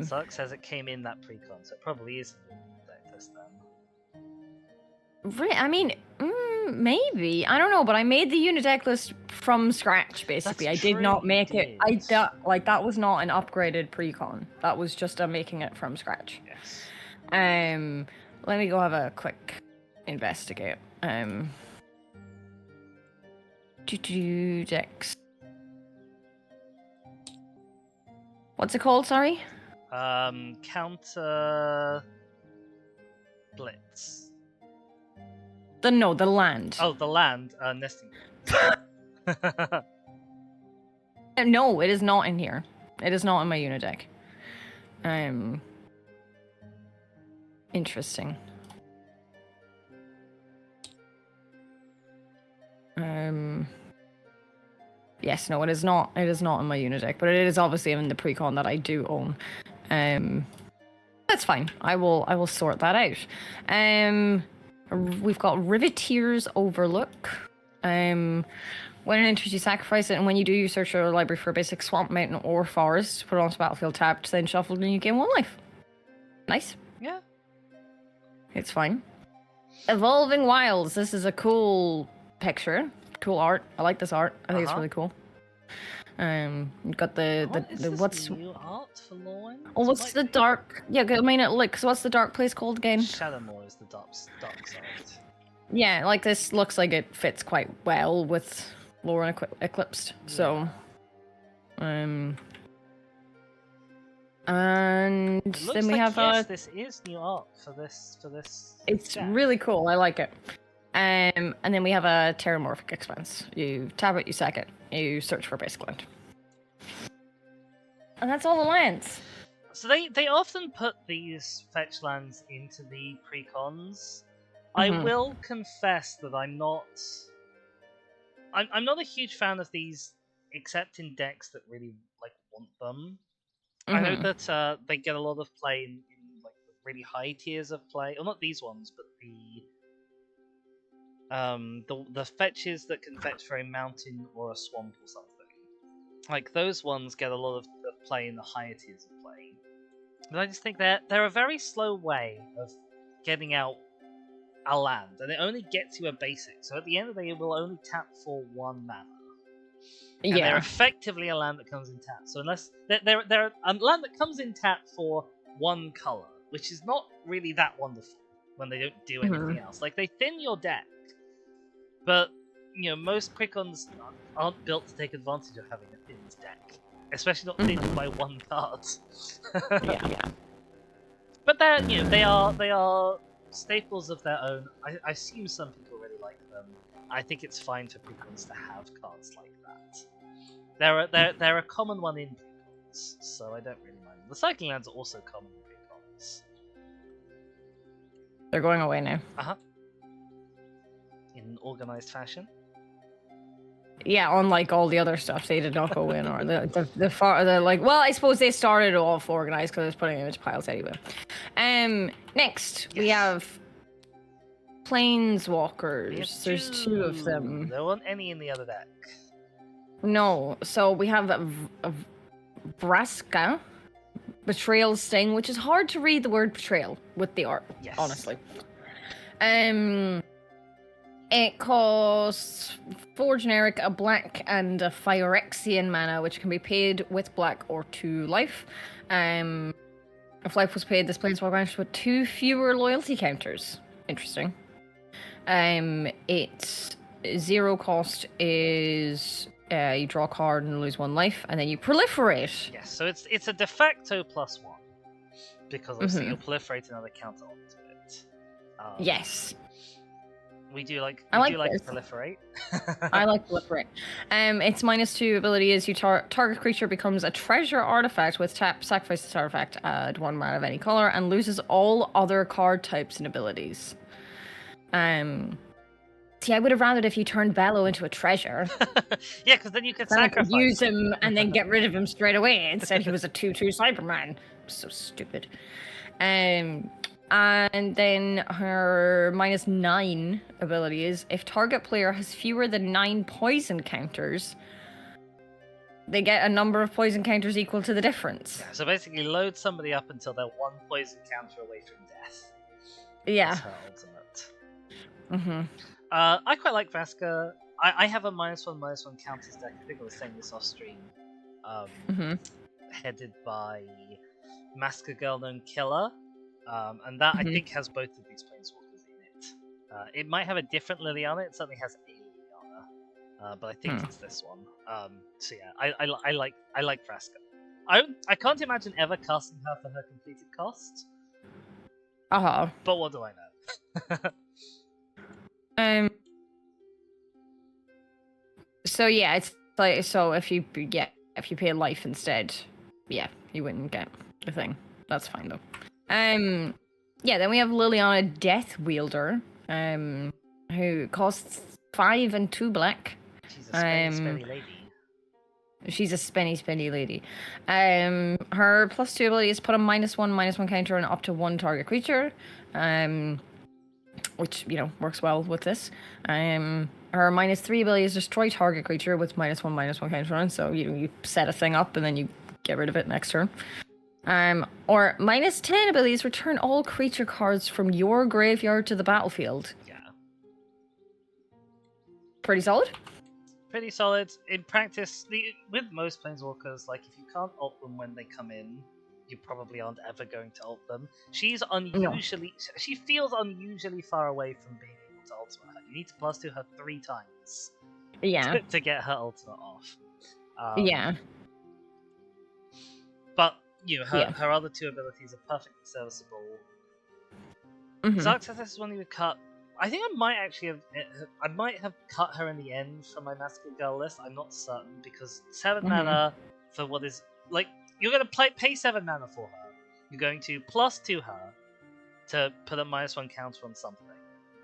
Zark says it came in that Precon, so it probably is deck this then. I mean, maybe. I don't know, but I made the unit deck list from scratch, basically. I did not make it. That was not an upgraded Precon. That was just making it from scratch. Yes. Let me go have a quick investigate. Decks. What's it called? Sorry. Counter Blitz. The land. Oh, the land. Nesting Grounds. No, it is not in here. It is not in my unit deck. Interesting. Yes, no, it is not. It is not in my unit deck, but it is obviously in the precon that I do own. That's fine. I will sort that out. We've got Riveteer's Overlook. When it enters, you sacrifice it, and when you do, you search your library for a basic swamp, mountain, or forest. Put it onto battlefield tapped, then shuffle, and you gain 1 life. Nice. Yeah. It's fine. Evolving Wilds. This is a cool picture. Cool art. I like this art. I think it's really cool. You've got the what's new art for Lorwyn? Oh, what's the dark? Yeah, I mean, look. So what's the dark place called again? Shadowmoor is the dark side. Yeah, like this looks like it fits quite well with Lorwyn Eclipsed. Yeah. So, and then we have yes, this is new art for this. It's really cool. I like it. And then we have a Terramorphic Expanse. You tap it, you sack it, you search for basic land. And that's all the lands. So they often put these fetch lands into the precons. I will confess that I'm not a huge fan of these, except in decks that really want them. I know that they get a lot of play in the really high tiers of play. Well, not these ones, but the fetches that can fetch for a mountain or a swamp or something. Like those ones get a lot of play in the higher tiers of play. But I just think they're a very slow way of getting out a land, and it only gets you a basic. So at the end of the day, it will only tap for 1 mana. And they're effectively a land that comes in tap. So unless they're a land that comes in tap for 1 color, which is not really that wonderful when they don't do anything else. Like they thin your deck, but most Precons aren't built to take advantage of having a thinned deck, especially not thinned by 1 card. yeah. But they are staples of their own. I assume some people really like them. I think it's fine for Precons to have cards like that. They're a common one in Precons, so I don't really mind. The cycling lands are also common in Precons. They're going away now. In organized fashion. Yeah, unlike all the other stuff, they did not go in, or well, I suppose they started off organized because I was putting image piles anyway. Next we have Planeswalkers. There's 2 of them. There weren't any in the other deck. No, so we have a Vraska, Betrayal Sting, which is hard to read the word betrayal with the art. Yes. Honestly. It costs 4 generic, a black, and a Phyrexian mana, which can be paid with black or 2 life. If life was paid, this planeswalker managed with 2 fewer loyalty counters. Interesting. Its 0 cost is you draw a card and lose 1 life, and then you proliferate. Yes, so it's a de facto +1 because obviously you'll proliferate another counter onto it. Yes. We do like proliferate. I like proliferate. Its -2 ability is you target creature becomes a treasure artifact with tap, sacrifice this artifact, add 1 mana of any color, and loses all other card types and abilities. See, I would have rather if you turned Bello into a treasure. Yeah, because then you could sacrifice. I could use him and then get rid of him straight away. Instead, he was a 2/2 Cyberman. So stupid. And then her -9 ability is if target player has fewer than 9 poison counters, they get a number of poison counters equal to the difference. Yeah, so basically load somebody up until they're 1 poison counter away from death. Yeah. That's her ultimate. I quite like Vraska. I have a -1/-1 counters deck. I think I was saying this off stream. Headed by Masker Girl Known Killer. And that I think has both of these planeswalkers in it. It might have a different Liliana. It certainly has a Liliana, but I think it's this one. So yeah, I like Vraska. I can't imagine ever casting her for her completed cost. But what do I know? So yeah, it's like so if you pay life instead, yeah, you wouldn't get the thing. That's fine though. Yeah, then we have Liliana Death Wielder, who costs 5 and 2 black. She's a spenny lady. She's a spenny lady. Her +2 ability is put a -1/-1 counter on up to 1 target creature. Which, you know, works well with this. Her -3 ability is destroy target creature with -1/-1 counter on. So you set a thing up and then you get rid of it next turn. Or -10 ability is return all creature cards from your graveyard to the battlefield. Yeah. Pretty solid. Pretty solid. In practice, with most Planeswalkers, like if you can't ult them when they come in, you probably aren't ever going to ult them. She's unusually... No. She feels unusually far away from being able to ultimate her. You need to +2 her 3 times. Yeah. To get her ultimate off. Yeah. But, you know, her other 2 abilities are perfectly serviceable. Zarkthethys is one you would cut. I think I might have cut her in the end from my Massacre Girl list. I'm not certain because 7 mana for what is like you're going to pay 7 mana for her. You're going to +2 her to put a -1 counter on something,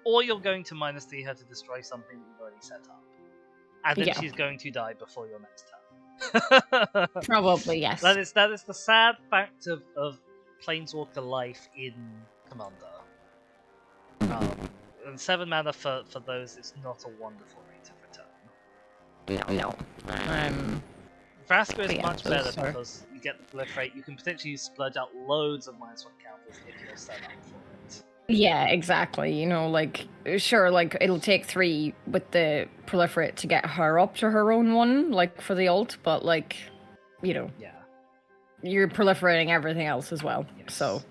or you're going to -3 her to destroy something that you've already set up, and then she's going to die before your next turn. Probably yes. That is the sad fact of Planeswalker life in Commander. And 7 mana for those is not a wonderful rate of return. No. Vraska is much better because you get the proliferate. You can potentially splurge out loads of -1 counters if you're set up for it. Yeah, exactly. You know, like, sure, like, it'll take 3 with the proliferate to get her up to her own 1, like, for the ult, but, like, you know. Yeah. You're proliferating everything else as well, yes. So.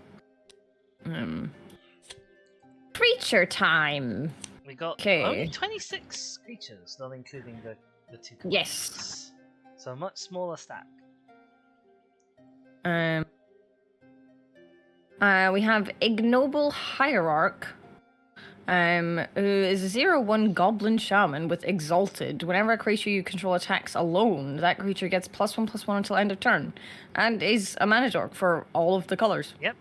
Creature time! We got only 26 creatures, not including the 2 commanders. Yes. So a much smaller stack. We have Ignoble Hierarch, who is a 0/1 Goblin Shaman with Exalted. Whenever a creature you control attacks alone, that creature gets +1/+1 until end of turn, and is a mana dork for all of the colors. Yep.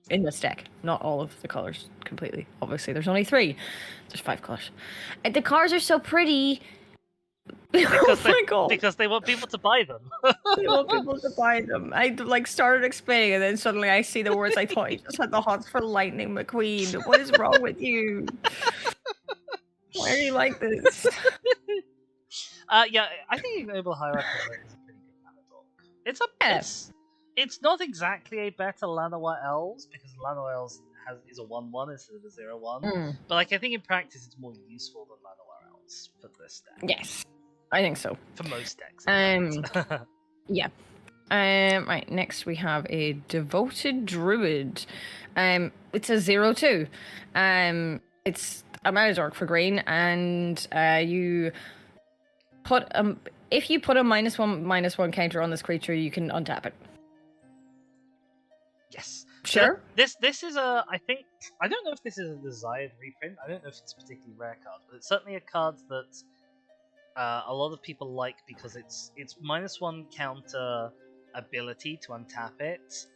In this deck, not all of the colors completely. Obviously, there's only 3. There's 5 colors. And the cards are so pretty. Because they want people to buy them. They want people to buy them. I like started explaining, and then suddenly I see the words I thought you just had the hots for Lightning McQueen. What is wrong with you? Why are you like this? Yeah, I think Ignoble Hierarchy is a pretty good mana dork. It's not exactly a better Llanowar Elves because Llanowar Elves is a 1/1 instead of a 0/1. But like I think in practice it's more useful than Llanowar Elves for this deck. Yes, I think so. For most decks. Yeah. Right, next we have a Devoted Druid. It's a 0/2. It's a mana dork for green, and you put if you put a -1/-1 counter on this creature, you can untap it. Yes. Sure. So this is I don't know if this is a desired reprint. I don't know if it's a particularly rare card, but it's certainly a card that a lot of people like because it's -1 counter ability to untap it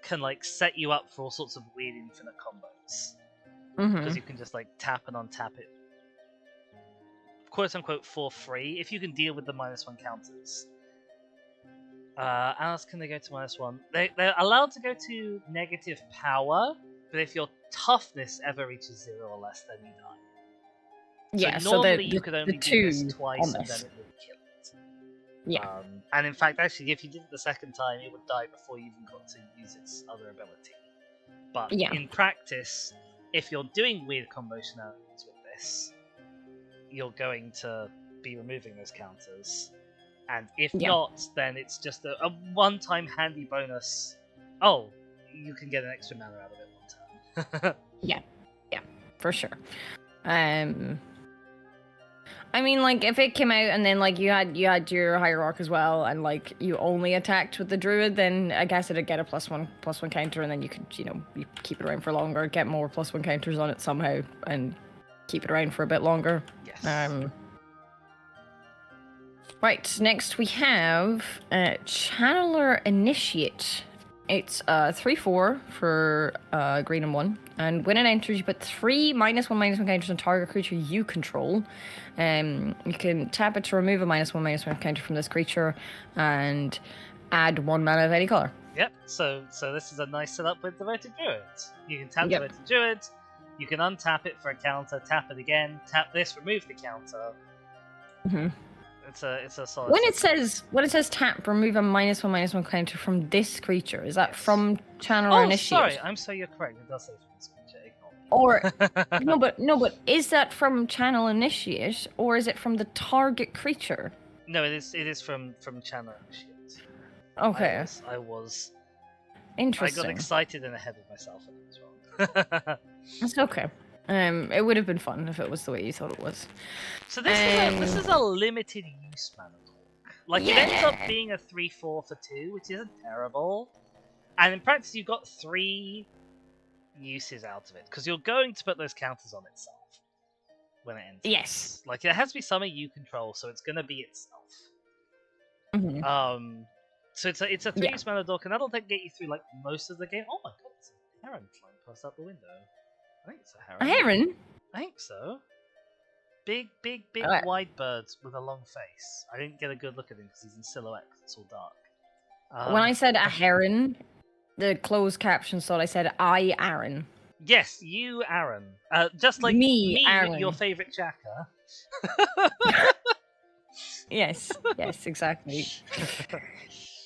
can like set you up for all sorts of weird infinite combos. Because you can just like tap and untap it, quote unquote, for free if you can deal with the -1 counters. How else can they go to -1? They're allowed to go to negative power, but if your toughness ever reaches 0 or less, then you die. Yeah, so normally you could only do this twice and then it would kill it. Yeah. And in fact, actually, if you did it the second time, it would die before you even got to use its other ability. But in practice, if you're doing weird combo shenanigans with this, you're going to be removing those counters. And if not, then it's just a one-time handy bonus. Oh, you can get an extra mana out of it one turn. Yeah, for sure. I mean, like, if it came out and then, like, you had your Hierarch as well, and, like, you only attacked with the Druid, then I guess it'd get a +1/+1 counter, and then you could, you keep it around for longer, get more +1 counters on it somehow, and keep it around for a bit longer. Yes. Right, next we have Channeler Initiate. It's 3/4 for green and 1. And when it enters, you put 3 -1/-1 counters on target creature you control. You can tap it to remove a -1/-1 counter from this creature and add 1 mana of any color. Yep, so this is a nice setup with Devoted Druid. You can tap Yep. Devoted Druid, you can untap it for a counter, tap it again, tap this, remove the counter. Mm-hmm. It's a solid. When it says tap, remove a -1/-1 counter from this creature. Is that from Channeler Initiate? Oh, sorry, I'm sorry, you're correct. It does say from this creature. Ignore me. Or no, but is that from Channel Initiate or is it from the target creature? No, it is from Channel Initiate. Okay. I was Interesting. I got excited and ahead of myself and it was wrong. It's okay. It would have been fun if it was the way you thought it was. So this is a limited use mana dork. Like it ends up being a 3/4 for 2, which isn't terrible. And in practice, you've got 3 uses out of it because you're going to put those counters on itself when it ends. Yes. Like it has to be something you control, so it's going to be itself. Mm-hmm. So it's a 3 use mana dork, and that'll get you through like most of the game. Oh my god, it's a heron flying past out the window. I think it's a heron. A heron? I think so. Big wide birds with a long face. I didn't get a good look at him because he's in silhouette because it's all dark. When I said a heron, the closed captions thought I said I, Aaron. Yes, you, Aaron. Just like me Aaron. Your favorite Chaka. Yes, exactly.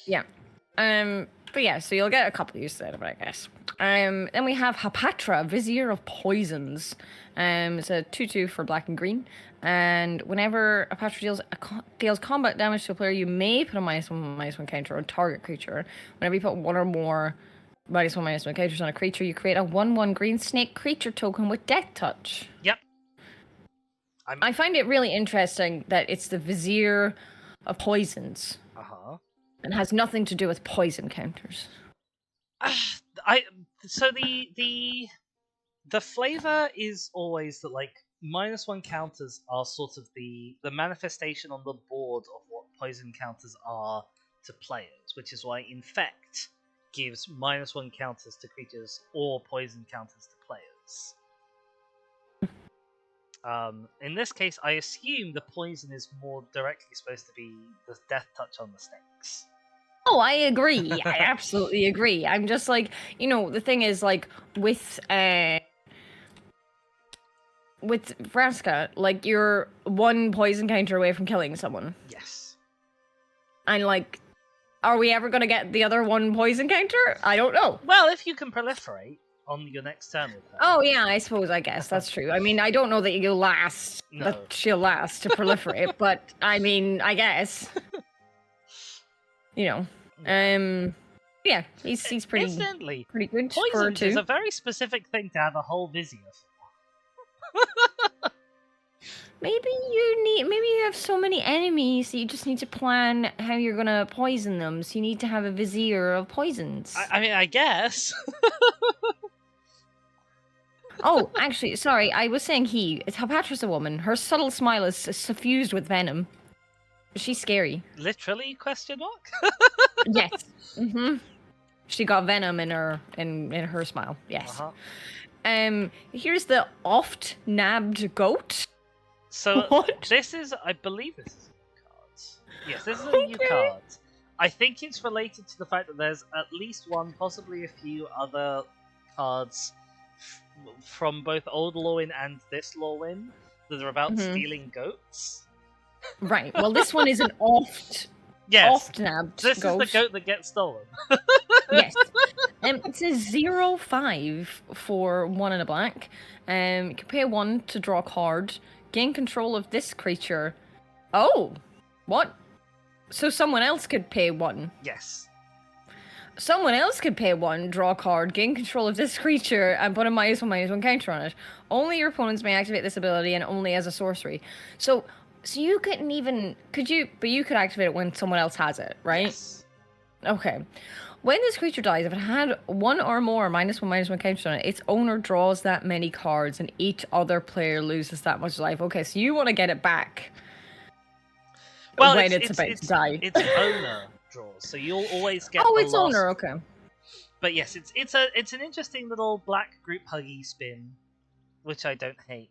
Yeah. But yeah, so you'll get a couple of uses out of it, I guess. Then we have Hapatra, Vizier of Poisons. It's a 2/2 for black and green. And whenever Hapatra deals combat damage to a player, you may put a -1/-1 counter on target creature. Whenever you put 1 or more -1/-1 counters on a creature, you create a 1/1 green snake creature token with Death Touch. Yep. I find it really interesting that it's the Vizier of Poisons. And has nothing to do with poison counters. So the flavor is always that like -1 counters are sort of the manifestation on the board of what poison counters are to players, which is why Infect gives -1 counters to creatures or poison counters to players. In this case, I assume the poison is more directly supposed to be the Death Touch on the snakes. Oh, I agree. I absolutely agree. I'm just like, the thing is, like, with Vraska, like, you're 1 poison counter away from killing someone. Yes. And, like, are we ever going to get the other 1 poison counter? I don't know. Well, if you can proliferate on your next turn with her. Oh, yeah, I guess. That's true. I mean, I don't know that you'll last, that she'll last to proliferate, but, I mean, I guess. Yeah, he's pretty Incidentally, pretty good. Poison is a very specific thing to have a whole Vizier for. Maybe you have so many enemies that you just need to plan how you're gonna poison them. So you need to have a Vizier of Poisons. I mean, I guess. Oh, actually, sorry, I was saying Hapatra's a woman. Her subtle smile is suffused with venom. She's scary. Literally? Question mark? Yes. Mm-hmm. She got venom in her smile. Yes. Here's the oft-nabbed goat. So this is, I believe this is a new card. Yes, this is a new card. I think it's related to the fact that there's at least 1, possibly a few other cards from both old Lorwyn and this Lorwyn that are about stealing goats. Right. Well, this one is an oft-nabbed This goat. is the goat that gets stolen. Yes. It's a 0/5 for 1 and a black. You can pay 1 to draw a card. Gain control of this creature. Oh! What? So someone else could pay 1? Yes. Someone else could pay 1, draw a card, gain control of this creature, and put a -1/-1 counter on it. Only your opponents may activate this ability, and only as a sorcery. So you couldn't even... But you could activate it when someone else has it, right? Yes. Okay. When this creature dies, if it had 1 or more -1/-1 counters on it, its owner draws that many cards, and each other player loses that much life. Okay, so you want to get it back. Well, when it's about to die. It's owner draws, so you'll always get Oh, the it's last. owner. Okay. But yes, it's an interesting little black group huggy spin, which I don't hate.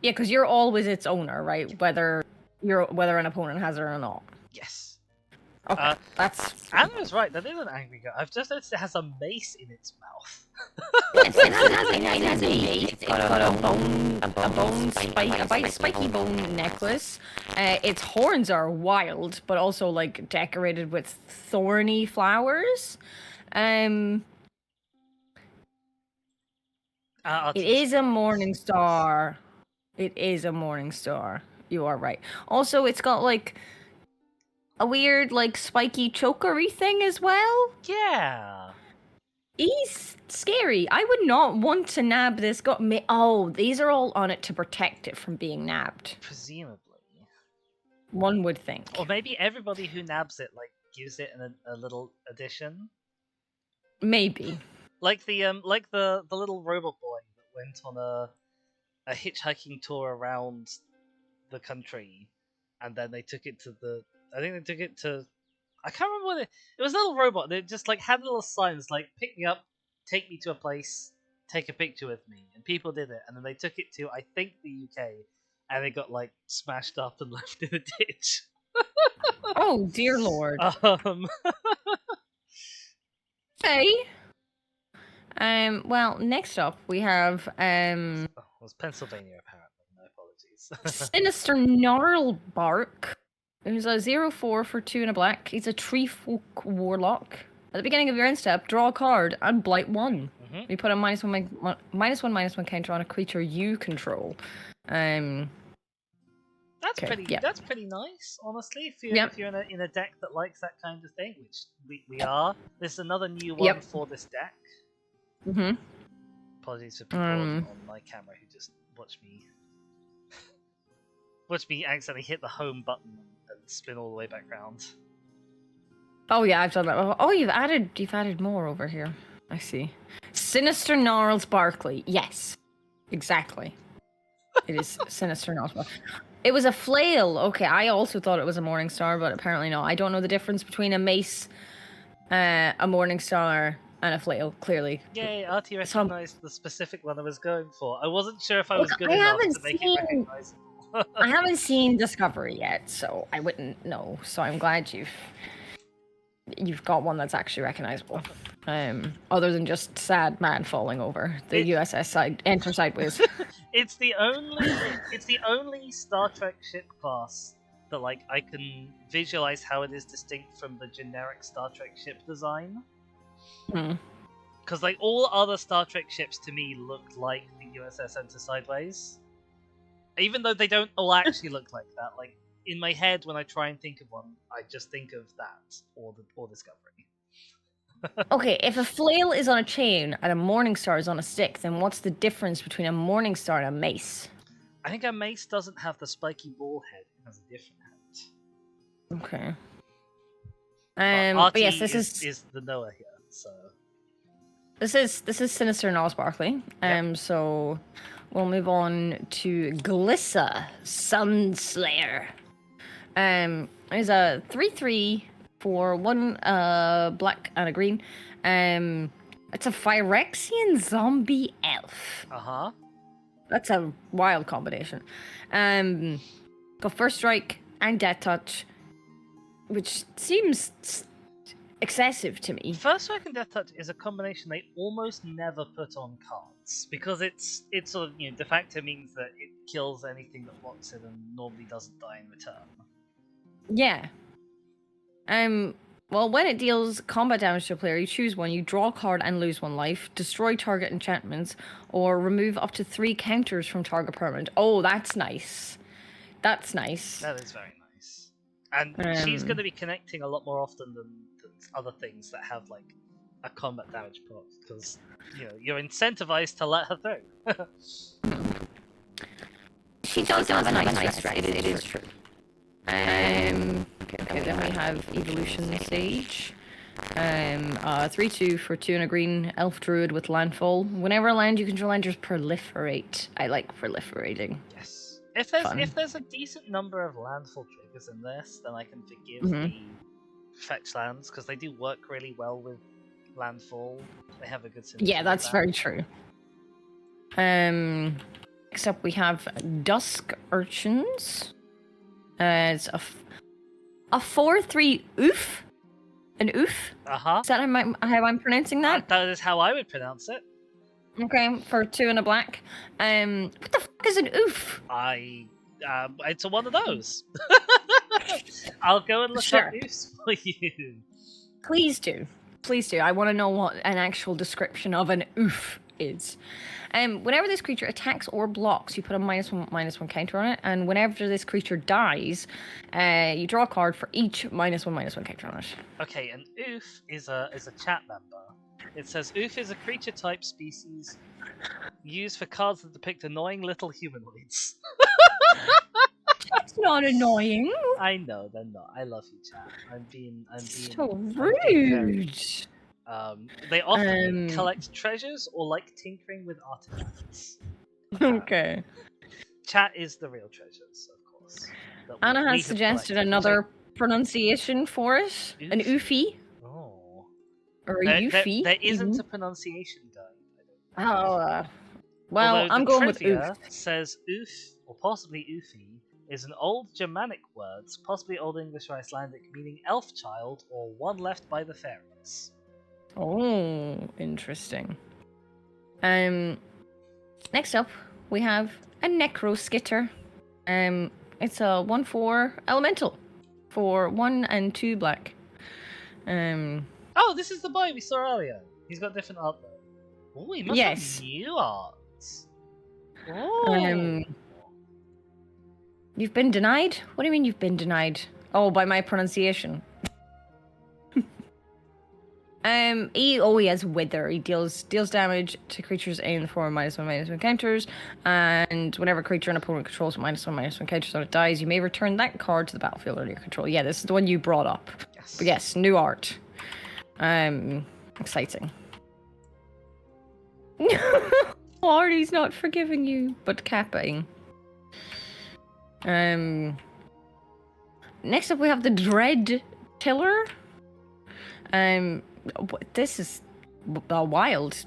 Yeah, because you're always its owner, right? Whether an opponent has it or not. Yes. Okay, that's. Anna's right. That is an angry guy. I've just noticed it has a mace in its mouth. It has a mace. It's got a spiky bone necklace. Its horns are wild, but also like decorated with thorny flowers. It is a morning star. It is a morning star. You are right. Also, it's got like a weird, like, spiky chokery thing as well. Yeah. He's scary. I would not want to nab this guy. Oh, these are all on it to protect it from being nabbed. Presumably. One would think. Or maybe everybody who nabs it, like, gives it a little addition. Maybe. Like the little robot boy that went on a hitchhiking tour around the country, and then they took it to I think they took it to, I can't remember what it was. A little robot that just like had little signs like "pick me up, take me to a place, take a picture with me," and people did it, and then they took it to I think the UK, and they got like smashed up and left in a ditch. Oh dear lord. Okay. Well, next up we have it was Pennsylvania apparently. My apologies. Sinister Gnarl Bark. Who's a 0/4 for 2 and a black. He's a tree folk warlock. At the beginning of your end step, draw a card and blight 1. Mm-hmm. You put a -1/-1 counter on a creature you control. That's pretty nice, honestly. If you're in a deck that likes that kind of thing, which we are. This is another new one for this deck. Mm-hmm. Apologies for people on my camera who just watch me accidentally hit the home button and spin all the way back round. Oh yeah, I've done that. Oh, you've added more over here. I see. Sinister Gnarls Barkley. Yes, exactly. It is Sinister Gnarls Barkley. It was a flail. Okay, I also thought it was a Morning Star, but apparently no. I don't know the difference between a mace, a Morning Star, and a flail. Clearly. Yay! Artie recognized the specific one I was going for. I wasn't sure if I was good enough to make it recognizable. I haven't seen Discovery yet, so I wouldn't know. So I'm glad you've got one that's actually recognizable. Other than just sad man falling over the USS enter sideways. It's the only Star Trek ship class that like I can visualize how it is distinct from the generic Star Trek ship design. Because like all other Star Trek ships to me look like the USS Enter Sideways. Even though they don't all actually look like that, like in my head when I try and think of one, I just think of that or Discovery. Okay, if a flail is on a chain and a Morning Star is on a stick, then what's the difference between a Morning Star and a mace? I think a mace doesn't have the spiky ball head; it has a different head. Okay. But yes, this is the Noah here, so this is Sinister Gnarls Barkley. So we'll move on to Glissa Sunslayer. There's a 3/3 for 1 black and a green. It's a Phyrexian zombie elf. Uh-huh. That's a wild combination. Got first strike and death touch, which seems excessive to me. First strike and death touch is a combination they almost never put on cards because it's sort of de facto means that it kills anything that blocks it and normally doesn't die in return. Yeah. Well, when it deals combat damage to a player, you choose one, you draw a card and lose 1 life, destroy target enchantments, or remove up to 3 counters from target permanent. Oh, that's nice. That's nice. That is very nice. And she's going to be connecting a lot more often than other things that have like a combat damage pot, because you're incentivized to let her through. She does have a nice strike. It is true. Okay, then we have Evolution Sage. 3/2 for 2 and a green elf druid with landfall. Whenever a land you control enters, proliferate. I like proliferating. Yes. If there's a decent number of landfall triggers in this, then I can forgive the fetch lands because they do work really well with landfall. They have a good synergy. Yeah, that's very true. Except we have Dusk Urchins. It's a 4/3 oof. An oof? Uh-huh. Is that how I'm pronouncing that? That is how I would pronounce it. Okay, for 2 and a black. What the fuck is an oof? It's one of those. I'll go and look up oofs for you. Please do. Please do. I want to know what an actual description of an oof is. Whenever this creature attacks or blocks, you put a -1/-1 counter on it, and whenever this creature dies, you draw a card for each -1/-1 counter on it. Okay, an oof is a chat member. It says oof is a creature type species used for cards that depict annoying little humanoids. That's not annoying. I know they're not. I love you, chat. I'm being so rude. They often collect treasures or like tinkering with artifacts. Okay. Chat is the real treasures, of course. Anna has suggested another pronunciation for it. Oof. An oofy. Oh. Or a oofy. There isn't a pronunciation guide. Oh. Well, although I'm going with oof. Says oof, or possibly oofy, is an old Germanic word, possibly Old English or Icelandic, meaning elf child or one left by the fairies. Oh, interesting. Next up, we have a Necroskitter. It's a 1/4 elemental for 1 and 2 black. Oh, this is the boy we saw earlier. He's got different art though. Oh, he must have new art. Oh. You've been denied? What do you mean you've been denied? Oh, by my pronunciation. He has Wither. He deals damage to creatures in the form of -1/-1 counters, and whenever a creature an opponent controls with -1/-1 counters on it dies, you may return that card to the battlefield under your control. Yeah, this is the one you brought up. Yes. But yes, new art. Exciting. Artie's not forgiving you, but capping. Next up we have the Dread Tiller. This is a wild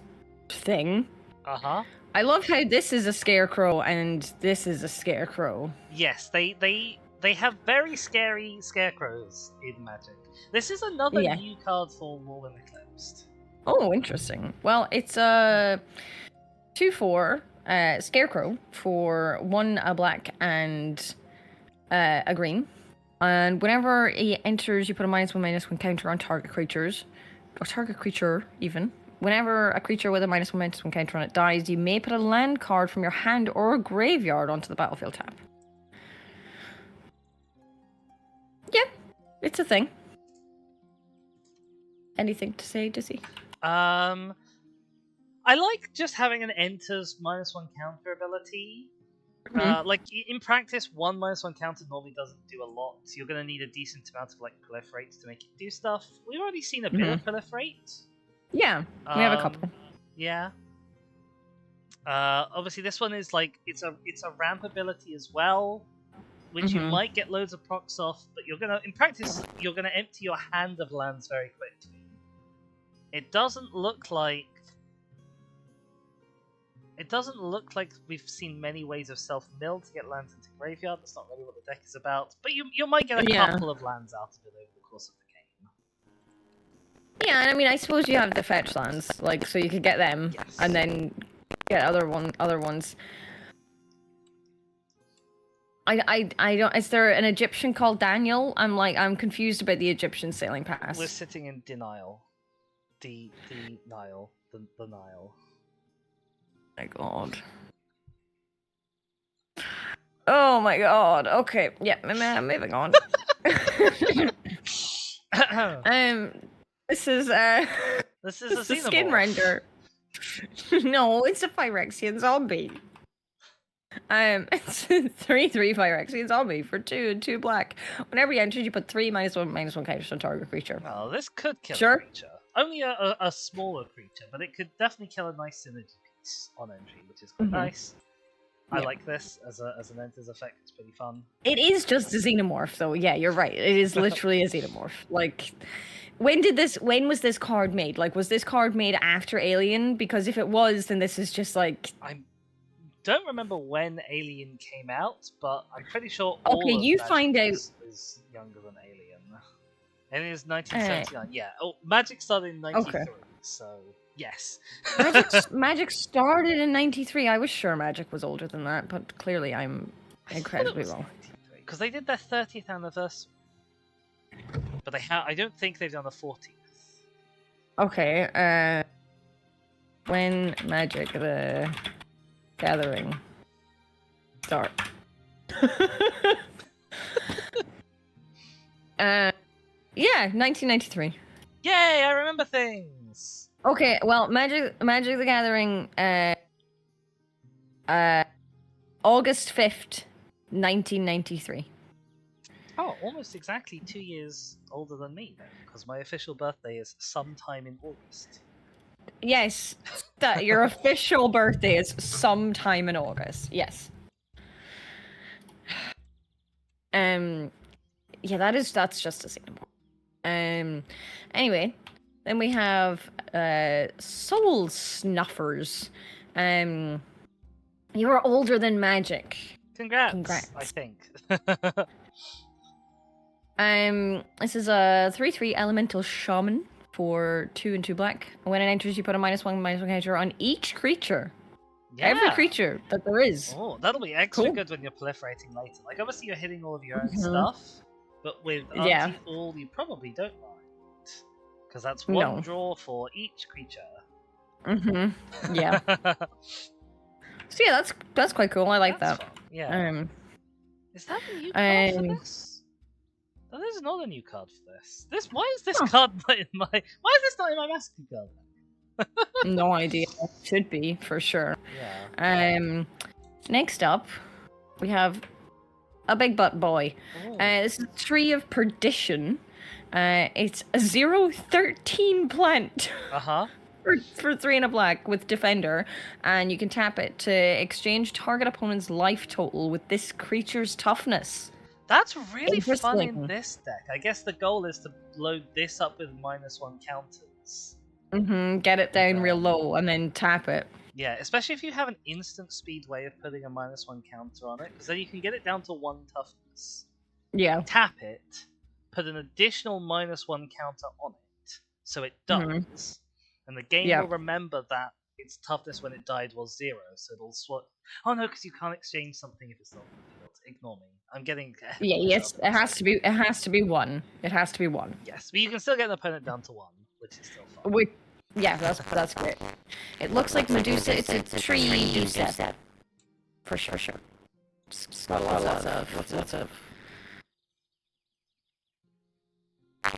thing. Uh-huh. I love how this is a scarecrow and this is a scarecrow. Yes, they have very scary scarecrows in Magic. This is another new card for Lorwyn Eclipsed. Oh, interesting. Well, it's a 2/4 scarecrow for 1 a black and a green. And whenever he enters, you put a -1/-1 counter on target creatures. Or target creature, even. Whenever a creature with a -1/-1 counter on it dies, you may put a land card from your hand or graveyard onto the battlefield tab. Yeah, it's a thing. Anything to say, Dizzy? I like just having an enters -1 counter ability. Like in practice, 1 -1 counter normally doesn't do a lot. So you're going to need a decent amount of like proliferate to make it do stuff. We've already seen a bit of proliferate. Yeah, we have a couple. Yeah. Obviously, this one is like it's a ramp ability as well, which you might get loads of procs off. But in practice, you're gonna empty your hand of lands very quickly. It doesn't look like we've seen many ways of self-mill to get lands into graveyard. That's not really what the deck is about. But you might get a couple of lands out of it over the course of the game. Yeah, I mean, I suppose you have the fetch lands, like, so you could get them, and then get other ones. I don't. Is there an Egyptian called Daniel? I'm confused about the Egyptian sailing pass. We're sitting in denial. The Nile. The Nile. My god. Oh my god. Okay. Yeah, moving on. This is a skin render. No, it's a Phyrexian zombie. It's a 3/3 Phyrexian zombie for 2 and 2 black. Whenever you enter, you put 3 -1/-1 counters on target creature. Oh, this could kill a creature. Only a smaller creature, but it could definitely kill a nice synergy piece on entry, which is quite nice. I like this as an enters effect. It's pretty fun. It is just a xenomorph, though. Yeah, you're right. It is literally a xenomorph. Like, when was this card made? Like, was this card made after Alien? Because if it was, then this is just like... I don't remember when Alien came out, but I'm pretty sure all okay, of you Magic find out is younger than Alien. Alien is 1979. Yeah. Oh, Magic started in 93, so yes. Magic started in 93. I was sure Magic was older than that, but clearly I'm incredibly wrong. Because they did their 30th anniversary, but I don't think they've done the 40th. Okay. When Magic the Gathering start. Yeah, 1993. Yay! I remember things. Okay, well, Magic the Gathering, August 5th, 1993. Oh, almost exactly 2 years older than me, then, because my official birthday is sometime in August. Yes, your official birthday is sometime in August. Yes. Yeah, that's just a xenomorph. Anyway, then we have Soul Snuffers. You are older than Magic. Congrats. I think. This is a 3/3 elemental shaman for 2 and 2 black. When it enters, you put a -1/-1 counter on each creature. Yeah. Every creature that there is. Oh, that'll be extra good when you're proliferating later. Like, obviously you're hitting all of your own stuff, but with All, you probably don't mind. Because that's one draw for each creature. Yeah. So yeah, that's quite cool. I like that. Fun. Yeah. Is that a new card for this? No, there's not a new card for this. Why is this card not in my... Why is this not in my master card? No idea. Should be, for sure. Yeah. Next up, we have a big butt boy. This is Tree of Perdition. It's a 0/13 plant. For 3 and a black with Defender, and you can tap it to exchange target opponent's life total with this creature's toughness. That's really fun in this deck. I guess the goal is to load this up with -1 counters. Get it down real low and then tap it. Yeah, especially if you have an instant speed way of putting a -1 counter on it, because then you can get it down to 1 toughness. Yeah. Tap it, put an additional -1 counter on it, so it dies. And the game will remember that its toughness when it died was 0, so it'll swap. Oh no, because you can't exchange something if it's not in the field. Ignore me. I'm getting. Yes, it has to be. It has to be 1. It has to be 1. Yes, but you can still get an opponent down to 1, which is still fun. Yeah, that's great. It looks like Medusa. It's a tree Medusa. For sure. Lots of.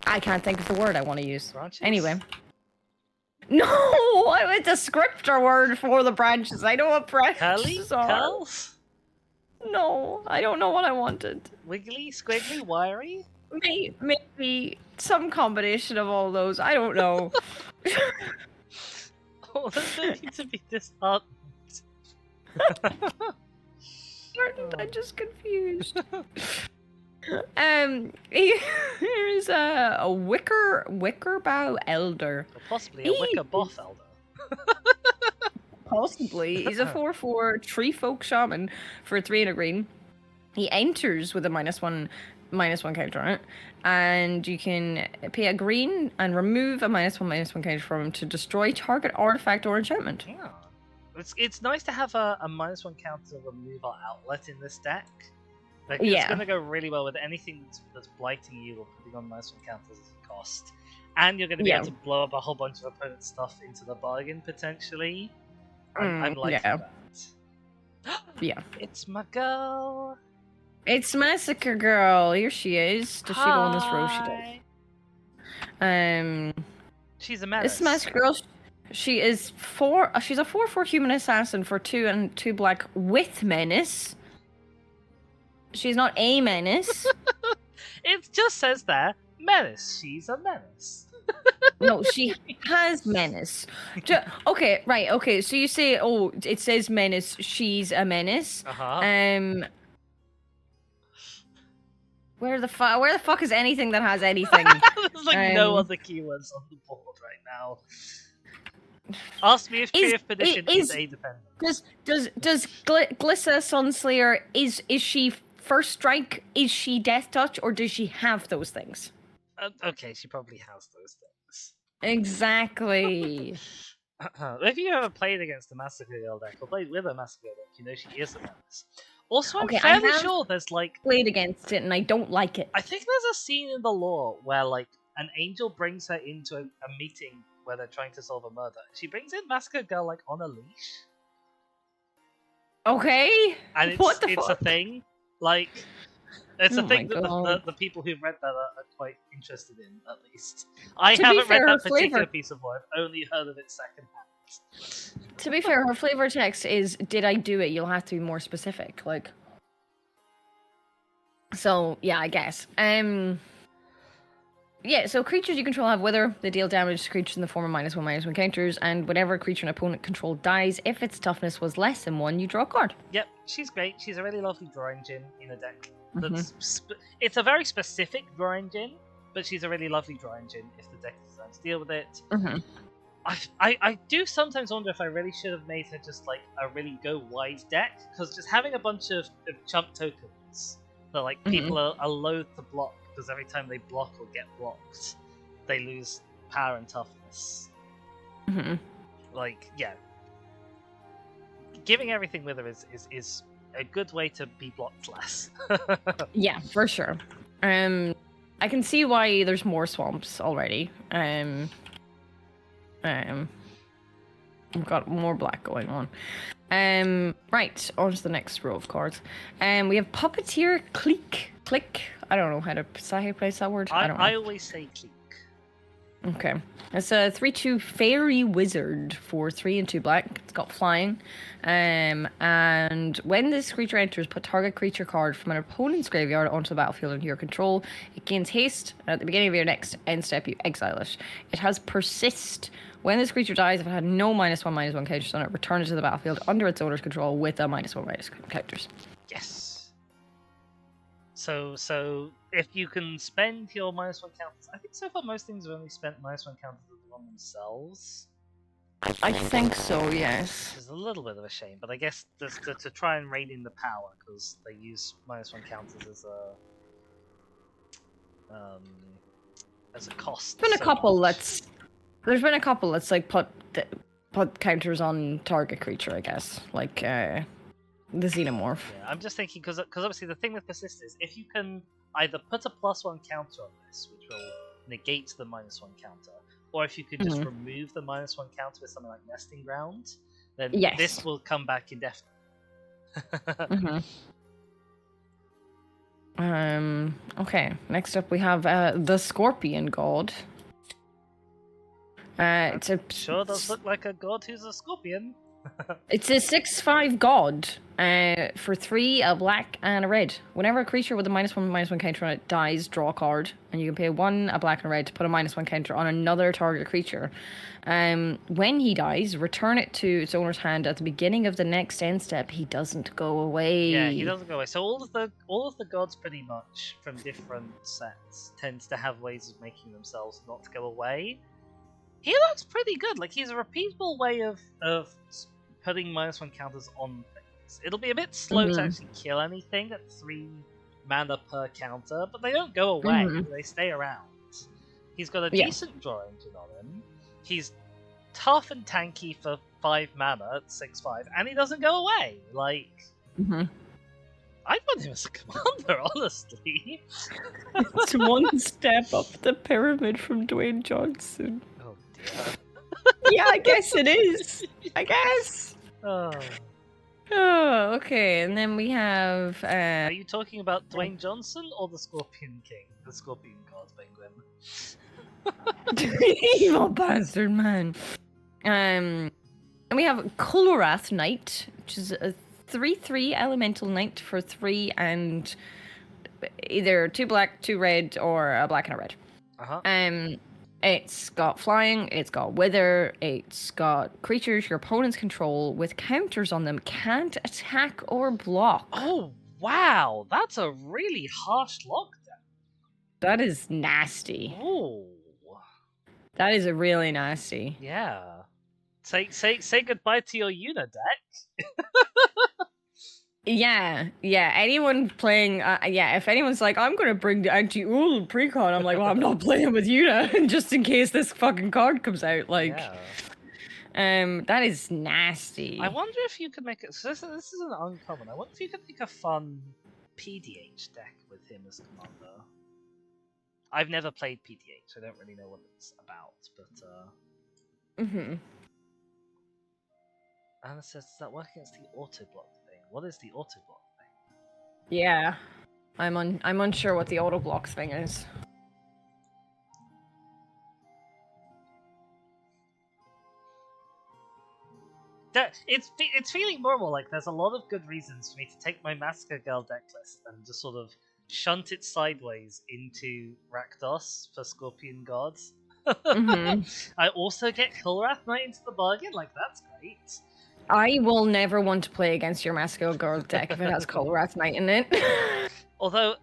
I can't think of the word I want to use. Branches? Anyway. No, I went descriptor word for the branches. I know what branches are. Curls? No, I don't know what I wanted. Wiggly, squiggly, wiry? Maybe some combination of all those. I don't know. Oh, that's going to be disheartened. I'm just confused. Here is a wicker bow elder. Or possibly a wicker boff elder. Possibly. He's a 4/4 tree folk shaman for 3 and a green. He enters with a -1 counter on it, and you can pay a green and remove a -1 counter from him to destroy target artifact or enchantment. Yeah. It's nice to have a -1 counter removal outlet in this deck. Like, it's going to go really well with anything that's blighting you or putting on -1 counters as a cost. And you're going to be able to blow up a whole bunch of opponent's stuff into the bargain, potentially. I'm liking that. Yeah. It's my girl. It's Massacre Girl. Here she is. Does she go on this row? She does. She's a menace. This Massacre Girl, she is she's a 4/4 human assassin for 2 and 2 black with menace. She's not a menace. It just says there, menace. She's a menace. No, she has menace. Okay, right. Okay, so you say, oh, it says menace. She's a menace. Where the fuck is anything that has anything? There's like no other keywords on the board right now. Ask me if Tree of Perdition is a dependent. Does Glissa Sunslayer is she first strike? Is she death touch, or does she have those things? Okay, she probably has those things. Exactly. If you ever played against a Massacre Girl deck or played with a Massacre Girl deck, you know she is a menace. Also, I'm fairly sure there's like played against it and I don't like it. I think there's a scene in the lore where like an angel brings her into a meeting where they're trying to solve a murder. She brings in Massacre Girl like on a leash. Okay. And it's a thing. Like it's a thing that the people who've read that are quite interested in, at least. I haven't read that particular piece of lore, I've only heard of it secondhand. To be fair, her flavor text is, did I do it? You'll have to be more specific. Like, so, yeah, I guess. Yeah, so creatures you control have Wither. They deal damage to creatures in the form of -1/-1 counters, and whenever a creature an opponent controlled dies, if its toughness was less than 1, you draw a card. Yep, she's great. She's a really lovely draw engine in a deck. It's a very specific draw engine, but she's a really lovely draw engine if the deck is designed to deal with it. I do sometimes wonder if I really should have made her just like a really go wide deck, because just having a bunch of chump tokens that like people are loath to block, because every time they block or get blocked, they lose power and toughness. Like, yeah. Giving everything with her is a good way to be blocked less. Yeah, for sure. I can see why there's more swamps already. We've got more black going on. Right, on to the next row of cards. We have Puppeteer Click. I don't know how to place that word. I don't know. I always say click. Okay. It's a 3/2 fairy wizard for 3 and 2 black. It's got flying. And when this creature enters, put target creature card from an opponent's graveyard onto the battlefield under your control. It gains haste, and at the beginning of your next end step, you exile it. It has persist. When this creature dies, if it had no -1/-1 counters on it, return it to the battlefield under its owner's control with a -1/- counters. Yes. So if you can spend your -1 counters, I think so far most things have only spent -1 counters on themselves. I think so, yes. Which is a little bit of a shame, but I guess just to try and rein in the power, because they use -1 counters as a cost. There's been a couple that's like put counters on target creature, I guess, like the Xenomorph. Yeah, I'm just thinking because obviously the thing with persist is if you can either put a +1 counter on this, which will negate the -1 counter, or if you could just remove the -1 counter with something like Nesting Ground, then this will come back indefinitely. Okay, next up we have the Scorpion God. Sure does look like a god who's a scorpion. It's a 6/5 god for 3, a black, and a red. Whenever a creature with a -1/-1 counter on it dies, draw a card, and you can pay 1, a black, and a red to put a -1 counter on another target creature. When he dies, return it to its owner's hand at the beginning of the next end step. He doesn't go away. Yeah, he doesn't go away. So all of the gods, pretty much from different sets, tends to have ways of making themselves not to go away. He looks pretty good. Like he's a repeatable way of putting -1 counters on things. It'll be a bit slow to actually kill anything at 3 mana per counter, but they don't go away. They stay around. He's got a decent draw engine on him. He's tough and tanky for 5 mana at 6/5, and he doesn't go away. Like, I'd want him as a commander, honestly. It's one step up the pyramid from Dwayne Johnson. Oh dear. Yeah, I guess it is. I guess. Oh, okay. And then we have. Are you talking about Dwayne Johnson or the Scorpion King, the Scorpion God Penguin? Evil bastard, man. And we have Colorath Knight, which is a 3/3 elemental knight for 3 and either 2 black, 2 red, or a black and a red. It's got flying, it's got wither, it's got creatures your opponents control with counters on them can't attack or block. Oh, wow! That's a really harsh lockdown. That is nasty. Ooh. That is a really nasty. Yeah. Say goodbye to your Una deck. Yeah. Anyone playing, if anyone's like, I'm gonna bring the anti-Ul Precon, I'm like, well, I'm not playing with Una, just in case this fucking card comes out. Like, that is nasty. I wonder if you could make it. So this is an uncommon. I wonder if you could make a fun PDH deck with him as commander. I've never played PDH. I don't really know what it's about, but And it says, does that work against the auto block thing? What is the auto block thing? Yeah. I'm unsure what the auto block thing is. It's feeling more like there's a lot of good reasons for me to take my Massacre Girl deck list and just sort of shunt it sideways into Rakdos for Scorpion Gods. I also get Kulrath Knight into the bargain, like that's great. I will never want to play against your Massacre Girl deck if it has Kulrath Knight in it. Although,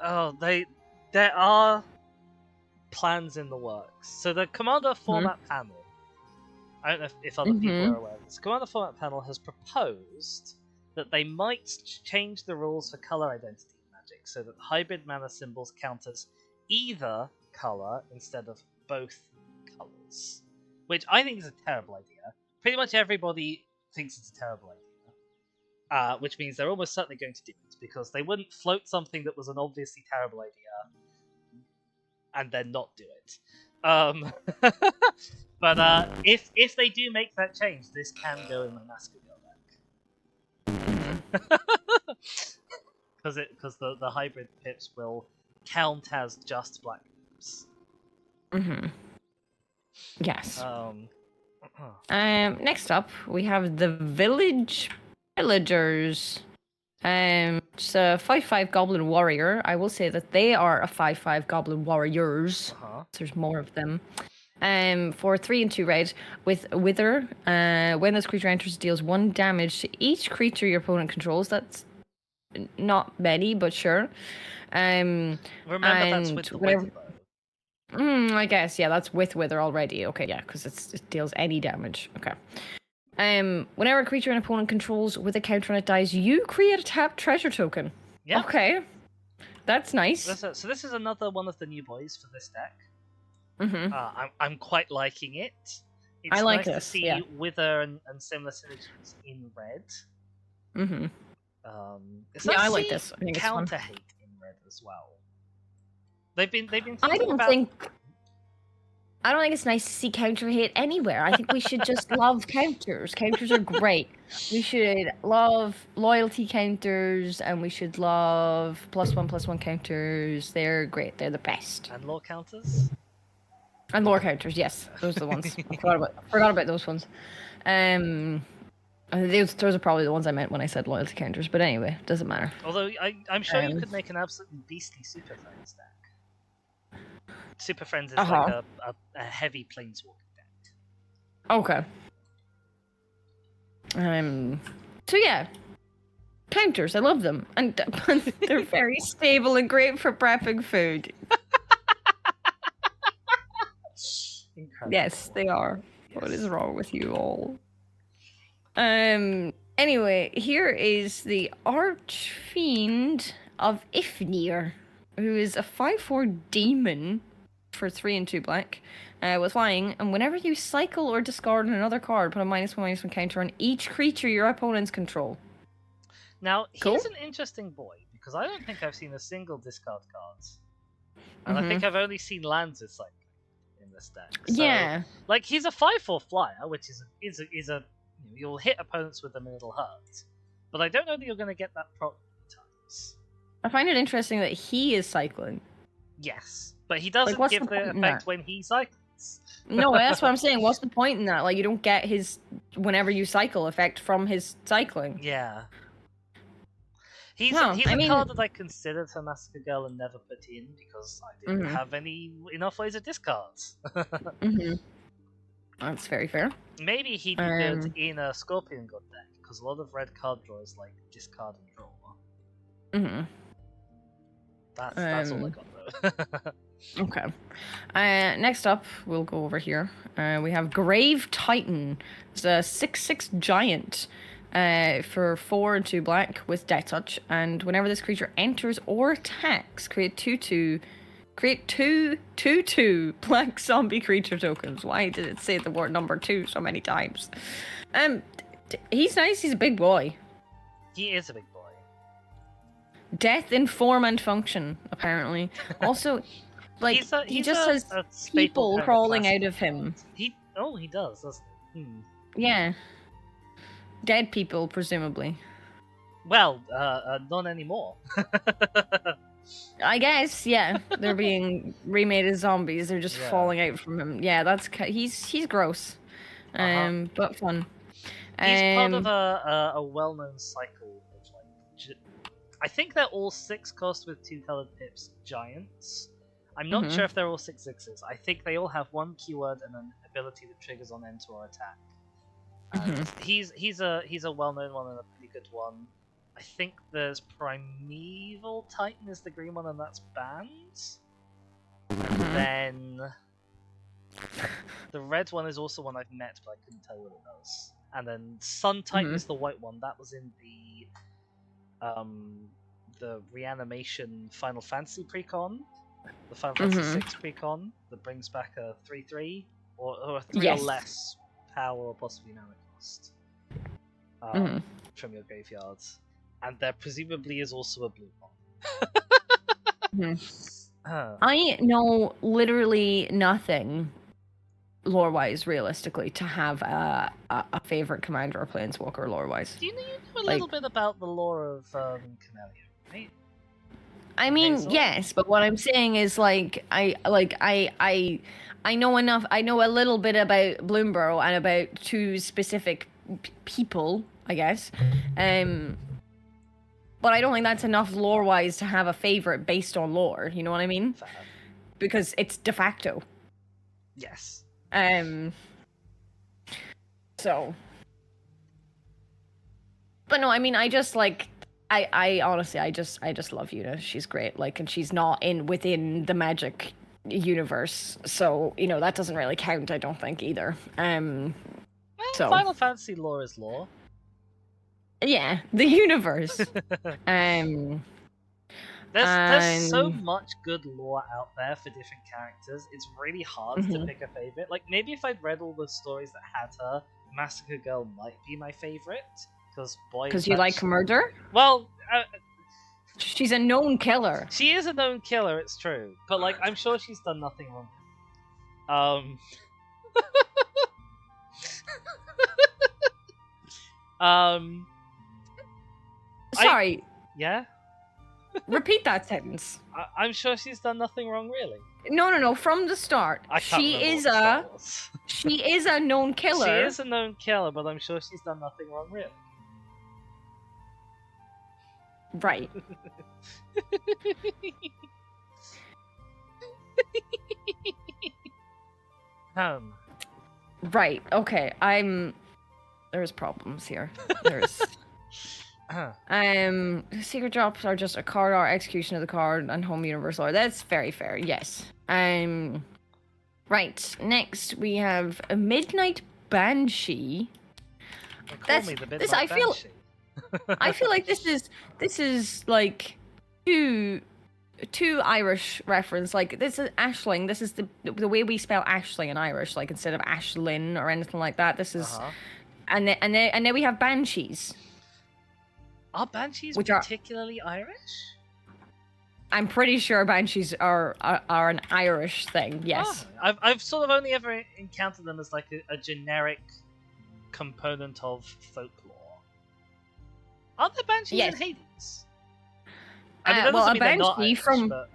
there are plans in the works. So the Commander format panel, I don't know if other people are aware of this, Commander format panel has proposed that they might change the rules for color identity in Magic so that hybrid mana symbols count as either color instead of both colors. Which I think is a terrible idea. Pretty much everybody thinks it's a terrible idea. Which means they're almost certainly going to do it, because they wouldn't float something that was an obviously terrible idea and then not do it. But if they do make that change, this can go in my Massacre Girl deck. Because the hybrid pips will count as just black pips. Yes. Next up, we have the Villagers. It's a 5/5 Goblin Warrior. I will say that they are a 5/5 Goblin Warriors. There's more of them. For 3 and 2 red with Wither. When this creature enters, it deals 1 damage to each creature your opponent controls. That's not many, but sure. Remember, that's with the Wither. I guess, yeah, that's with Wither already. Okay, yeah, because it deals any damage. Okay. Whenever a creature an opponent controls with a counter on it dies, you create a tapped treasure token. Yeah. Okay. That's nice. So this is another one of the new boys for this deck. I'm quite liking it. It's I like nice this, to see yeah. Wither and similar synergies in red. It's Yeah, nice I to like see this. I think it's fun. counter hate in red as well. They've been I thinking don't about... think it's nice to see counter hate anywhere. I think we should just love counters. Counters are great. We should love loyalty counters, and we should love +1/+1 counters. They're great. They're the best. And lore counters? And lore counters, yes. Those are the ones. I forgot about those ones. Those are probably the ones I meant when I said loyalty counters, but anyway, doesn't matter. Although I'm sure you could make an absolutely beastly Super Friends deck. Super Friends is like a heavy planeswalker deck. Okay. So yeah, counters. I love them, and they're very stable and great for prepping food. Incredible. Yes, they are. Yes. What is wrong with you all? Anyway, here is the Archfiend of Ifnir, who is a 5/4 demon for 3 and 2 black, with flying, and whenever you cycle or discard another card, put a -1/-1 counter on each creature your opponents control. Now, he's an interesting boy, because I don't think I've seen a single discard cards. And I think I've only seen lands with cycling in this deck. So, yeah. Like, he's a 5/4 flyer, which is a you'll hit opponents with them and it'll hurt. But I don't know that you're going to get that prop times. I find it interesting that he is cycling. Yes, but he doesn't give the effect when he cycles. No, that's what I'm saying. What's the point in that? Like, you don't get his whenever you cycle effect from his cycling. Yeah. He's No, a I mean, card that I considered for Massacre Girl and never put in because I didn't have enough ways of discards. That's very fair. Maybe he'd be good in a Scorpion God deck because a lot of red card drawers like discard and draw. That's all I got though. Okay. Next up, we'll go over here. We have Grave Titan. It's a 6/6 giant for 4 and 2 black with Death Touch. And whenever this creature enters or attacks, create 2/2. Create 2/2 black zombie creature tokens. Why did it say the word number 2 so many times? He's nice. He's a big boy. He is a big boy. Death in form and function, apparently. Also, like he just has people crawling out of him. He does, doesn't he? Yeah. Dead people, presumably. Well, not anymore. I guess, yeah. They're being remade as zombies. They're just falling out from him. Yeah, he's gross. But fun. He's part of a well-known cycle of like. I think they're all 6 cost with 2 colored pips giants. I'm not sure if they're all 6/6s. I think they all have 1 keyword and an ability that triggers on enter or attack. And he's a well-known one and a pretty good one. I think there's Primeval Titan is the green one, and that's banned. And then the red one is also one I've met, but I couldn't tell what it does. And then Sun Titan is the white one. That was in the reanimation Final Fantasy Precon, the Final Fantasy 6 Precon that brings back a 3/3 or a 3 or less power or possibly mana cost from your graveyards. And there presumably is also a blue one. I know literally nothing lore-wise, realistically, to have a favorite commander or planeswalker lore-wise. Do you know a little bit about the lore of Camellia, right? I mean, Hazel? Yes, but what I'm saying is I know enough. I know a little bit about Bloomburrow and about 2 specific people, I guess. But I don't think that's enough lore-wise to have a favorite based on lore. You know what I mean? Fair. Because it's de facto. Yes. So. But no, I mean, I just I honestly, I just love Una. She's great. And she's not within the Magic universe, so that doesn't really count. I don't think either. So Final Fantasy lore is lore. Yeah, the universe. There's so much good lore out there for different characters. It's really hard to pick a favorite. Like maybe if I'd read all the stories that had her, Massacre Girl might be my favorite. Because you like murder? Well, she's a known killer. She is a known killer. It's true, but I'm sure she's done nothing wrong. Sorry. Yeah? Repeat that sentence. I'm sure she's done nothing wrong, really. No. From the start, she is a known killer. She is a known killer, but I'm sure she's done nothing wrong, really. Right. Right. Okay. There's problems here. There's. Secret drops are just a card art, execution of the card, and home universe lore. That's very fair. Yes. Right. Next we have a Midnight Banshee. This. I feel. I feel like this is like two Irish reference. Like this is Ashling. This is the way we spell Ashling in Irish. Like instead of Ashlyn or anything like that. This is, and then we have Banshees. Are Banshees particularly Irish? I'm pretty sure Banshees are an Irish thing. Yes. Oh, I've sort of only ever encountered them as like a generic component of folklore. Are there Banshees in Hades? I mean, that doesn't mean they're not Irish, but...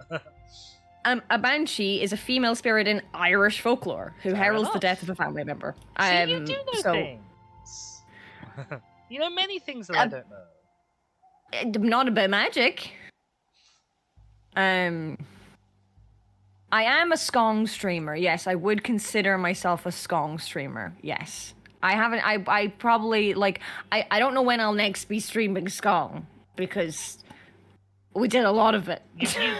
a Banshee is a female spirit in Irish folklore who heralds the death of a family member. See, you do know things. You know many things that I don't know. Not about magic. I am a Skong streamer. Yes, I would consider myself a Skong streamer. Yes. I haven't. I probably like. I don't know when I'll next be streaming Skong because we did a lot of it.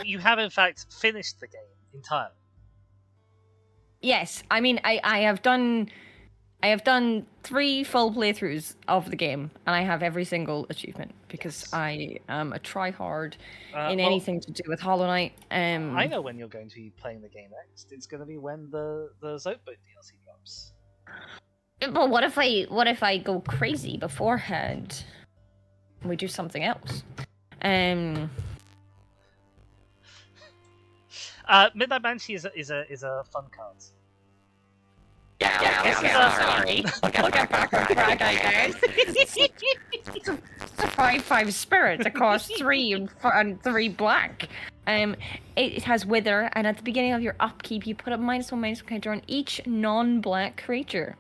You have in fact finished the game entirely. Yes, I mean I have done 3 full playthroughs of the game, and I have every single achievement because yes. I am a tryhard in anything to do with Hollow Knight. I know when you're going to be playing the game next. It's going to be when the Zoatboat DLC drops. But what if I go crazy beforehand? We do something else. Midnight Banshee is a fun card. Sorry. Look at back, guys. It's a 5/5 spirit that costs 3 and 3 black. It has Wither, and at the beginning of your upkeep, you put a -1/-1 counter on each non-black creature.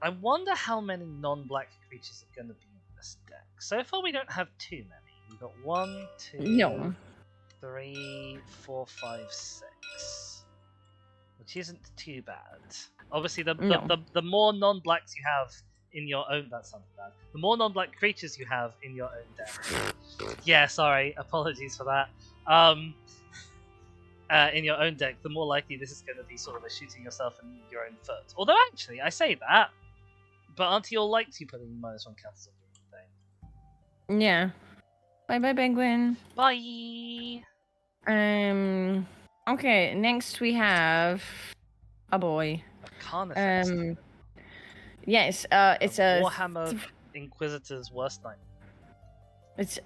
I wonder how many non-black creatures are going to be in this deck. So far, we don't have too many. We've got 1, 2, 3, 4, 5, 6, which isn't too bad. Obviously, the more non-blacks you have in your own, that's something bad. The more non-black creatures you have in your own deck. Yeah, sorry, apologies for that. In your own deck, the more likely this is going to be sort of a shooting yourself in your own foot. Although actually, I say that, but aren't you all like to put in -1 counters on your thing? Yeah. Bye, penguin. Bye. Okay. Next we have a boy. Yes. It's a Warhammer Inquisitor's worst nightmare. It's.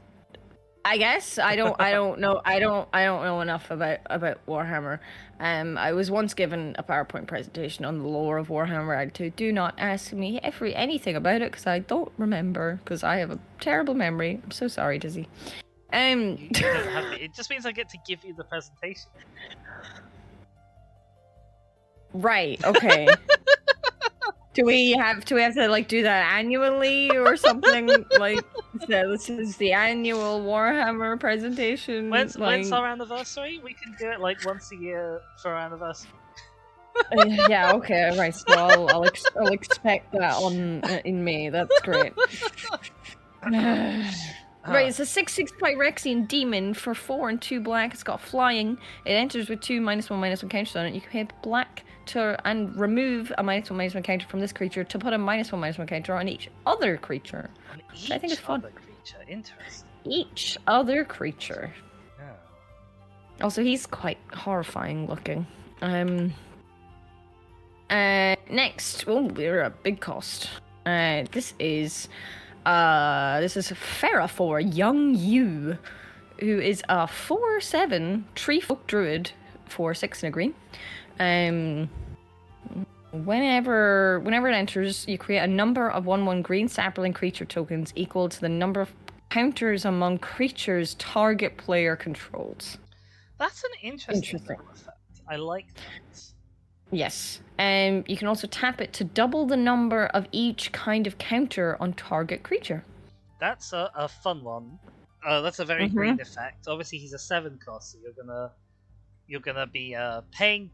I guess I don't know. I don't know enough about Warhammer. I was once given a PowerPoint presentation on the lore of Warhammer Act 2. Do not ask me anything about it because I don't remember because I have a terrible memory. I'm so sorry, Dizzy. You don't have to, it just means I get to give you the presentation. Right. Okay. Do we have to like do that annually or something? Like, so this is the annual Warhammer presentation. When's our anniversary? We can do it like once a year for our anniversary. Yeah. Okay. Right. So I'll expect that in May. That's great. Right. It's a 6/6 Pyrexian demon for 4 and 2 black. It's got flying. It enters with 2 -1/-1 counters on it. You can hit black and remove a -1/-1 counter from this creature to put a -1/-1 counter on each other creature. I think it's fun. Other creature, interesting. Each other creature. Yeah. Also, he's quite horrifying looking. Next, we're a big cost. This is Ferafor Young Yu, who is a 4/7 tree folk druid for 6 and a green. Whenever it enters, you create a number of 1/1 green sapling creature tokens equal to the number of counters among creatures target player controls. That's an interesting effect. I like that. Yes. You can also tap it to double the number of each kind of counter on target creature. That's a fun one. That's a very green effect. Obviously, he's a 7 cost, so you're gonna be paying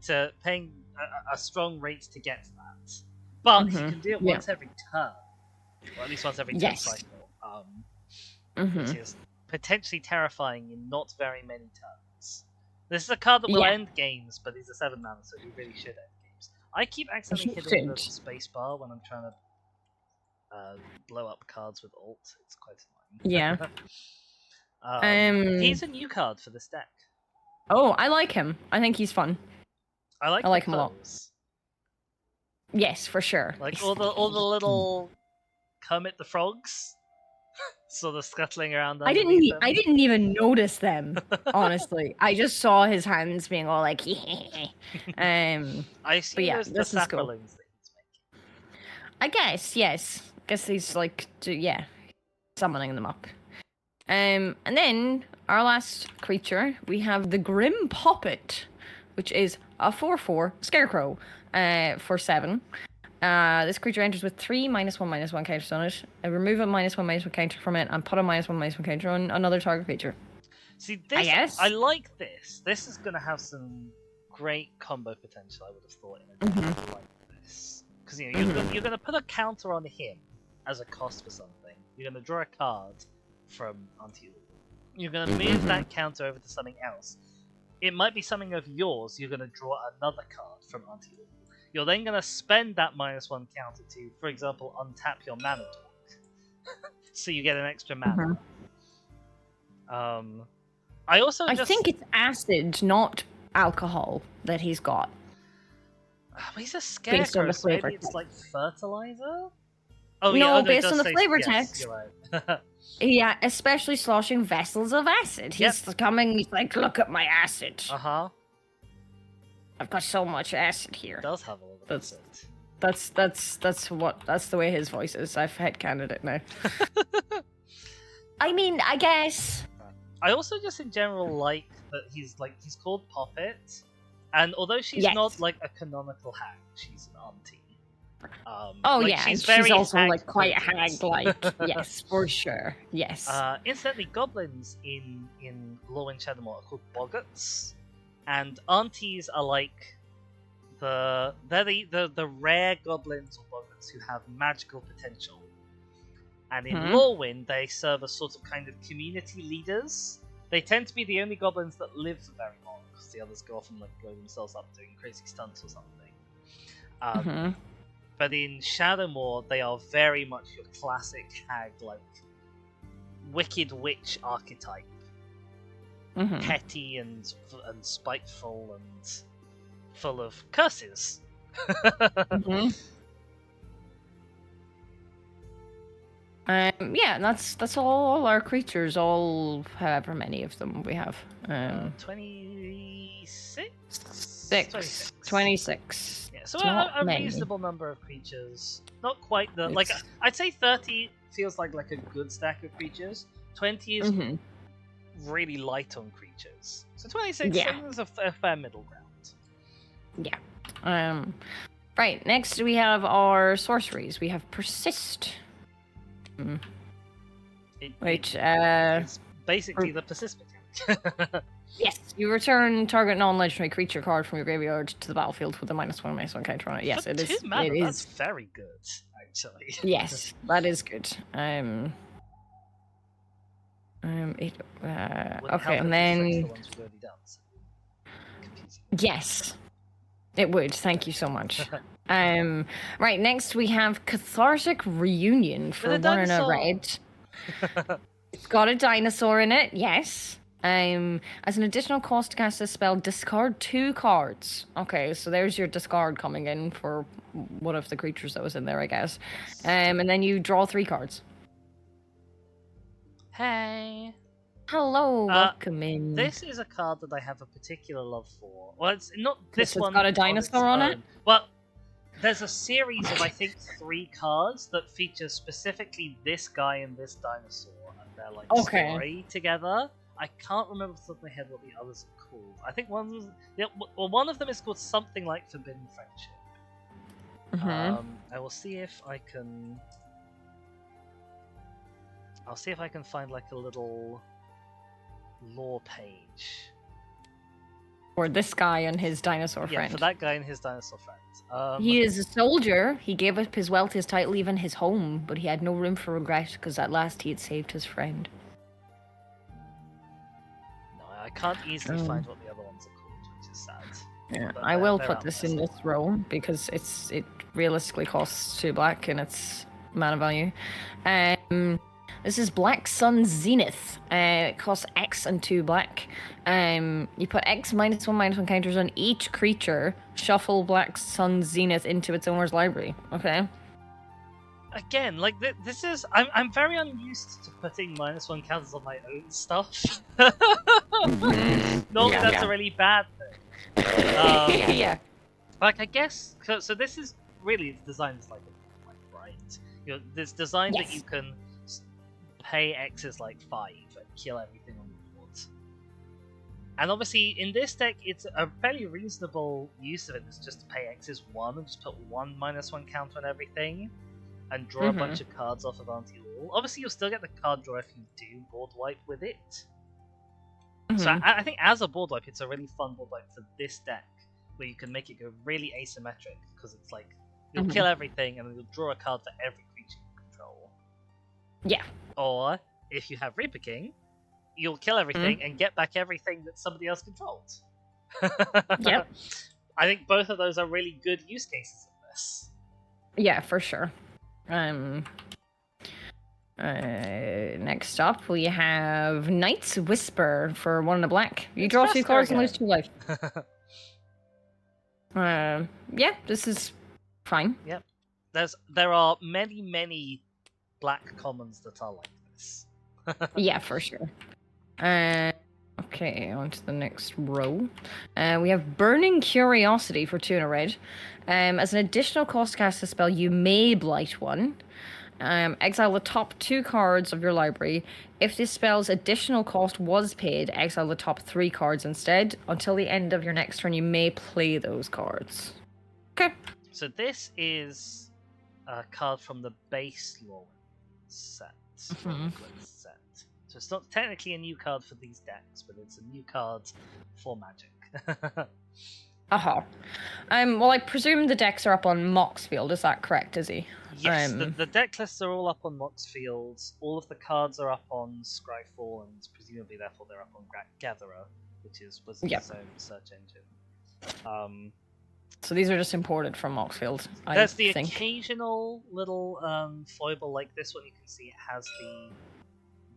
a strong rate to get to that. But you can do it once every turn, or at least once every turn cycle. Which is potentially terrifying in not very many turns. This is a card that will end games, but he's a 7 mana, so he really should end games. I keep accidentally hitting the spacebar when I'm trying to blow up cards with ult. It's quite annoying. Yeah. He's a new card for this deck. Oh, I like him. I think he's fun. I like him a lot. Yes, for sure. Like all the little Kermit the Frogs, sort of scuttling around. I didn't even notice them. Honestly, I just saw his hands being all like. I assume there's the sapperlings that he's making. I guess yes. I guess he's like summoning them up. And then our last creature, we have the Grim Poppet, which is a 4/4 scarecrow for 7. This creature enters with 3 -1/-1 counters on it. I remove a -1/-1 counter from it and put a -1/-1 counter on another target creature. See, this I like this. This is going to have some great combo potential, I would have thought, in a deck like this. Because you're going to put a counter on him as a cost for something. You're going to draw a card from Auntie Lulu. You're going to move that counter over to something else. It might be something of yours. You're going to draw another card from Auntie Lulu. You're then going to spend that -1 counter to, for example, untap your mana dork. So you get an extra mana. I think it's acid, not alcohol, that he's got. He's a scarecrow, so maybe it's like fertilizer? Oh, no, yeah, based on the flavor yes, text. Right. Yeah, especially sloshing vessels of acid. He's coming, he's like, look at my acid. Uh-huh. I've got so much acid here. It does have a little bit of acid. That's the way his voice is. I've headcanoned it now. I mean, I guess. I also just in general like that he's called Poppet, and although she's not like a canonical hag, she's an auntie. She's also like quite hag-like. Yes, for sure. Yes. Incidentally, goblins in Lorwyn Shadowmoor are called boggarts, and aunties are like the rare goblins or boggarts who have magical potential. And in Lorwyn, they serve as sort of kind of community leaders. They tend to be the only goblins that live for very long, because the others go off and like blow themselves up doing crazy stunts or something. But in Shadowmoor, they are very much your classic hag, like wicked witch archetype, petty and spiteful and full of curses. Yeah, that's all our creatures, all however many of them we have. 26? 26. Yeah, so a reasonable number of creatures. Not quite the I'd say 30 feels like a good stack of creatures. 20 is really light on creatures. So 26 is a fair middle ground. Yeah. Right, next we have our sorceries. We have Persist. It's basically the persist mechanic. Yes, you return target non-legendary creature card from your graveyard to the battlefield with a -1/-1 counter on it. Yes, it is. That's very good, actually. Yes, that is good. Okay, and then yes, it would. Thank you so much. Right, next we have Cathartic Reunion for 1 and a red. It's got a dinosaur in it, yes. As an additional cost to cast this spell, discard 2 cards. Okay, so there's your discard coming in for one of the creatures that was in there, I guess. And then you draw 3 cards. Hey. Hello, welcome in. This is a card that I have a particular love for. Well, it's not this one. It's got a dinosaur on it? Well, there's a series of, I think, 3 cards that feature specifically this guy and this dinosaur, and they're like story together. I can't remember off the top of my head what the others are called. I think one of them is called something like Forbidden Friendship. I will see if I can. I'll see if I can find like a little lore page. For this guy and his dinosaur friend. Yeah, for that guy and his dinosaur friend. He is a soldier. He gave up his wealth, his title, even his home, but he had no room for regret because at last he had saved his friend. No, I can't easily find what the other ones are called, which is sad. Yeah, I will put this in this row because it realistically costs 2 black and its mana value. This is Black Sun Zenith. It costs X and 2 black. You put X -1/-1 counters on each creature. Shuffle Black Sun Zenith into its owner's library. Okay. Again, like this is I'm very unused to putting -1 counters on my own stuff. Normally that's a really bad thing. Like I guess so. This is really designed as like right. It's designed that you can pay X is like 5 and kill everything on the board. And obviously, in this deck, it's a fairly reasonable use of it. It's just to pay X's 1 and just put 1 -1 counter on everything and draw a bunch of cards off of anti-all. Obviously, you'll still get the card draw if you do board wipe with it. So I think as a board wipe, it's a really fun board wipe for this deck, where you can make it go really asymmetric, because it's like, you'll kill everything and then you'll draw a card for every creature you control. Yeah. Or, if you have Reaper King, you'll kill everything and get back everything that somebody else controlled. Yep. I think both of those are really good use cases of this. Yeah, for sure. Next up, we have Knight's Whisper for 1 and a black. You draw 2 cards and lose 2 life. Yeah, this is fine. Yep. There are many black commons that are like this. Yeah, for sure. Okay, on to the next row. We have Burning Curiosity for 2 and a red. As an additional cost to cast a spell, you may blight 1. Exile the top 2 cards of your library. If this spell's additional cost was paid, exile the top 3 cards instead. Until the end of your next turn, you may play those cards. Okay. So this is a card from the base Lorwyn set. Set. So it's not technically a new card for these decks, but it's a new card for Magic. Well, I presume the decks are up on Moxfield. Is that correct, Izzy? Yes, the deck lists are all up on Moxfield. All of the cards are up on Scryfall, and presumably, therefore, they're up on Gatherer, which is Blizzard's own search engine. So these are just imported from Moxfield. There's the occasional little foible like this one. You can see it has the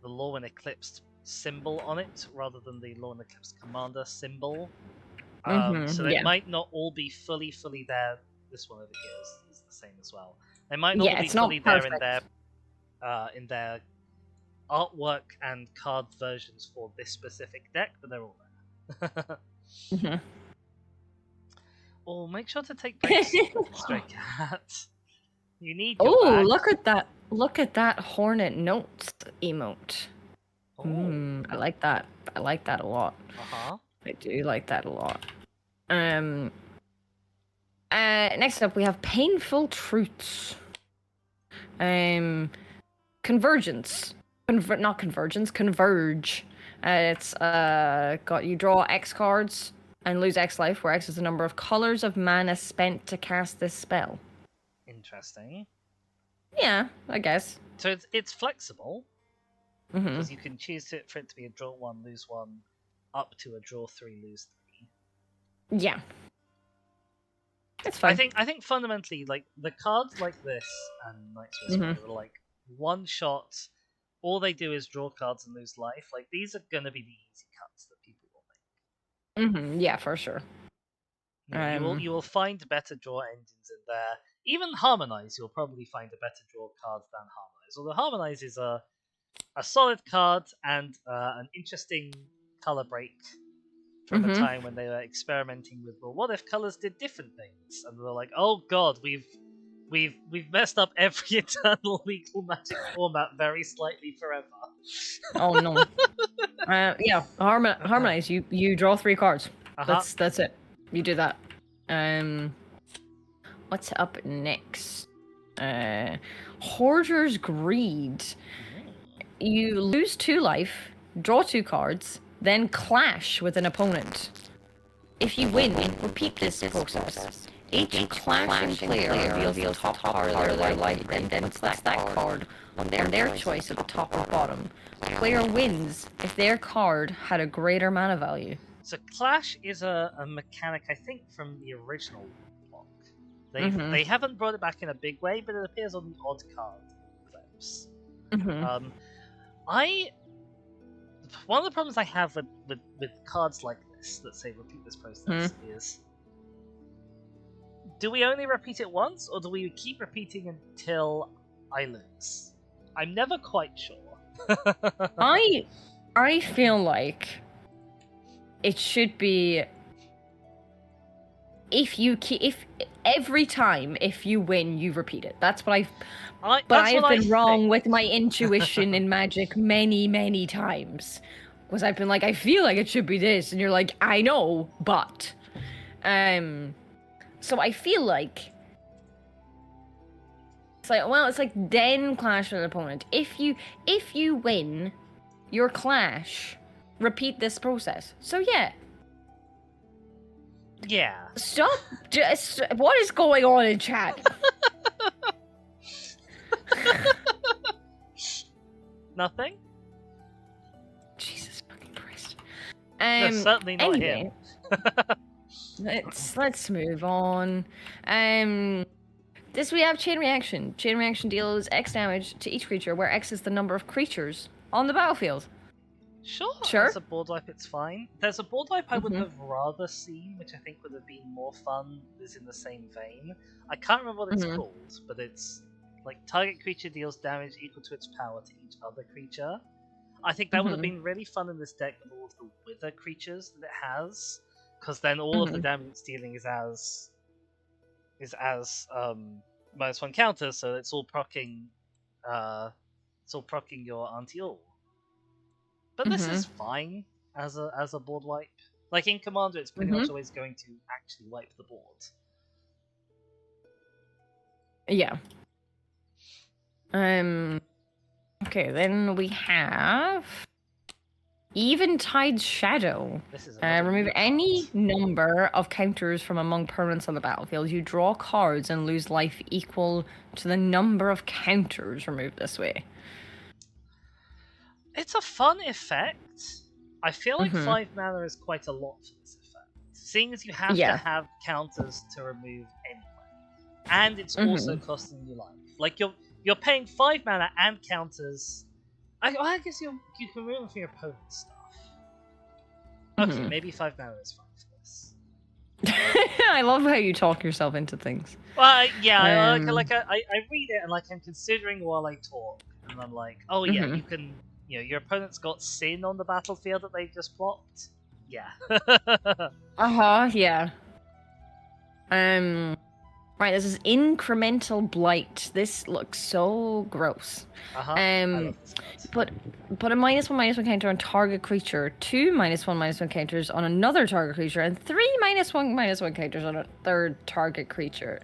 Lorwyn Eclipsed symbol on it, rather than the Lorwyn Eclipsed Commander symbol. So they might not all be fully there. This one over here is the same as well. They might not be fully there in their artwork and card versions for this specific deck, but they're all there. Oh, make sure to take breaks, Stray Cat. You need your back. Look at that Hornet Notes emote. I like that. I like that a lot. I do like that a lot. Next up, we have Painful Truths. Convergence. Not Convergence, Converge. It's got you draw X cards and lose X life, where X is the number of colors of mana spent to cast this spell. Interesting. Yeah, I guess. So it's flexible, because you can choose for it to be a draw 1, lose 1, up to a draw 3, lose 3. Yeah. It's fine. I think fundamentally, like, the cards like this and Knight's Whisper are like one shot. All they do is draw cards and lose life. Like, these are gonna be the easy cuts that people will make. Yeah, for sure. You will find better draw engines in there. Even Harmonize, you'll probably find a better draw card than Harmonize. Although Harmonize is a solid card and an interesting color break from the time when they were experimenting with, well, what if colors did different things? And they were like, oh god, we've messed up every eternal legal Magic format very slightly forever. Oh no. Yeah, Harmonize. You draw 3 cards. That's it. You do that. What's up next? Hoarder's Greed. You lose 2 life, draw 2 cards, then clash with an opponent. If you win, repeat this process. Each clashing player reveals the top card of their library and then puts that card on their choice at the top or bottom. The player wins if their card had a greater mana value. So Clash is a mechanic, I think, from the original block. They haven't brought it back in a big way, but it appears on the odd card clips. One of the problems I have with cards like this that say repeat this process is, do we only repeat it once, or do we keep repeating until I lose? I'm never quite sure. I feel like it should be if every time if you win you repeat it. That's what I've been wrong with my intuition in Magic many times. because I've been like, I feel like it should be this, and you're like, I know, but, so I feel like it's like then clash with an opponent. If you win your clash, repeat this process. So yeah. Yeah. Stop. Just what is going on in chat? Nothing? Jesus fucking Christ. No, certainly not anyway, him. let's move on. This we have chain reaction. Chain reaction deals X damage to each creature, where X is the number of creatures on the battlefield. Sure. As a board wipe, it's fine. There's a board wipe I would have rather seen, which I think would have been more fun, is in the same vein. I can't remember what it's called, but it's like target creature deals damage equal to its power to each other creature. I think that would have been really fun in this deck with all of the wither creatures that it has, because then all of the damage it's dealing is as -1 counter, so it's all proccing your anti-all. But this is fine as a board wipe. Like in Commander, it's pretty much always going to actually wipe the board. Yeah. Okay, then we have Eventide's Shadow. Remove any number of counters from among permanents on the battlefield. You draw cards and lose life equal to the number of counters removed this way. It's a fun effect. I feel like 5 mana is quite a lot for this effect, seeing as you have to have counters to remove anyway, and it's also costing you life. Like you're paying 5 mana and counters. I guess you can remove them from your opponent's stuff. Okay, maybe 5 mana is fine for this. I love how you talk yourself into things. Well, yeah, I read it and like I'm considering while I talk, and I'm like, oh yeah, you can. You know, your opponent's got Sin on the battlefield that they've just plopped. Yeah. Yeah. Right, this is Incremental Blight. This looks so gross. But a -1/-1 counter on target creature, 2 -1/-1 counters on another target creature, and 3 -1/-1 counters on a third target creature.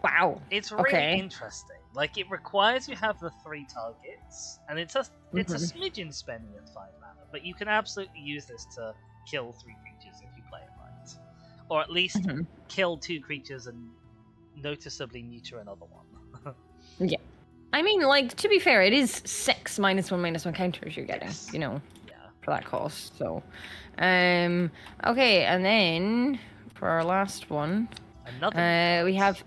Wow. It's really interesting. Like, it requires you have the 3 targets, and it's a smidgen spending at 5 mana, but you can absolutely use this to kill 3 creatures if you play it right. Or at least kill 2 creatures and noticeably neuter another one. Yeah. I mean, like, to be fair, it is 6 -1/-1 counters you're getting, you know, for that cost, so. Okay, and then, for our last one, we have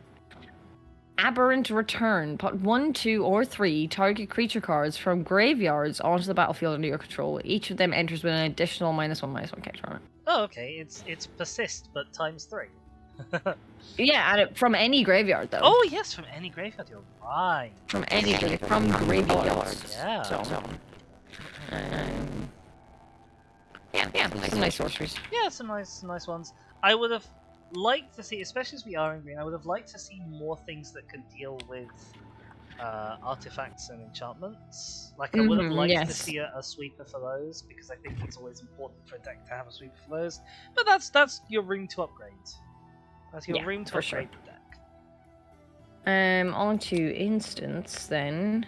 Aberrant Return. Put 1, 2, or 3 target creature cards from graveyards onto the battlefield under your control. Each of them enters with an additional -1/-1 counter on it. Oh, okay. It's persist, but ×3. Yeah, and from any graveyard though. Oh yes, from any graveyard. You're right. From graveyards. Yeah. So, yeah, some nice sorceries. Yeah, some nice ones. I would have liked to see, especially as we are in green, I would have liked to see more things that could deal with artifacts and enchantments. Like, I would have liked to see a sweeper for those, because I think it's always important for a deck to have a sweeper for those. But that's your room to upgrade. That's your room to upgrade the deck. On to instance then.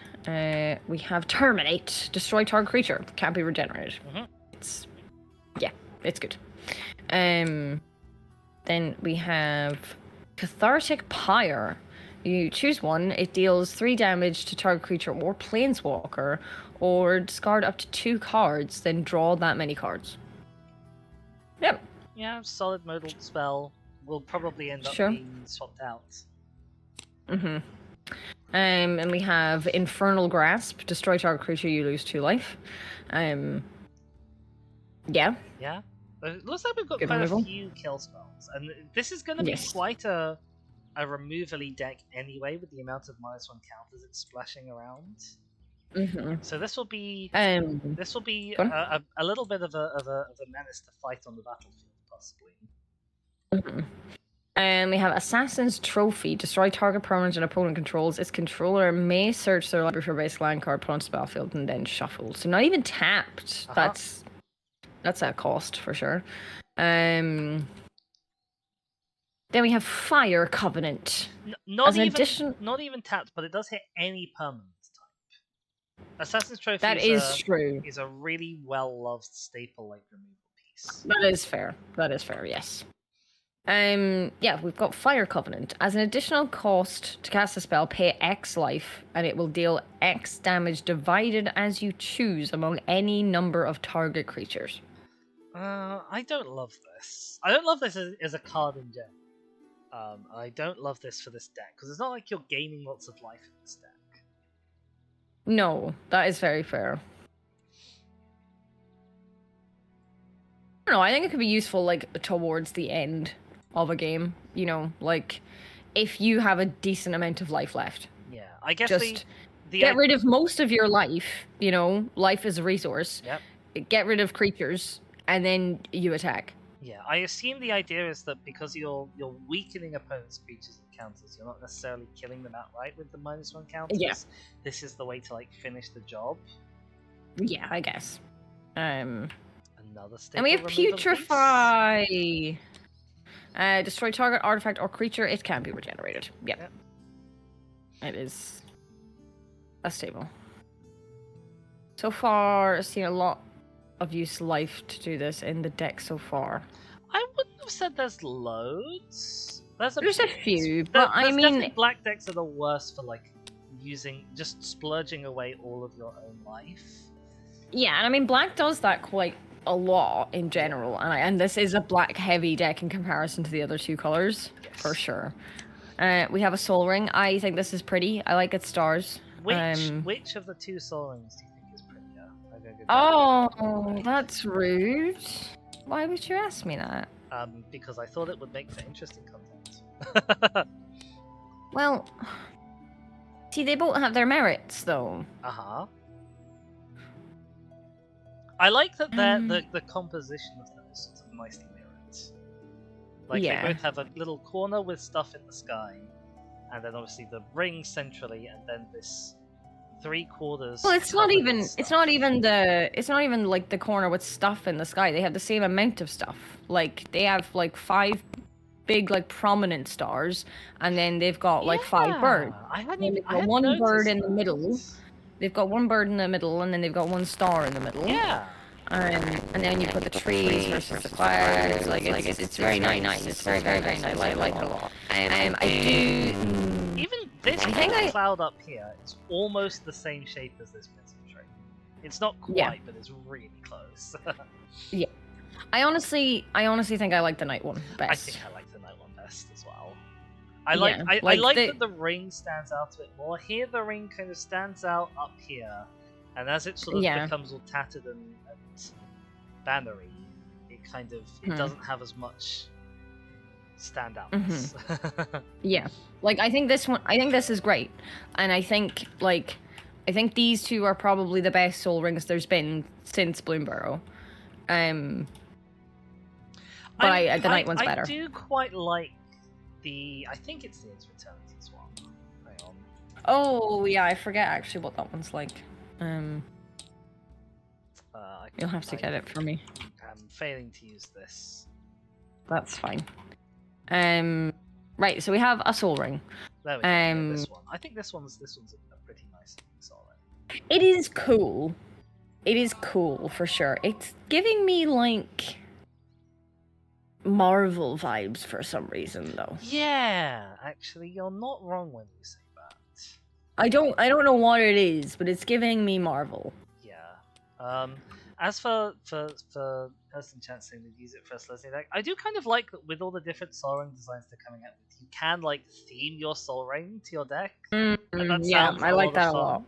We have Terminate. Destroy target creature. Can't be regenerated. It's good. Then we have Cathartic Pyre. You choose one. It deals 3 damage to target creature or planeswalker, or discard up to 2 cards, then draw that many cards. Yep. Yeah, solid modal spell. Will probably end up being swapped out. And we have Infernal Grasp. Destroy target creature, you lose 2 life. Yeah. It looks like we've got quite a few kill spells, and this is going to be quite a removal-y deck anyway, with the amount of -1 counters it's splashing around. So this will be a little bit of a menace to fight on the battlefield, possibly. We have Assassin's Trophy. Destroy target permanent an opponent controls. Its controller may search their library for a base land card, put onto the battlefield, and then shuffle. So not even tapped. That's That's a cost for sure. Then we have Fire Covenant. Not As an even addition... not even tapped, but it does hit any permanent type. Assassin's Trophy That is true. is a really well loved staple like removal piece. That is fair. That is fair. Yes. Yeah, we've got Fire Covenant. As an additional cost to cast a spell, pay X life, and it will deal X damage divided as you choose among any number of target creatures. I don't love this. I don't love this as a card in general. I don't love this for this deck because it's not like you're gaining lots of life in this deck. No, that is very fair. I don't know. I think it could be useful, like towards the end of a game. You know, like if you have a decent amount of life left. Yeah, I guess just get rid of most of your life. You know, life is a resource. Yep. Get rid of creatures, and then you attack. Yeah, I assume the idea is that because you're weakening opponents' creatures and counters, you're not necessarily killing them outright with the -1 counters. Yeah. This is the way to like finish the job. Yeah, I guess. Another staple. And we have Putrefy. Destroy target artifact or creature. It can be regenerated. Yep. It is a staple. So far, I've seen a lot of use life to do this in the deck so far. I wouldn't have said there's loads. There's a few, but I mean, black decks are the worst for like just splurging away all of your own life. Yeah, and I mean black does that quite a lot in general, and this is a black heavy deck in comparison to the other two colors, for sure. We have a Soul Ring. I think this is pretty. I like its stars. Which of the two Soul Rings do you think is prettier? Oh, that's rude. Why would you ask me that? Because I thought it would make for interesting content. Well, see, they both have their merits, though. Uh-huh. I like that the composition of them is sort of nicely mirrored. Like they both have a little corner with stuff in the sky, and then obviously the ring centrally, and then this 3/4. Well, it's not even like the corner with stuff in the sky. They have the same amount of stuff. Like they have like 5 big like prominent stars, and then they've got like 5 birds. They've got one bird in the middle. They've got one bird in the middle, and then they've got one star in the middle. Yeah. And then you put the trees versus the clouds. It's very nice. It's very nice. I like it a lot. I do. Even this cloud up here is almost the same shape as this principal tree. It's not quite, but it's really close. Yeah. I honestly think I like the night one best. I think I like the night one best as well. I like that the ring stands out a bit more. Here the ring kind of stands out up here, and as it sort of becomes all tattered and bannery, it doesn't have as much standoutness. Yeah. Like I think this is great. And I think these two are probably the best Soul Rings there's been since Bloomburrow. But the night one's better. I do quite like I think it's the Age of Eternity as well. Hang on. Oh yeah, I forget actually what that one's like. You'll have to get it for me. I'm failing to use this. That's fine. Right, so we have a Soul Ring. There we go. This one. I think this one's a pretty nice Soul Ring. It is cool. It is cool for sure. It's giving me like Marvel vibes for some reason though. Yeah, actually you're not wrong when you say that. I don't know what it is, but it's giving me Marvel. Yeah. As for person chancing to use it for a Celestia deck, I do kind of like that with all the different Soul Ring designs they're coming out with, you can like theme your Soul Ring to your deck. Yeah, I like that a lot.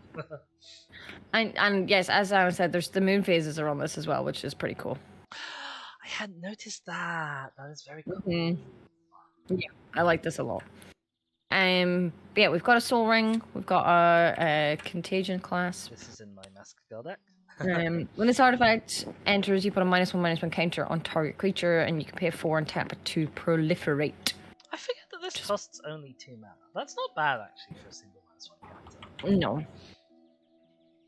And yes, as I said, there's the moon phases are on this as well, which is pretty cool. I hadn't noticed that. That is very cool. Yeah, I like this a lot. But yeah, we've got a Soul Ring. We've got a Contagion class. This is in my Mask Girl deck. When this artifact enters, you put a -1/-1 counter on target creature, and you can pay 4 and tap it to proliferate. I forget that this costs only 2 mana. That's not bad actually for a single -1 counter. No.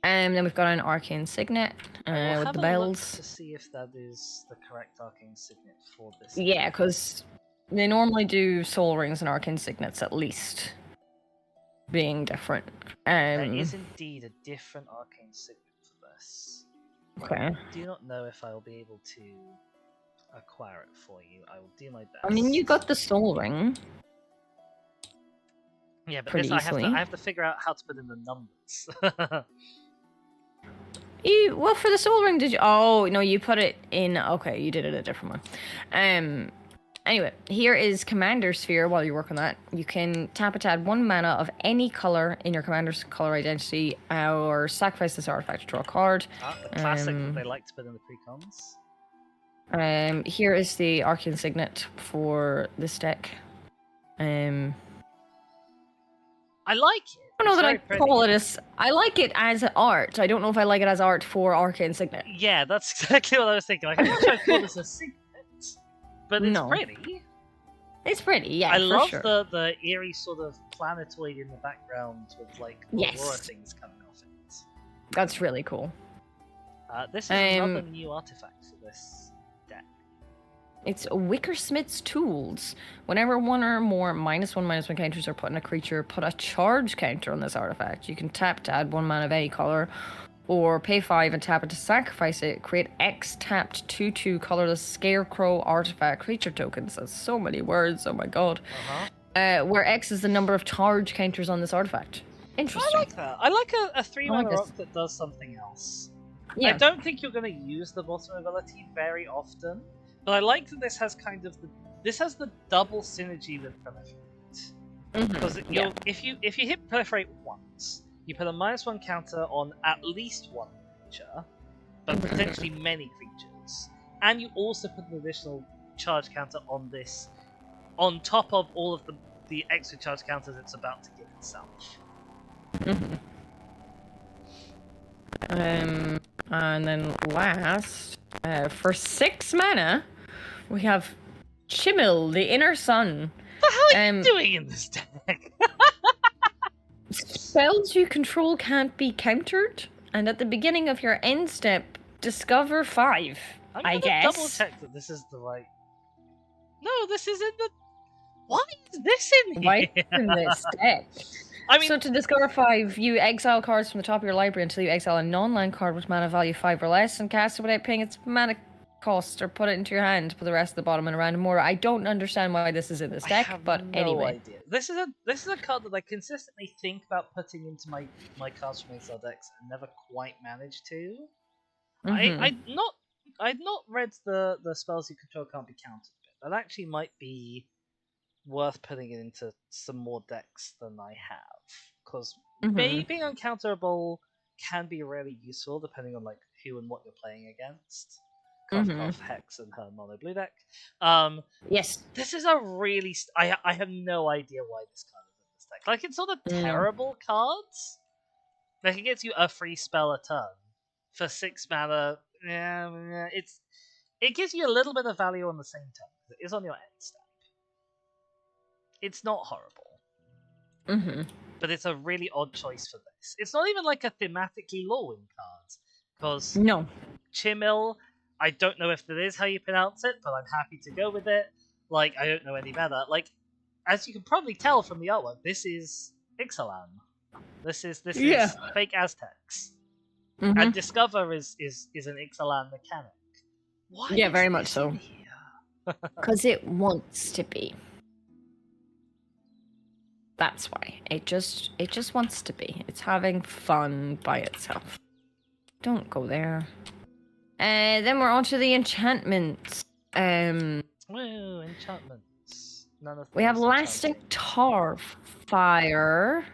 And then we've got an Arcane Signet. with the bells. To see if that is the correct arcane signet for this. Yeah, because they normally do soul rings and arcane signets at least being different. There is indeed a different arcane signet for this. Okay. I do not know if I will be able to acquire it for you. I will do my best. I mean, you got the soul ring. Yeah, but this, I have to figure out how to put in the numbers. Well, for the soul ring, did you? Oh no, you put it in. Okay, you did it a different one. Anyway, here is Commander Sphere. While you work on that, you can tap it to add 1 mana of any color in your commander's color identity, or sacrifice this artifact to draw a card. The classic that they like to put in the precons. Here is the arcane signet for this deck. I like it. I don't know that I call it as. I like it as art. I don't know if I like it as art for arcane signet. Yeah, that's exactly what I was thinking. Like, I don't try to call this a signet. But it's pretty. It's pretty, yeah. I love the eerie sort of planetoid in the background with like Aurora things coming off it. That's really cool. This is another new artifact for this deck. It's Wickersmith's Tools. Whenever one or more -1/-1 counters are put on a creature, put a charge counter on this artifact. You can tap to add 1 mana of any color, or pay 5 and tap it to sacrifice it. Create X tapped 2/2 colorless scarecrow artifact creature tokens. That's so many words. Oh my god. Where X is the number of charge counters on this artifact. Interesting. I like that. I like a 3-mana rock that does something else. Yeah. I don't think you're going to use the bottom ability very often, but I like that this has kind of the double synergy with proliferate. Because if you hit proliferate once, you put a -1 counter on at least one creature, but potentially many creatures. And you also put an additional charge counter on this, on top of all of the extra charge counters it's about to give itself. And then last, for 6 mana, we have Chimil, the Inner Sun. What the hell are you doing in this deck? Spells you control can't be countered, and at the beginning of your end step, discover 5. I guess. Double check that this is the right. No, this is in the. Why is this in here? Why in this deck? I mean, so to discover 5, you exile cards from the top of your library until you exile a non-land card with mana value 5 or less, and cast it without paying its mana cost, or put it into your hand to put the rest at the bottom in a random order. I don't understand why this is in this deck, but anyway. Idea. This is a card that I consistently think about putting into my cards from Exile decks and never quite manage to. I'd not read the spells you control can't be countered bit. That actually might be worth putting it into some more decks than I have, because being uncounterable can be really useful depending on like who and what you're playing against. Cough, Hex, and her mono blue deck. Yes. This is a really. I have no idea why this card is in this deck. Like, it's not a terrible card. Like, it gets you a free spell a turn for 6 mana. It gives you a little bit of value on the same turn. It is on your end step. It's not horrible. But it's a really odd choice for this. It's not even like a thematically Lorwyn card. Because Chimil, I don't know if that is how you pronounce it, but I'm happy to go with it. Like, I don't know any better. Like, as you can probably tell from the artwork, this is Ixalan. This is fake Aztecs. And Discover is an Ixalan mechanic. Why very much so. Because it wants to be. That's why. It just wants to be. It's having fun by itself. Don't go there. Then we're on to the enchantments. Woo, enchantments. None of we have Elastic Tarfire.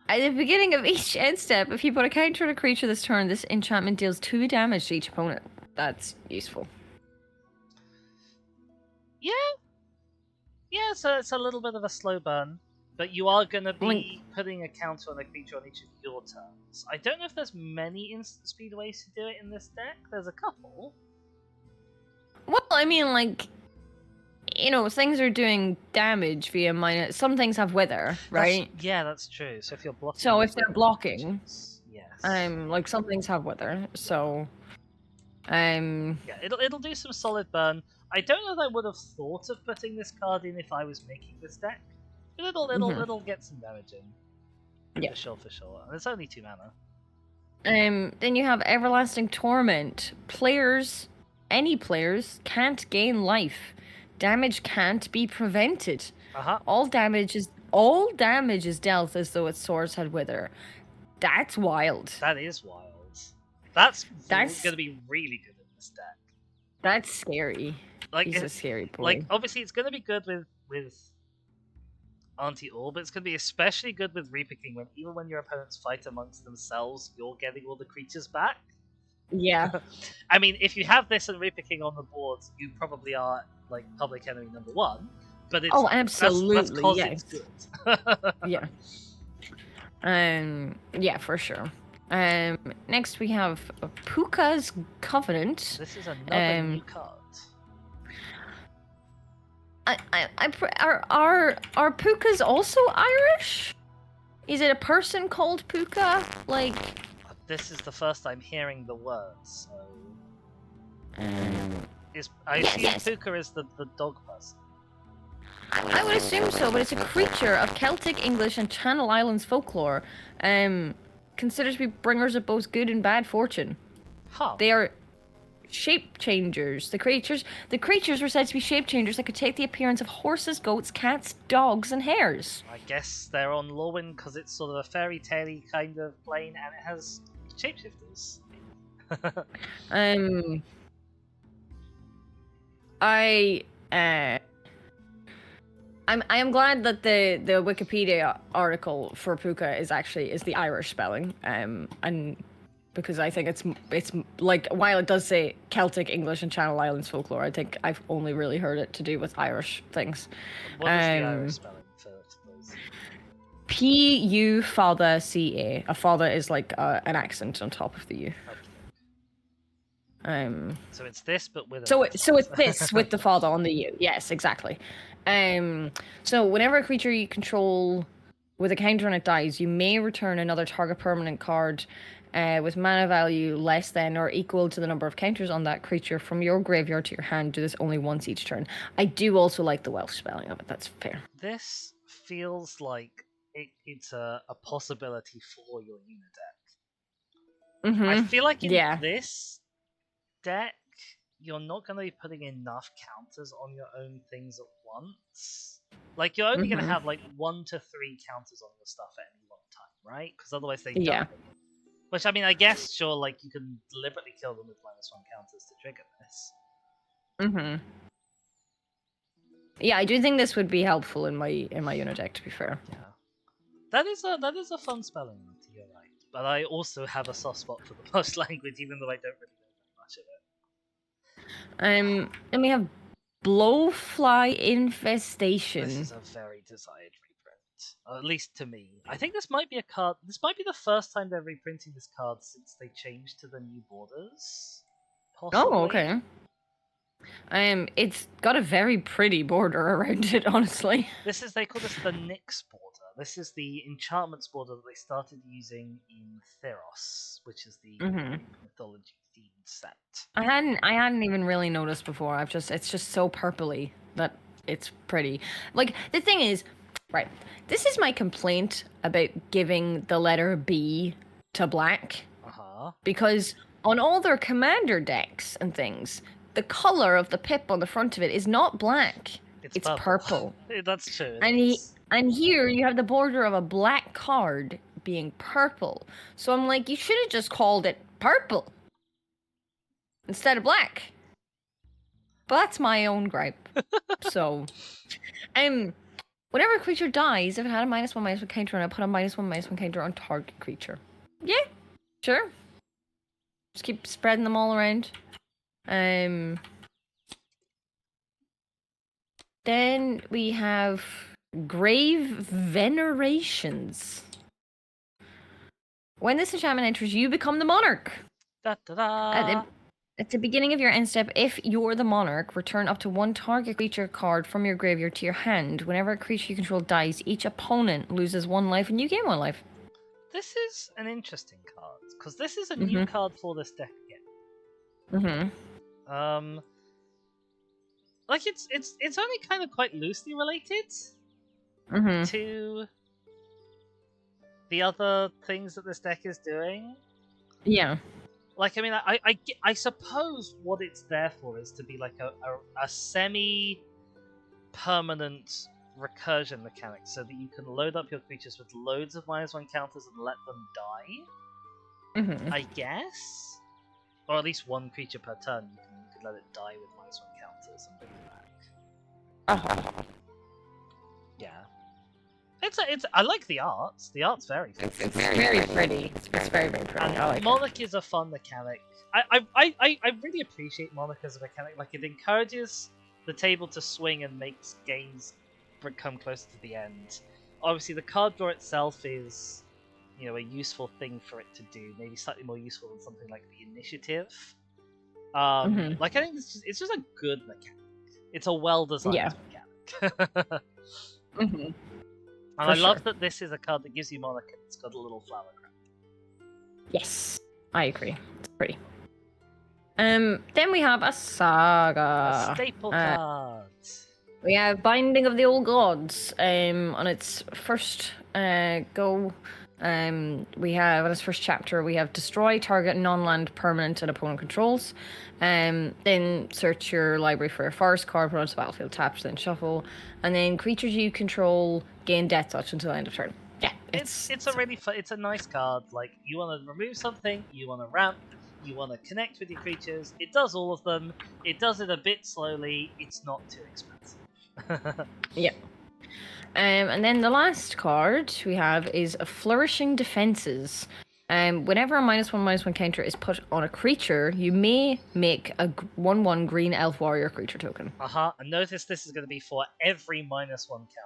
At the beginning of each end step, if you put a counter on a creature this turn, this enchantment deals 2 damage to each opponent. That's useful. Yeah, so it's a little bit of a slow burn, but you are going to be putting a counter on a creature on each of your turns. I don't know if there's many instant speed ways to do it in this deck. There's a couple. Well, I mean, like, you know, things are doing damage via minus. Some things have wither, right? That's true. So if you're blocking. So if they're blocking, Like some things have wither, so yeah, it'll do some solid burn. I don't know that I would have thought of putting this card in if I was making this deck, but it'll get some damage in. Yeah. For sure. And it's only 2 mana. Then you have Everlasting Torment. Any players can't gain life. Damage can't be prevented. All damage is dealt as though its source had wither. That's wild. That is wild. That's going to be really good in this deck. That's scary. Like, he's a scary boy. Like, obviously, it's going to be good with Anti-All, but it's going to be especially good with Reaper King when even when your opponents fight amongst themselves, you're getting all the creatures back. Yeah. I mean, if you have this and Reaper King on the board, you probably are like public enemy number 1. But it's absolutely that's it's good. Yeah. Yeah, for sure. Next we have Puka's Covenant. This is another new card. Are Pukas also Irish? Is it a person called Puka? Like, this is the first I'm hearing the words. So, I assume Puka is the dog person. I would assume so, but it's a creature of Celtic, English, and Channel Islands folklore. Considered to be bringers of both good and bad fortune. They are shape changers. The creatures were said to be shape changers that could take the appearance of horses, goats, cats, dogs, and hares. I guess they're on Lorwyn because it's sort of a fairy tale-y kind of plane, and it has shapeshifters. I am glad that the Wikipedia article for Puka is the Irish spelling, and because I think it's like, while it does say Celtic, English, and Channel Islands folklore, I think I've only really heard it to do with Irish things. What is the Irish spelling for those? P-U father C-A. A father is like an accent on top of the U. So it's this, but with so it's this with the father on the U. Yes, exactly. So whenever a creature you control with a counter on it dies, you may return another target permanent card with mana value less than or equal to the number of counters on that creature from your graveyard to your hand. Do this only once each turn. I do also like the Welsh spelling of it. That's fair. This feels like it's a possibility for your unit deck. Mm-hmm. I feel like in this deck, you're not going to be putting enough counters on your own things at once. Like, you're only going to have like 1 to 3 counters on your stuff at any one time, right? Because otherwise they die. Which, I mean, I guess, sure, like, you can deliberately kill them with -1 counters to trigger this. Mm-hmm. Yeah, I do think this would be helpful in my unit deck, to be fair. Yeah. That is a fun spelling, you're right. But I also have a soft spot for the Welsh language, even though I don't really know very much of it. And we have Blowfly Infestation. This is a very desired reprint, at least to me. I think this might be a card. This might be the first time they're reprinting this card since they changed to the new borders. Possibly. Oh, okay. It's got a very pretty border around it, honestly. They call this the Nyx border. This is the enchantments border that they started using in Theros, which is the mythology themed set. I hadn't even really noticed before. It's just so purpley that it's pretty. Like, the thing is, right, this is my complaint about giving the letter B to black. Because on all their commander decks and things, the color of the pip on the front of it is not black. It's purple. That's true. And here you have the border of a black card being purple. So I'm like, you should have just called it purple instead of black. But that's my own gripe. So, whenever a creature dies, if it had a -1/-1 counter, and I put a -1/-1 counter on target creature. Yeah, sure. Just keep spreading them all around. Then we have Grave Venerations. When this enchantment enters, you become the monarch. At the beginning of your end step, if you're the monarch, return up to 1 target creature card from your graveyard to your hand. Whenever a creature you control dies, each opponent loses 1 life and you gain 1 life. This is an interesting card because this is a new card for this deck again. Like it's only kind of quite loosely related to the other things that this deck is doing. Yeah. Like, I mean, I suppose what it's there for is to be like a semi-permanent recursion mechanic, so that you can load up your creatures with loads of -1 counters and let them die. I guess, or at least one creature per turn. You can let it die with -1 counters and bring it back. Yeah. I like the art. The art's very fun. It's very pretty. It's very pretty. And I like Monarch is a fun mechanic. I really appreciate Monarch as a mechanic. Like, it encourages the table to swing and makes games come closer to the end. Obviously, the card draw itself is, you know, a useful thing for it to do. Maybe slightly more useful than something like the initiative. Like, I think it's just a good mechanic. It's a well-designed mechanic. And I love that this is a card that gives you Monarch and it's got a little flower crown. Yes, I agree. It's pretty. Then we have a Saga. A staple card. We have Binding of the Old Gods. On its first go, we have on its first chapter we have destroy target non-land permanent and opponent controls. Then search your library for a forest card, put onto the battlefield, tap, then shuffle, and then creatures you control gain death touch until end of turn. Yeah, it's a really fun. It's a nice card. Like, you want to remove something, you want to ramp, you want to connect with your creatures. It does all of them. It does it a bit slowly. It's not too expensive. Yeah. And then the last card we have is a Flourishing Defenses. Whenever a -1/-1 counter is put on a creature, you may make a 1/1 green elf warrior creature token. And notice this is going to be for every -1 counter.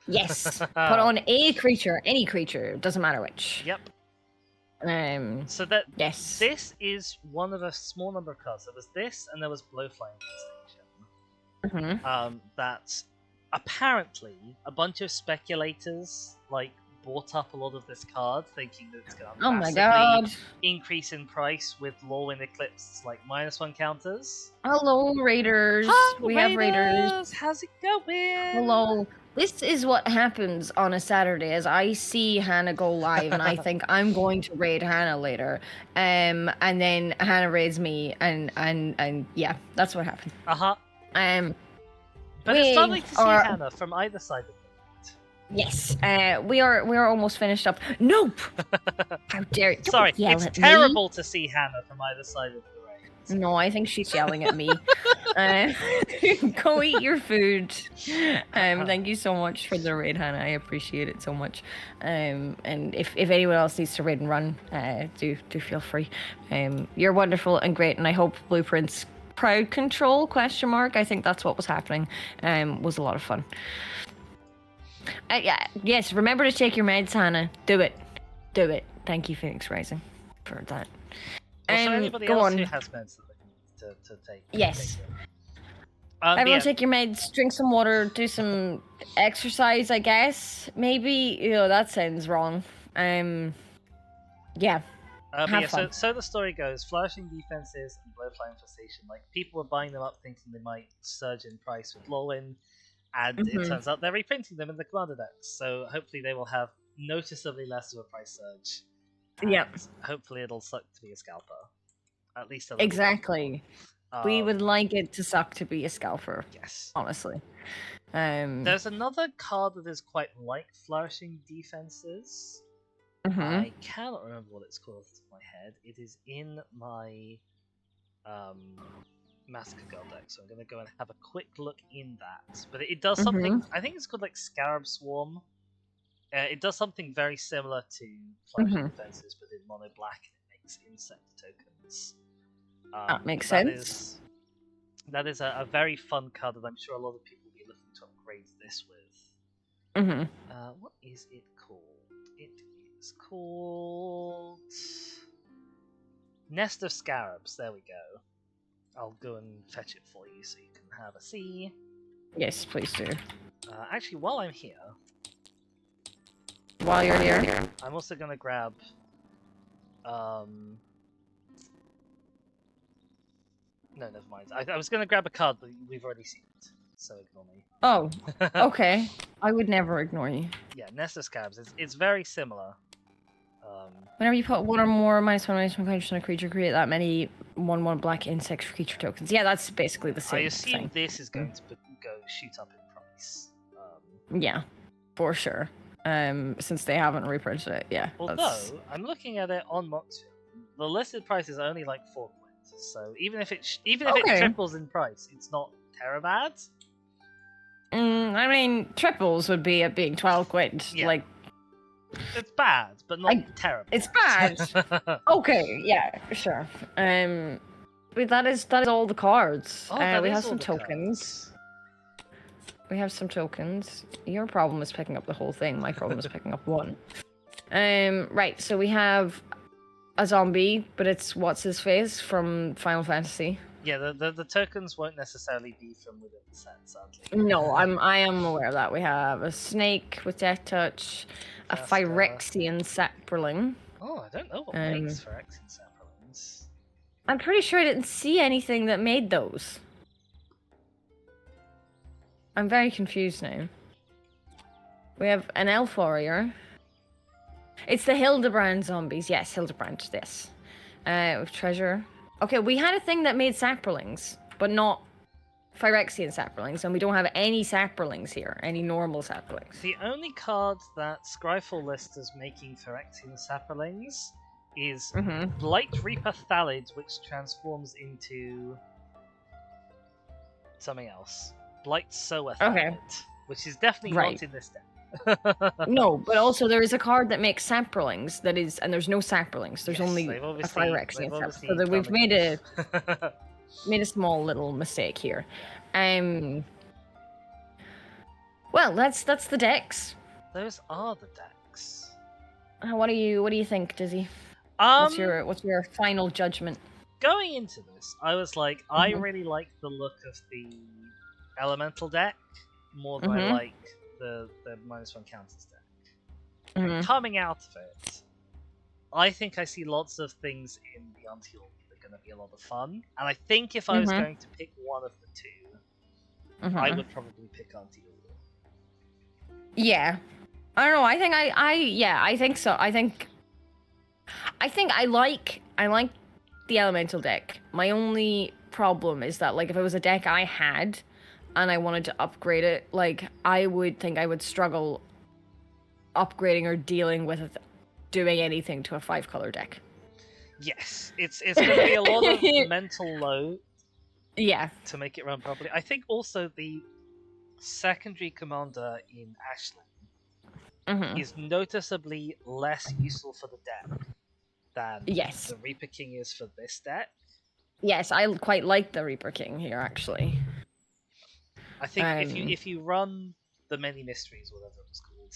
Yes. Put on a creature, any creature, doesn't matter which. Yep. So that this is one of a small number of cards. There was this, and there was Blowfly Infestation. That apparently a bunch of speculators bought up a lot of this card, thinking that it's going to massively increase in price with Lorwyn Eclipsed -1 counters. Hello, Raiders. We have Raiders. How's it going? Hello. This is what happens on a Saturday as I see Hannah go live and I think I'm going to raid Hannah later. And then Hannah raids me and yeah, that's what happened. But it's lovely to see Hannah from either side of it. Yes, we are almost finished up. Nope! How dare you? Sorry, it's terrible to see Hannah from either side of the raid. No, I think she's yelling at me. Go eat your food. Thank you so much for the raid, Hannah. I appreciate it so much. And if anyone else needs to raid and run, do feel free. You're wonderful and great, and I hope Blueprints crowd control ? I think that's what was happening. Was a lot of fun. Yes, remember to take your meds, Hannah. Do it. Thank you, Phoenix Rising, for that. So anybody else who has meds that they need to take? Yes. Everyone take your meds, drink some water, do some exercise, I guess. Maybe, that sounds wrong. Yeah. So the story goes, Flourishing Defenses and Blowfly Infestation, people were buying them up thinking they might surge in price with Lorwyn, and it turns out they're reprinting them in the Commander decks, so hopefully they will have noticeably less of a price surge. Yep. Hopefully it'll suck to be a scalper. At least a little exactly. We would like it to suck to be a scalper. Yes. Honestly. There's another card that is quite like Flourishing Defenses. I cannot remember what it's called off the top of my head. It is in my Massacre God deck, so I'm going to go and have a quick look in that. But it does something, I think it's called Scarab Swarm. It does something very similar to Flourishing Defenses, but in mono black, and it makes insect tokens. That makes sense. That is a very fun card that I'm sure a lot of people will be looking to upgrade this with. What is it called? It is called Nest of Scarabs. There we go. I'll go and fetch it for you so you can have a see. Yes, please do. Actually, while I'm here, while you're here. I'm also gonna grab no, never mind. I was gonna grab a card, but we've already seen it, so ignore me. Oh, okay. I would never ignore you. Yeah, Nest of Scabs. It's very similar. Whenever you put one or more -1/-1 creatures on a creature, create that many 1/1 black insect creature tokens. Yeah, that's basically the same I assume thing. this is going to go shoot up in price. Yeah, for sure. Since they haven't reprinted it, yeah. Although I'm looking at it on Moxfield, the listed price is only like £4. So even if it triples in price, it's not terrible bad. I mean, triples would be it being 12 quid. Yeah. Like, it's bad, but not terrible. It's bad. Okay, yeah, sure. But that is all the cards. We have some tokens. We have some tokens. Your problem is picking up the whole thing. My problem is picking up one. Right. So we have a zombie, but it's what's his face from Final Fantasy. Yeah, the tokens won't necessarily be from within the set, sadly. No, I am aware of that. We have a snake with Death Touch, a Phyrexian Sapperling. Oh, I don't know what makes Phyrexian Sapperlings. I'm pretty sure I didn't see anything that made those. I'm very confused now. We have an Elf Warrior. It's the Hildebrand zombies. Yes, Hildebrand, yes. With treasure. Okay, we had a thing that made Sapperlings, but not Phyrexian Sapperlings, and we don't have any Sapperlings here, any normal Sapperlings. The only card that Scryfall lists as making Phyrexian Sapperlings is Blight Reaper Thallid, which transforms into something else. Blight Sower Thallid, which is definitely not in this deck. No, but also there is a card that makes Sapperlings that is, and there's no Sapperlings. There's only a Phyrexian Sapperling. So that we've made a small little mistake here. Well, that's the decks. Those are the decks. What do you think, Dizzy? What's your final judgment? Going into this, I was like, I really like the look of the elemental deck more than I like the -1 counters deck. And coming out of it, I think I see lots of things in the Until that are going to be a lot of fun. And I think if I was going to pick one of the two, I would probably pick Until. Yeah. I don't know. I think I think so. I think I like the elemental deck. My only problem is that, like, if it was a deck I had and I wanted to upgrade it, like, I would think I would struggle upgrading or dealing with doing anything to a 5-color deck. Yes, it's going to be a lot of mental load. Yeah. To make it run properly. I think also the secondary commander in Ashland is noticeably less useful for the deck than the Reaper King is for this deck. Yes, I quite like the Reaper King here, actually. I think if you run the Many Mysteries, whatever it was called,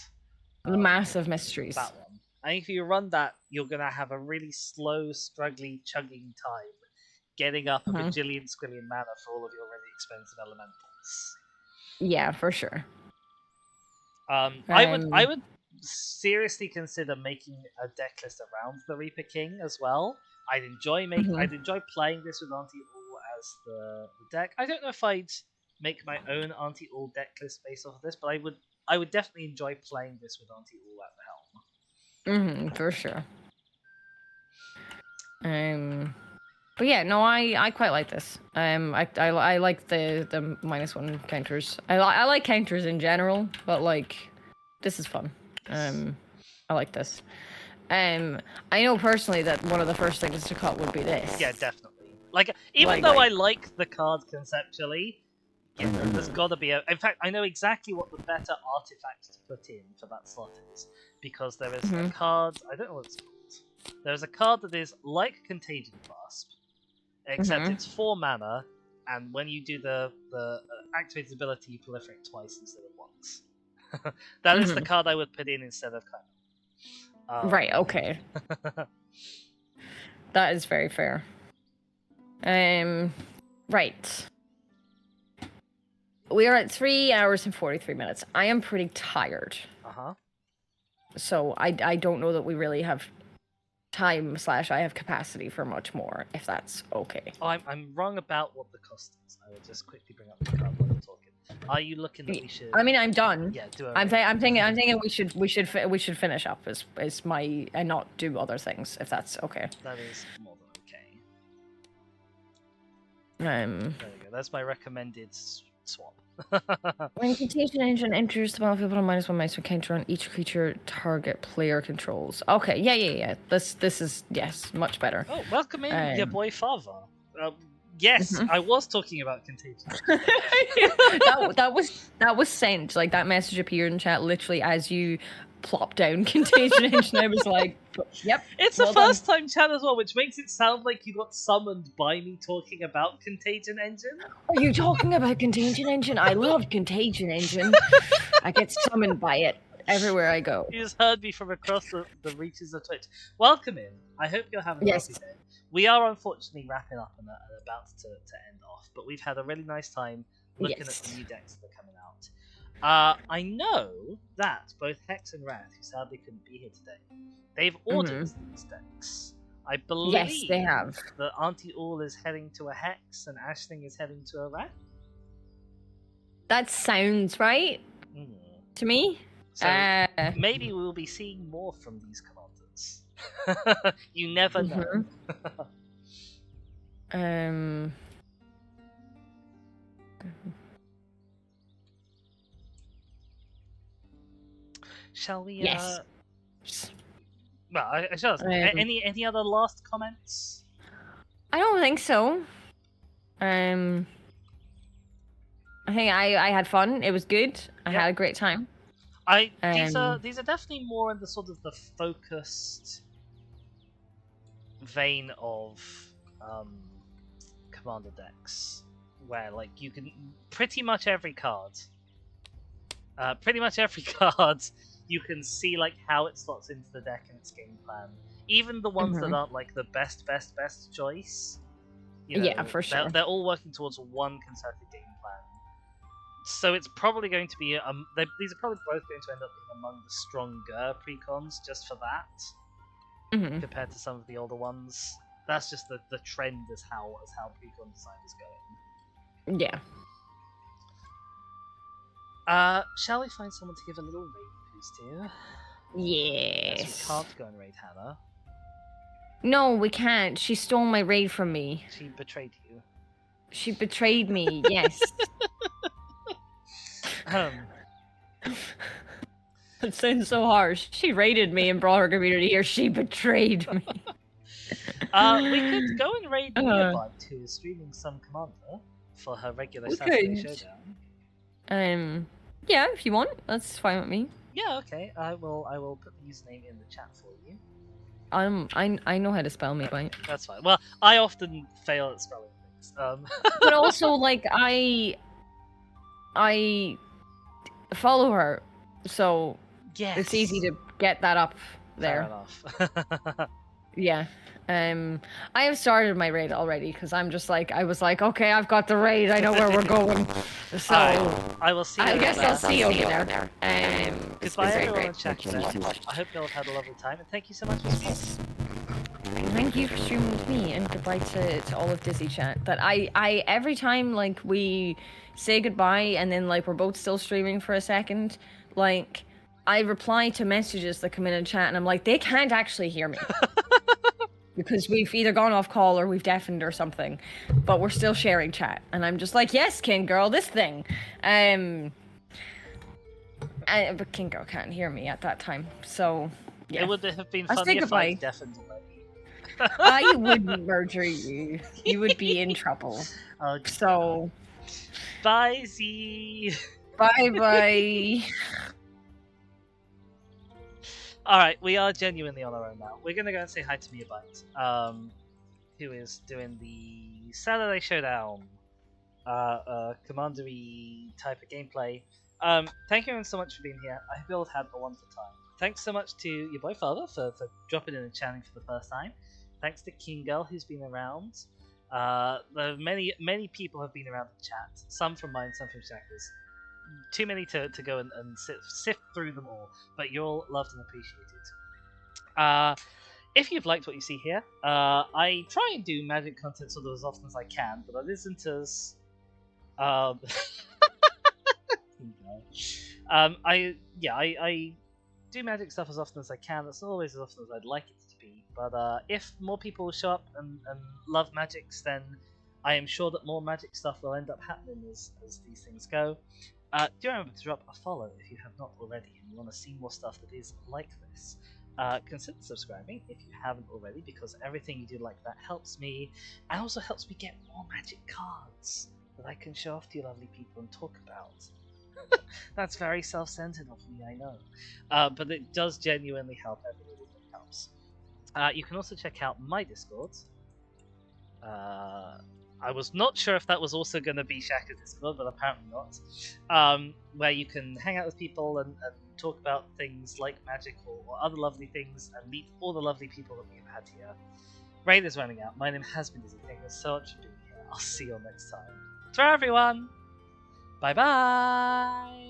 the Massive Mysteries, that one. I think if you run that, you're gonna have a really slow, struggly, chugging time getting up a bajillion squillion mana for all of your really expensive elementals. Yeah, for sure. I would seriously consider making a deck list around the Reaper King as well. I'd enjoy playing this with Auntie All as the deck. I don't know if I'd make my own Auntie All deck list based off of this, but I would definitely enjoy playing this with Auntie All at the helm. For sure. But yeah, no, I quite like this. I like the -1 counters. I like counters in general, but like, this is fun. I like this. I know personally that one of the first things to cut would be this. Yeah, definitely. Like, even though I like the card conceptually, there's got to be a. In fact, I know exactly what the better artifact to put in for that slot is, because there is a card. I don't know what it's called. There's a card that is like Contagion Clasp, except it's 4 mana, and when you do the activated ability, you proliferate twice instead of once. That is the card I would put in instead of Kai'Ma. Right, okay. That is very fair. Right. We are at 3 hours and 43 minutes. I am pretty tired. So I don't know that we really have time / I have capacity for much more, if that's okay. Oh, I'm wrong about what the cost is. I will just quickly bring up the card while you're talking. Are you looking that we should? I mean, I'm done. Yeah, do it. I'm thinking we should finish up is my and not do other things, if that's okay. That is more than okay. There we go. That's my recommended swap. When Contagion Engine enters the battlefield, put on -1 minus counter on each creature target player controls. Okay, yeah. This is yes, much better. Oh, welcome in, your boy father. Yes, I was talking about Contagion. that was sent. Like that message appeared in chat literally as you plopped down Contagion Engine. I was like, yep. It's the first time chat as well, which makes it sound like you got summoned by me talking about Contagion Engine. Are you talking about Contagion Engine? I love Contagion Engine. I get summoned by it everywhere I go. You just heard me from across the reaches of Twitch. Welcome in. I hope you're having a lovely day. We are unfortunately wrapping up and about to end off, but we've had a really nice time looking at the new decks that are coming out. I know that both Hex and Rat, who sadly couldn't be here today, they've ordered these decks. I believe they have. That Auntie All is heading to a Hex and Ashling is heading to a Rat. That sounds right to me. So maybe we'll be seeing more from these commanders. You never know. Shall we? Yes. Well, I shall. Any other last comments? I don't think so. I think I had fun. It was good. I had a great time. These are definitely more in the sort of the focused vein of commander decks, where like you can pretty much every card you can see like how it slots into the deck and its game plan. Even the ones that aren't like the best choice. You know, for sure. They're all working towards one concerted game plan. So it's probably going to be these are probably both going to end up being among the stronger precons just for that, compared to some of the older ones. That's just the trend as how precon design is going. Yeah. Shall we find someone to give a little raid boost to? Yes. We can't go and raid Hannah. No, we can't. She stole my raid from me. She betrayed you. She betrayed me, yes. It sounds so harsh. She raided me and brought her community here. She betrayed me. We could go and raid Nearby, who is streaming some commander for her regular Saturday showdown. Yeah, if you want, that's fine with me. Yeah, okay. I will put the username in the chat for you. I know how to spell Nearby. That's fine. Well, I often fail at spelling things. But also, like I follow her, so it's easy to get that up there. Fair enough. Yeah. I have started my raid already because I was like, okay, I've got the raid. I know where we're going. So I will see you. I guess I'll see you over there. Goodbye, everyone in chat. I hope you all have had a lovely time, and thank you so much for streaming. Thank you for streaming with me, and goodbye to all of Dizzy chat. That I every time like we say goodbye and then like we're both still streaming for a second, like I reply to messages that come in chat and I'm like, they can't actually hear me. Because we've either gone off call or we've deafened or something, but we're still sharing chat, and I'm just like, yes, King Girl, this thing. But King Girl can't hear me at that time, so yeah. It would have been funny if I deafened already. I wouldn't murder you. You would be in trouble. So, bye, Z. Bye. Alright, we are genuinely on our own now. We're gonna go and say hi to Miabite, who is doing the Saturday Showdown, commandery type of gameplay. Thank you everyone so much for being here. I hope you all had a wonderful time. Thanks so much to your boy Father for dropping in and chatting for the first time. Thanks to King Girl, who's been around. Many people have been around the chat. Some from mine, some from Shacker's. too many to go and sift through them all, but you're all loved and appreciated. If you've liked what you see here, I try and do magic content sort of as often as I can, but that isn't as I do magic stuff as often as I can. It's not always as often as I'd like it to be, but if more people show up and love magics, then I am sure that more magic stuff will end up happening as these things go. Do remember to drop a follow if you have not already and you want to see more stuff that is like this. Consider subscribing if you haven't already, because everything you do like that helps me, and also helps me get more magic cards that I can show off to you lovely people and talk about. That's very self-centered of me, I know. But it does genuinely help. Every little bit helps. You can also check out my Discord. I was not sure if that was also going to be Shaka's Discord, but apparently not. Where you can hang out with people and talk about things like magic or other lovely things and meet all the lovely people that we've had here. Raid is running out. My name has been Dizzy. Thank you so much for being here. I'll see you all next time. For everyone! Bye bye!